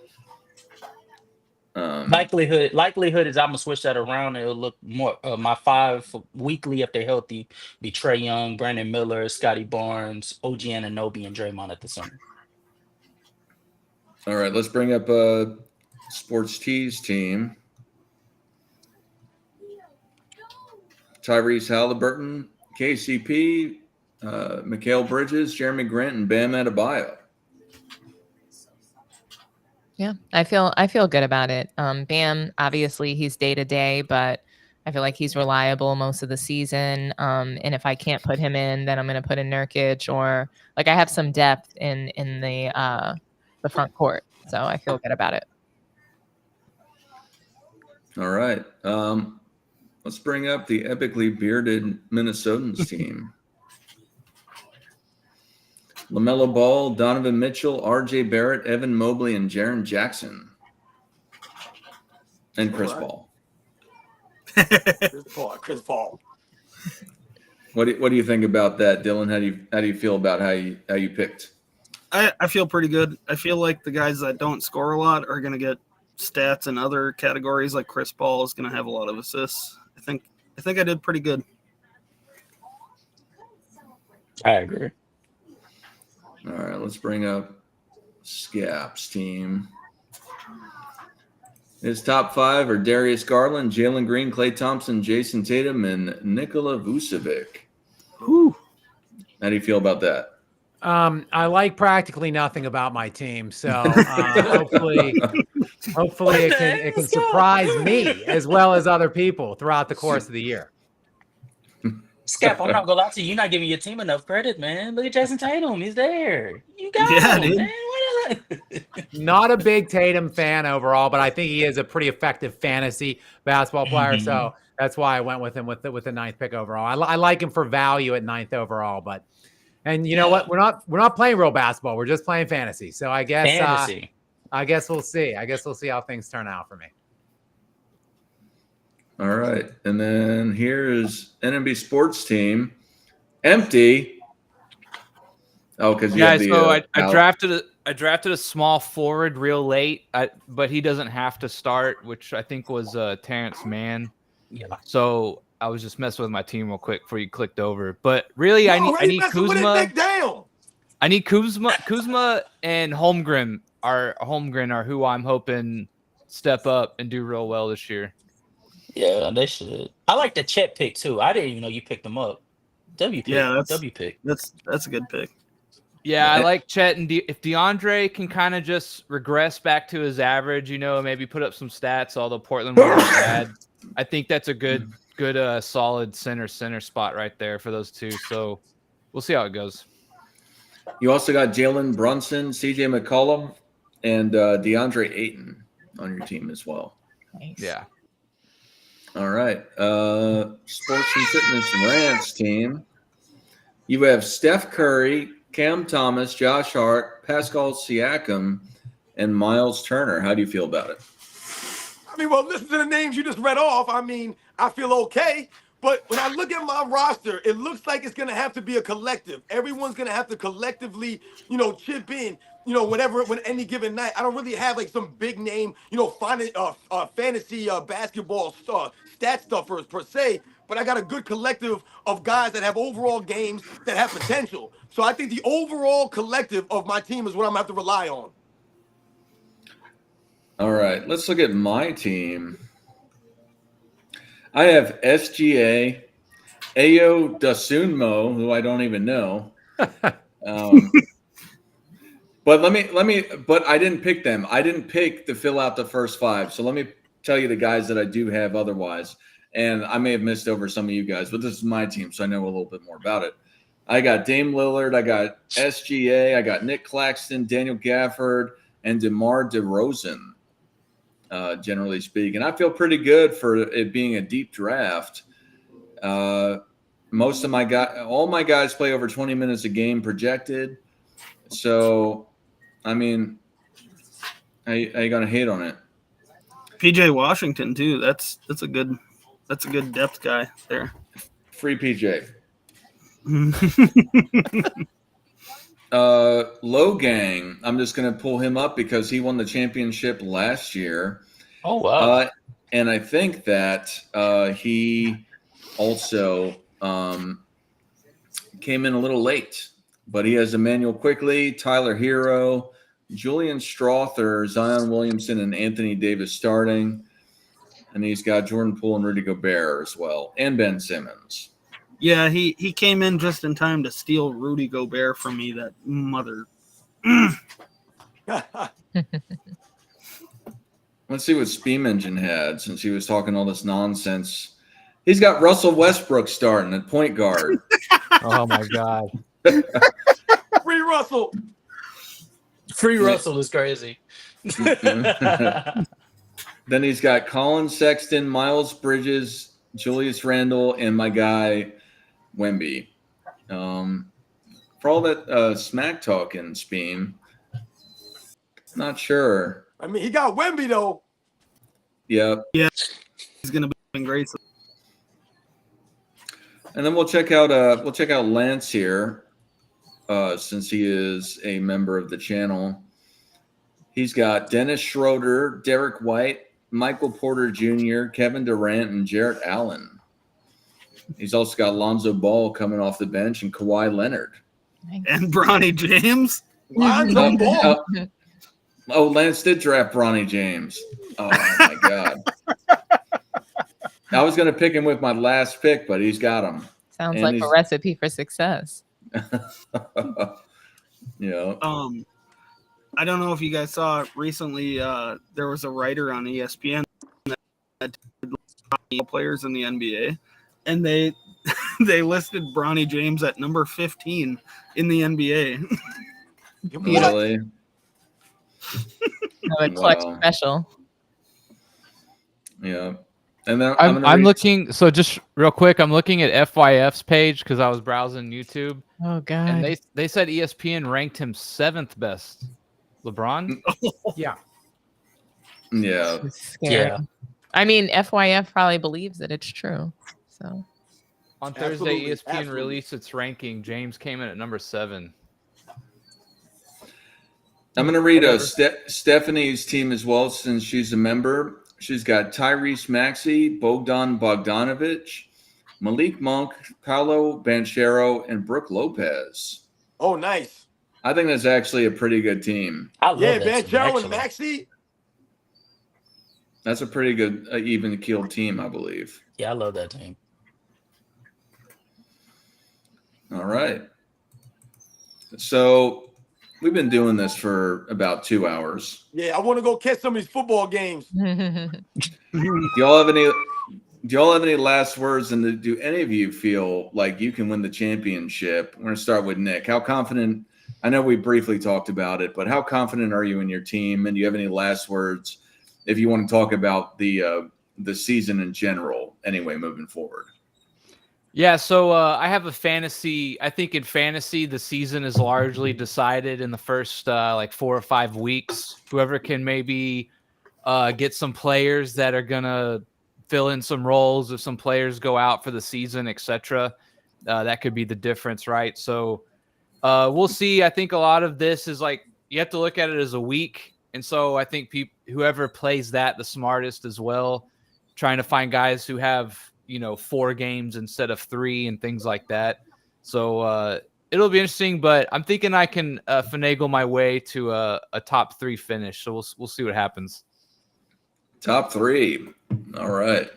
Likelihood is I'm gonna switch that around. And it'll look more. My 5 weekly if they're healthy be Trae Young, Brandon Miller, Scotty Barnes, OG Anunoby, and Draymond at the center. all right. Let's bring up Sports Tees team. Tyrese Halliburton, KCP, Mikal Bridges, Jeremy Grant, and Bam Adebayo. Yeah, I feel good about it. Bam, obviously he's day to day, but I feel like he's reliable most of the season. And if I can't put him in, then I'm going to put in Nurkic, or like I have some depth in the front court, so I feel good about it. All right. Let's bring up the epically bearded Minnesotans team. LaMelo Ball, Donovan Mitchell, RJ Barrett, Evan Mobley, and Jaren Jackson. And Chris Paul. Chris Paul. What do you think about that, Dylan? How do you feel about how you picked? I feel pretty good. I feel like the guys that don't score a lot are going to get stats in other categories. Like Chris Paul is going to have a lot of assists. I think I did pretty good. I agree. All right, let's bring up Scap's team. His top 5 are Darius Garland, Jalen Green, Klay Thompson, Jason Tatum, and Nikola Vucevic. Whew. How do you feel about that? I like practically nothing about my team, so hopefully it can surprise me as well as other people throughout the course of the year. Scap, I'm not gonna lie to you. You're not giving your team enough credit, man. Look at Jason Tatum. He's there. You got him, dude. man. What is that? Not a big Tatum fan overall, but I think he is a pretty effective fantasy basketball player. So that's why I went with him with the 9th pick overall. I like him for value at 9th overall, and you know what? We're not playing real basketball. We're just playing fantasy. So I guess I guess we'll see. I guess we'll see how things turn out for me. All right. And then here's NMB Sports Team. Empty. Oh, because you have the so I out. drafted a small forward real late, but he doesn't have to start, which I think was Terrence Mann. Yeah. So I was just messing with my team real quick before you clicked over. But really, I need messing with it, Kuzma. Nick, damn. I need Kuzma and Holmgren are who I'm hoping step up and do real well this year. Yeah, they should. I like the Chet pick too. I didn't even know you picked them up. W pick. Yeah, W pick. That's a good pick. Yeah, I like Chet, and if DeAndre can kind of just regress back to his average, maybe put up some stats, although Portland was bad, I think that's a good solid center spot right there for those two. So we'll see how it goes. You also got Jalen Brunson, CJ McCollum, and DeAndre Ayton on your team as well. Nice. Yeah. All right. Sports and Fitness Rants team. You have Steph Curry, Cam Thomas, Josh Hart, Pascal Siakam, and Miles Turner. How do you feel about it? I mean, well, listen to the names you just read off. I mean, I feel okay. But when I look at my roster, it looks like it's going to have to be a collective. Everyone's going to have to collectively, chip in, when any given night. I don't really have like some big name, fantasy basketball stat stuffers per se. But I got a good collective of guys that have overall games that have potential. So I think the overall collective of my team is what I'm going to have to rely on. All right. Let's look at my team. I have SGA, Ayo Dosunmu, who I don't even know. But but I didn't pick them. I didn't pick to fill out the first five. So let me tell you the guys that I do have otherwise. And I may have missed over some of you guys, but this is my team, so I know a little bit more about it. I got Dame Lillard, I got SGA, I got Nick Claxton, Daniel Gafford, and DeMar DeRozan, generally speaking. I feel pretty good for it being a deep draft. All my guys play over 20 minutes a game projected. So, I mean, how you going to hate on it? PJ Washington too. That's a good depth guy there. Free PJ. Logang, I'm just going to pull him up because he won the championship last year. Oh, wow. And I think that he also came in a little late. But he has Emmanuel Quickley, Tyler Hero, Julian Strother, Zion Williamson, and Anthony Davis starting. And he's got Jordan Poole and Rudy Gobert as well, and Ben Simmons. Yeah, he came in just in time to steal Rudy Gobert from me, that mother. Let's see what Steam Engine had since he was talking all this nonsense. He's got Russell Westbrook starting at point guard. Oh, my God. Free Russell. Free Russell is crazy. Then he's got Colin Sexton, Miles Bridges, Julius Randle, and my guy Wemby. For all that smack talking, Speem, not sure. I mean, he got Wemby though. Yep. Yeah, he's gonna be great. And then we'll check out Lance here, since he is a member of the channel. He's got Dennis Schroeder, Derek White, Michael Porter Jr., Kevin Durant, and Jarrett Allen. He's also got Lonzo Ball coming off the bench and Kawhi Leonard. And Bronny James. Lonzo Ball. Lance did draft Bronny James. Oh, my God. I was going to pick him with my last pick, but he's got him. Sounds like a recipe for success. Yeah. I don't know if you guys saw recently, there was a writer on ESPN that did players in the NBA, and they listed Bronny James at number 15 in the NBA. Really? A clutch special. Yeah. And then I'm looking. So just real quick, I'm looking at FYF's page because I was browsing YouTube. Oh God! And they said ESPN ranked him 7th best. LeBron? Yeah. Yeah. Scary. Yeah. I mean, FYF probably believes that it's true. So On Thursday, Absolutely, ESPN absolutely. released its ranking. James came in at number 7. I'm going to read Whatever. Stephanie's team as well, since she's a member. She's got Tyrese Maxey, Bogdan Bogdanovic, Malik Monk, Paolo Banchero, and Brooke Lopez. Oh, nice. I think that's actually a pretty good team. I love Yeah, that team, Banchero and actually. Maxey. That's a pretty good, even-keeled team, I believe. Yeah, I love that team. All right. So we've been doing this for about 2 hours. Yeah, I want to go catch some of these football games. Do y'all have any last words? And do any of you feel like you can win the championship? We're going to start with Nick. How confident? I know we briefly talked about it, but how confident are you in your team? And do you have any last words if you want to talk about the season in general? Anyway, moving forward. Yeah, so I have a fantasy. I think in fantasy, the season is largely decided in the first like 4 or 5 weeks. Whoever can maybe get some players that are gonna fill in some roles if some players go out for the season, etc. That could be the difference, right? So we'll see. I think a lot of this is like you have to look at it as a week, and so I think whoever plays that the smartest as well, trying to find guys who have 4 games instead of 3 and things like that. So it'll be interesting, but I'm thinking I can finagle my way to a top 3 finish. So we'll see what happens. Top 3. All right.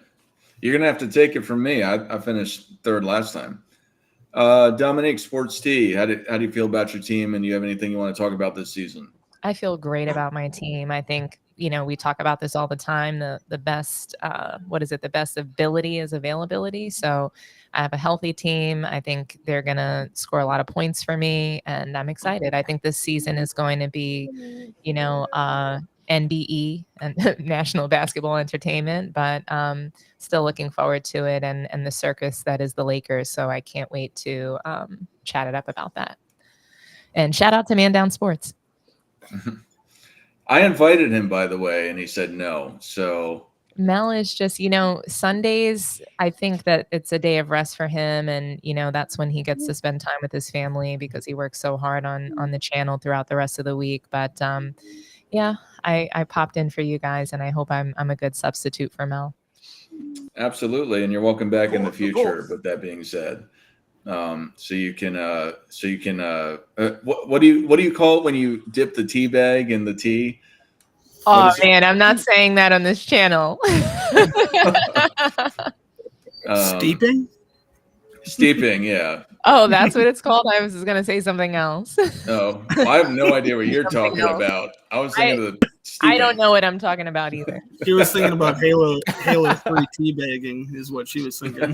You're going to have to take it from me. I finished 3rd last time. Dominique, Sports T, how do you feel about your team? And do you have anything you want to talk about this season? I feel great about my team. I think, we talk about this all the time. The best, the best ability is availability. So I have a healthy team. I think they're going to score a lot of points for me, and I'm excited. I think this season is going to be, NBE and National Basketball Entertainment, but still looking forward to it and the circus that is the Lakers. So I can't wait to chat it up about that. And shout out to Man Down Sports. I invited him, by the way, and he said no. So Mel is just, Sundays, I think that it's a day of rest for him. And, that's when he gets to spend time with his family because he works so hard on the channel throughout the rest of the week. But yeah, I popped in for you guys, and I hope I'm a good substitute for Mel. Absolutely. And you're welcome back in the future. But that being said, what do you call it when you dip the tea bag in the tea? Oh man, I'm not saying that on this channel. Steeping? Steeping, yeah. Oh, that's what it's called? I was just going to say something else. Oh, I have no idea what you're talking about. I was thinking of the steeping. I don't know what I'm talking about either. She was thinking about Halo 3 teabagging is what she was thinking. I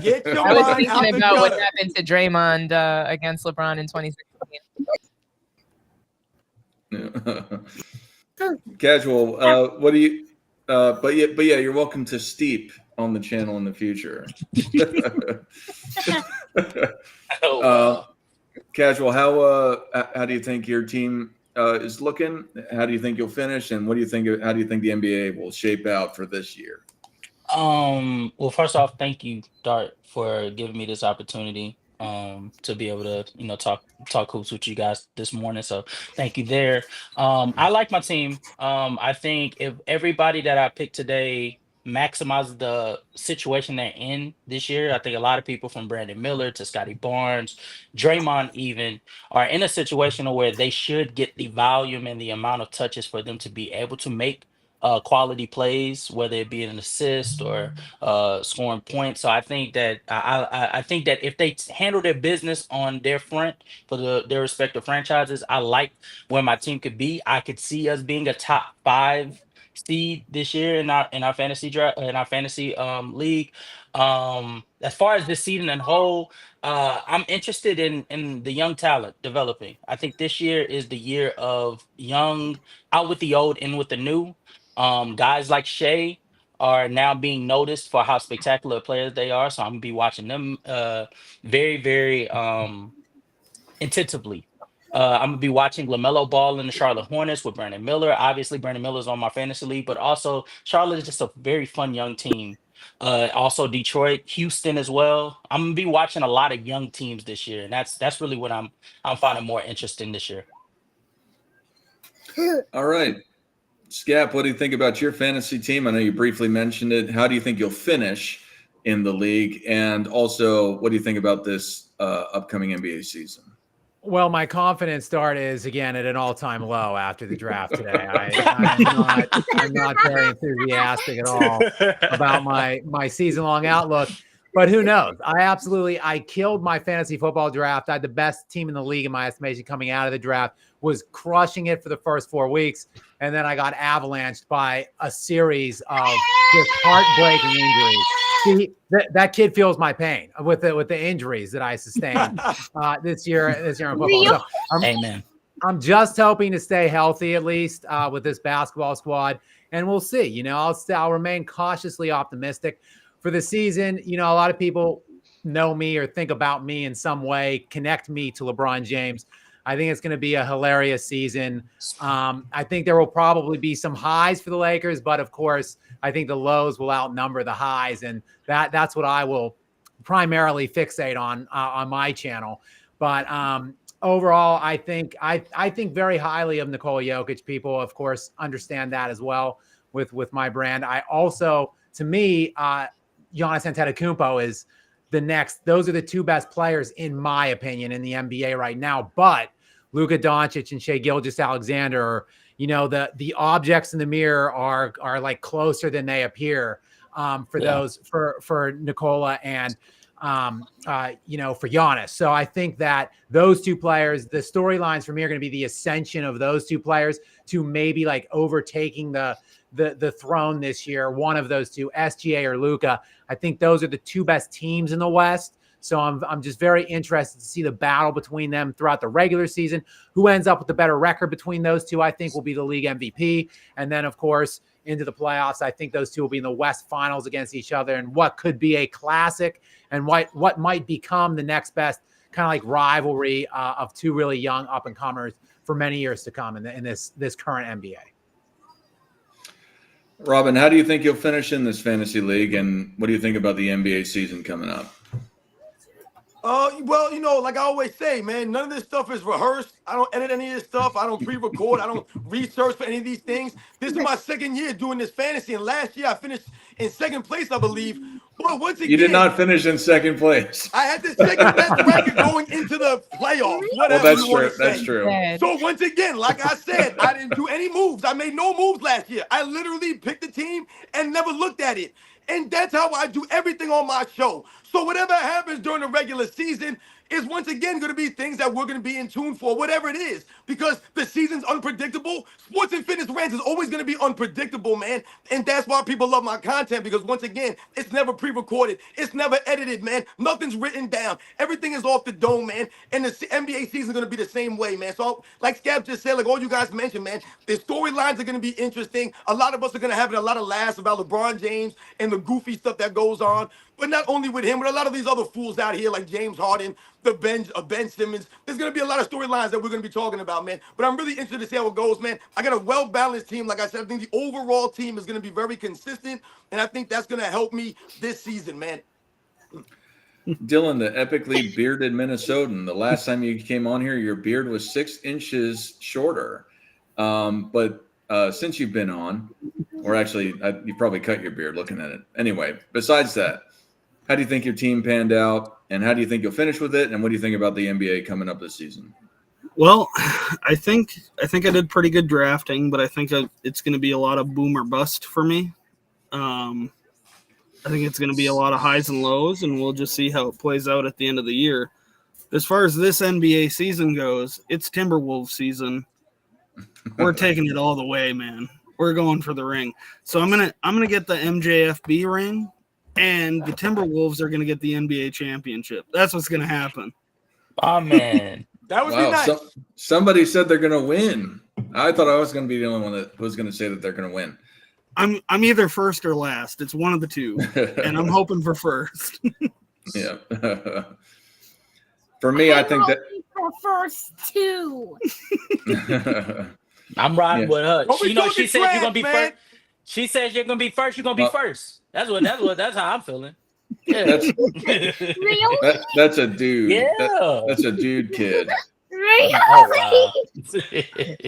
was thinking about what happened to Draymond against LeBron in 2016. Casual. What do you? But yeah, you're welcome to steep on the channel in the future. Casual. How do you think your team is looking? How do you think you'll finish? And what do you think? How do you think the NBA will shape out for this year? Well, first off, thank you, Dart, for giving me this opportunity to be able to talk hoops with you guys this morning. So thank you there. I like my team. I think if everybody that I picked today maximizes the situation they're in this year, I think a lot of people from Brandon Miller to Scotty Barnes, Draymond even, are in a situation where they should get the volume and the amount of touches for them to be able to make quality plays, whether it be an assist or scoring points. So I think that I think that if they handle their business on their front for their respective franchises, I like where my team could be. I could see us being a top 5 seed this year in our fantasy draft, in our fantasy league. As far as this season and whole, I'm interested in the young talent developing. I think this year is the year of young, out with the old, in with the new. Guys like Shea are now being noticed for how spectacular players they are. So I'm gonna be watching them very, very intensively I'm gonna be watching LaMelo Ball in the Charlotte Hornets with Brandon Miller. Obviously, Brandon Miller's on my fantasy league, but also Charlotte is just a very fun young team. Also Detroit, Houston as well. I'm gonna be watching a lot of young teams this year, and that's really what I'm finding more interesting this year. All right. Scap, what do you think about your fantasy team? I know you briefly mentioned it. How do you think you'll finish in the league? And also, what do you think about this upcoming NBA season? Well, my confidence start is again at an all-time low after the draft today. I'm not very enthusiastic at all about my season-long outlook. But who knows? I killed my fantasy football draft. I had the best team in the league in my estimation coming out of the draft, was crushing it for the first 4 weeks. And then I got avalanched by a series of just heartbreaking injuries. See, that kid feels my pain with the injuries that I sustained this year in football. So Amen. I'm just hoping to stay healthy at least with this basketball squad, and we'll see. You know, I'll remain cautiously optimistic for the season. You know, a lot of people know me or think about me in some way, connect me to LeBron James. I think it's going to be a hilarious season. I think there will probably be some highs for the Lakers, but of course, I think the lows will outnumber the highs, and that's what I will primarily fixate on my channel. But overall, I think very highly of Nikola Jokic. People, of course, understand that as well with my brand. I also, to me, Giannis Antetokounmpo is the next. Those are the two best players, in my opinion, in the NBA right now. But Luka Doncic and Shai Gilgeous-Alexander, you know, the objects in the mirror are like closer than they appear for Nikola and for Giannis. So I think that those two players, the storylines for me are going to be the ascension of those two players to maybe like overtaking the throne this year. One of those two, SGA or Luka. I think those are the two best teams in the West. So I'm just very interested to see the battle between them throughout the regular season. Who ends up with the better record between those two, I think, will be the league MVP. And then, of course, into the playoffs, I think those two will be in the West Finals against each other, and what could be a classic and what might become the next best kind of like rivalry of two really young up-and-comers for many years to come in this current NBA. Robin, how do you think you'll finish in this fantasy league, and what do you think about the NBA season coming up? Well, you know, like I always say, man, none of this stuff is rehearsed. I don't edit any of this stuff. I don't pre-record. I don't research for any of these things. This is my second year doing this fantasy, and last year I finished in second place, I believe. But once again, you did not finish in second place. I had the second best record going into the playoffs. Whatever that's you true. want to say. That's true. So once again, like I said, I didn't do any moves. I made no moves last year. I literally picked the team and never looked at it. And that's how I do everything on my show. So whatever happens during the regular season is once again going to be things that we're going to be in tune for, whatever it is, because the season's unpredictable. Sports and Fitness Rants is always going to be unpredictable, man. And that's why people love my content, because once again, it's never pre-recorded. It's never edited, man. Nothing's written down. Everything is off the dome, man. And the NBA season is going to be the same way, man. So like Scap just said, like all you guys mentioned, man, the storylines are going to be interesting. A lot of us are going to have a lot of laughs about LeBron James and the goofy stuff that goes on. But not only with him, but a lot of these other fools out here like James Harden, Ben Simmons. There's going to be a lot of storylines that we're going to be talking about, man. But I'm really interested to see how it goes, man. I got a well-balanced team. Like I said, I think the overall team is going to be very consistent, and I think that's going to help me this season, man. Dylan, the epically bearded Minnesotan, the last time you came on here, your beard was 6 inches shorter. But since you've been on, or actually, you probably cut your beard looking at it. Anyway, besides that, how do you think your team panned out, and how do you think you'll finish with it, and what do you think about the NBA coming up this season? Well, I think I did pretty good drafting, but I think it's going to be a lot of boom or bust for me. I think it's going to be a lot of highs and lows, and we'll just see how it plays out at the end of the year. As far as this NBA season goes, it's Timberwolves season. We're taking it all the way, man. We're going for the ring. So I'm gonna get the MJFB ring, and the Timberwolves are gonna get the NBA championship. That's what's gonna happen. Oh man, that would be nice. Somebody said they're gonna win. I thought I was gonna be the only one that was gonna say that they're gonna win. I'm either first or last. It's one of the two, and I'm hoping for first. Yeah. For me, I think that for first two. I'm riding Yeah. with her. Don't be You know, talking she said you're trash, gonna be man. first. She says you're gonna be first. You're gonna be Well- first. That's how I'm feeling. Yeah. That's Really? that's a dude. Yeah. That's a dude kid. Really? Oh wow.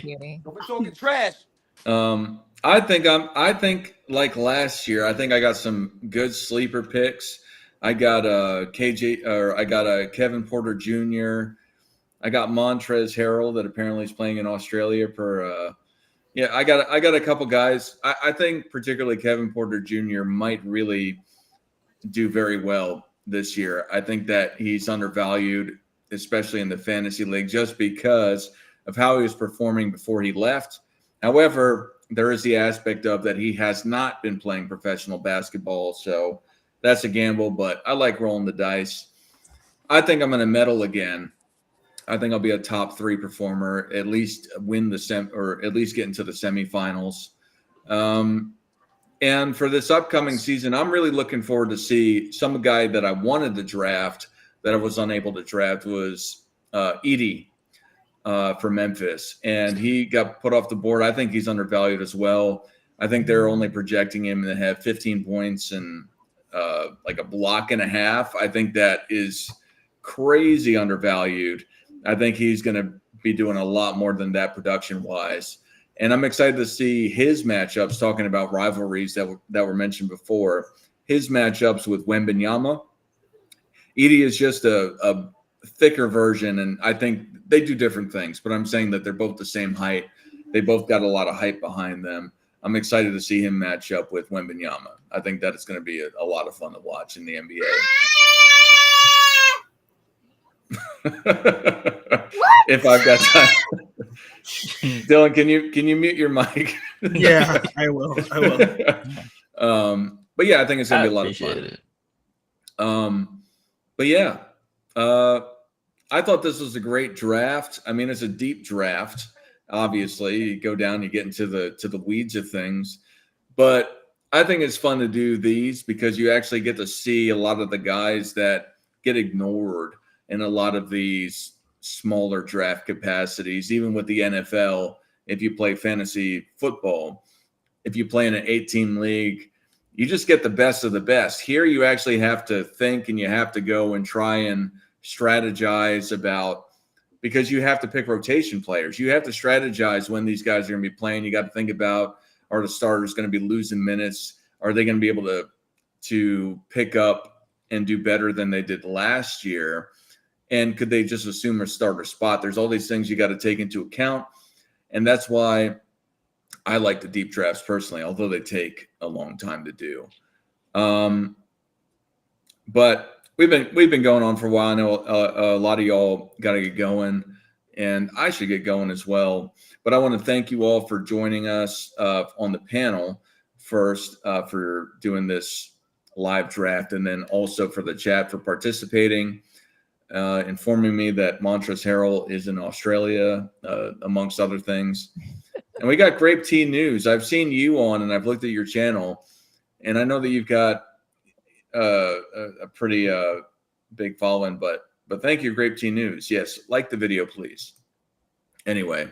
Beauty. Don't be talking trash. I think like last year, I think I got some good sleeper picks. I got I got Kevin Porter Jr. I got Montrezl Harrell that apparently is playing in Australia for yeah, I got a couple guys. I think particularly Kevin Porter Jr. might really do very well this year. I think that he's undervalued, especially in the fantasy league, just because of how he was performing before he left. However, there is the aspect of that he has not been playing professional basketball, so that's a gamble, but I like rolling the dice. I think I'm going to medal again. I think I'll be a top 3 performer, at least win the or at least get into the semifinals. And for this upcoming season, I'm really looking forward to see some guy that I wanted to draft that I was unable to draft was Edie for Memphis, and he got put off the board. I think he's undervalued as well. I think they're only projecting him to have 15 points and like a block and a half. I think that is crazy undervalued. I think he's going to be doing a lot more than that production-wise. And I'm excited to see his matchups, talking about rivalries that were mentioned before, his matchups with Wembanyama. Edie is just a thicker version, and I think they do different things, but I'm saying that they're both the same height. They both got a lot of hype behind them. I'm excited to see him match up with Wembanyama. I think that it's going to be a lot of fun to watch in the NBA. If I've got time. Dylan, can you mute your mic? Yeah, I will. But yeah, I think it's gonna be a lot of appreciate fun. it. But yeah, I thought this was a great draft. I mean, it's a deep draft. Obviously, you go down, you get into the weeds of things, but I think it's fun to do these because you actually get to see a lot of the guys that get ignored in a lot of these smaller draft capacities. Even with the NFL, if you play fantasy football, if you play in an 8-team league, you just get the best of the best. Here you actually have to think, and you have to go and try and strategize about, because you have to pick rotation players. You have to strategize when these guys are going to be playing. You got to think about, are the starters going to be losing minutes? Are they going to be able to pick up and do better than they did last year? And could they just assume a starter spot? There's all these things you got to take into account. And that's why I like the deep drafts personally, although they take a long time to do. But we've been going on for a while. I know a lot of y'all got to get going, and I should get going as well. But I want to thank you all for joining us on the panel first, for doing this live draft, and then also for the chat for participating. Informing me that Montrezl Harrell is in Australia, amongst other things. And we got Grape Tea News. I've seen you on, and I've looked at your channel, and I know that you've got a pretty big following, but thank you, Grape Tea News. Yes, like the video, please. Anyway,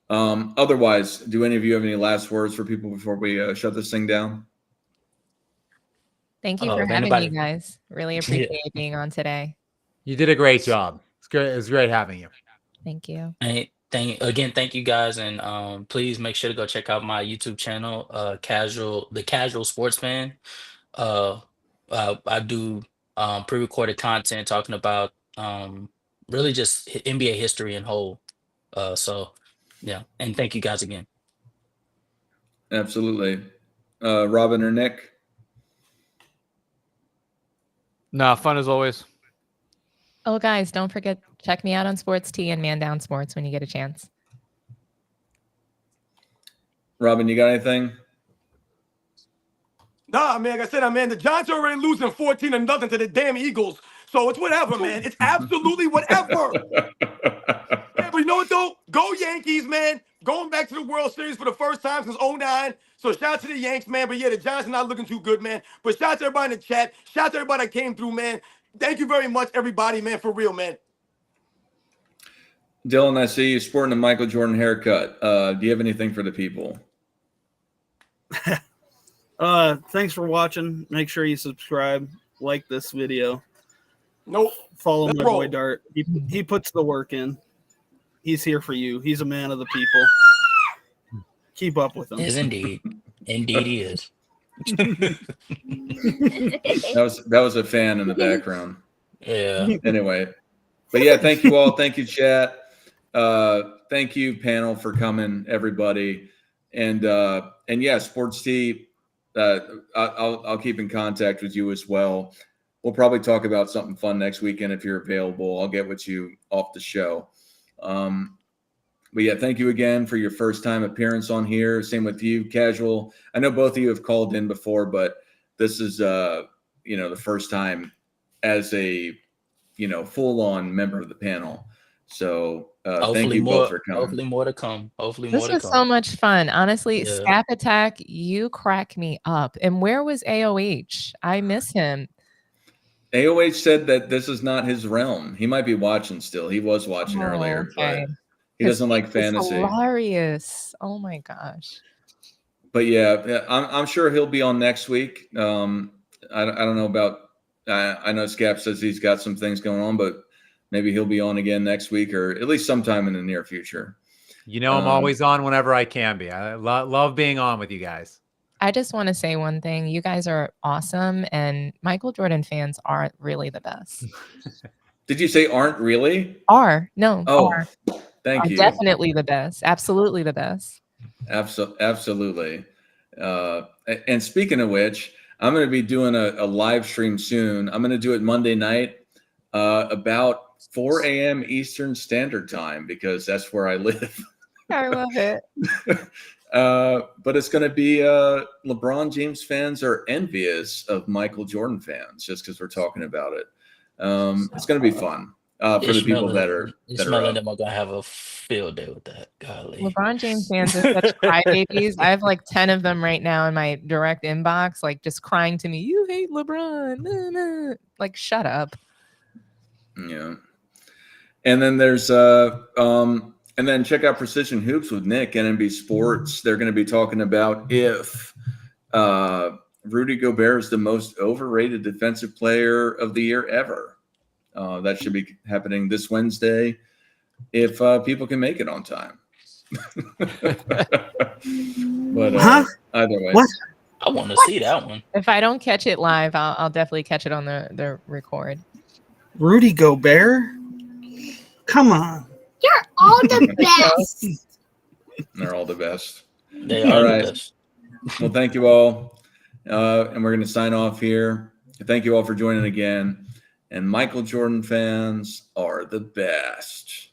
otherwise, do any of you have any last words for people before we shut this thing down? Thank you for having me, guys. Really appreciate being on today. You did a great job. It's great. It was great having you. Thank you. Thank you guys, and please make sure to go check out my YouTube channel, The Casual Sportsman. I do pre-recorded content talking about really just NBA history in whole. So yeah, and thank you guys again. Absolutely. Robin or Nick? No, fun as always. Oh, guys, don't forget, check me out on Sports Tea and Man Down Sports when you get a chance. Robin, you got anything? Nah, man, like I said, man, the Giants are already losing 14-0 to the damn Eagles. So it's whatever, man. It's absolutely whatever. Yeah, but you know what, though? Go Yankees, man. Going back to the World Series for the first time since 2009. So shout out to the Yanks, man. But yeah, the Giants are not looking too good, man. But shout out to everybody in the chat. Shout out to everybody that came through, man. Thank you very much, everybody, man, for real, man. Dylan, I see you sporting a Michael Jordan haircut. Do you have anything for the people? Thanks for watching. Make sure you subscribe, like this video. Nope. Follow Let's my roll. boy Dart. He puts the work in. He's here for you. He's a man of the people. Keep up with him. Is indeed. Indeed he is. That was a fan in the background. Yeah. Anyway, but yeah, thank you all. Thank you, chat. Thank you, panel, for coming, everybody. And yeah, Sports Tea. I'll keep in contact with you as well. We'll probably talk about something fun next weekend if you're available. I'll get with you off the show. But yeah, thank you again for your first time appearance on here. Same with you, Casual. I know both of you have called in before, but this is the first time as a full-on member of the panel. So thank you both for coming. Hopefully more to come. This was so much fun. Honestly, Yeah. Scap Attack, you crack me up. And where was AOH? I miss him. AOH said that this is not his realm. He might be watching still. He was watching earlier, okay. but he doesn't like fantasy. Hilarious. Oh my gosh. But yeah, I'm sure he'll be on next week. I don't know about. I know Scap says he's got some things going on, but maybe he'll be on again next week or at least sometime in the near future. I'm always on whenever I can be. I love being on with you guys. I just want to say one thing. You guys are awesome, and Michael Jordan fans aren't really the best. Did you say aren't really? No. Oh, thank you. Definitely the best. Absolutely the best. Absolutely. And speaking of which, I'm going to be doing a live stream soon. I'm going to do it Monday night about 4 a.m. Eastern Standard Time because that's where I live. I love it. But it's going to be LeBron James fans are envious of Michael Jordan fans just because we're talking about it. It's going to be fun for the people that are them are going to have a field day with that. Golly. LeBron James fans are such crybabies. I have like 10 of them right now in my direct inbox, like just crying to me, "You hate LeBron." Nah, nah. Like, shut up. Yeah. And then there's and then check out Precision Hoops with Nick, NMB Sports. They're going to be talking about if Rudy Gobert is the most overrated defensive player of the year ever. That should be happening this Wednesday if people can make it on time. But either way. What? I want to see that one. If I don't catch it live, I'll definitely catch it on the record. Rudy Gobert? Come on. You're all the best. They're all the best. They are All the right. best. Well, thank you all. And we're going to sign off here. Thank you all for joining again. And Michael Jordan fans are the best.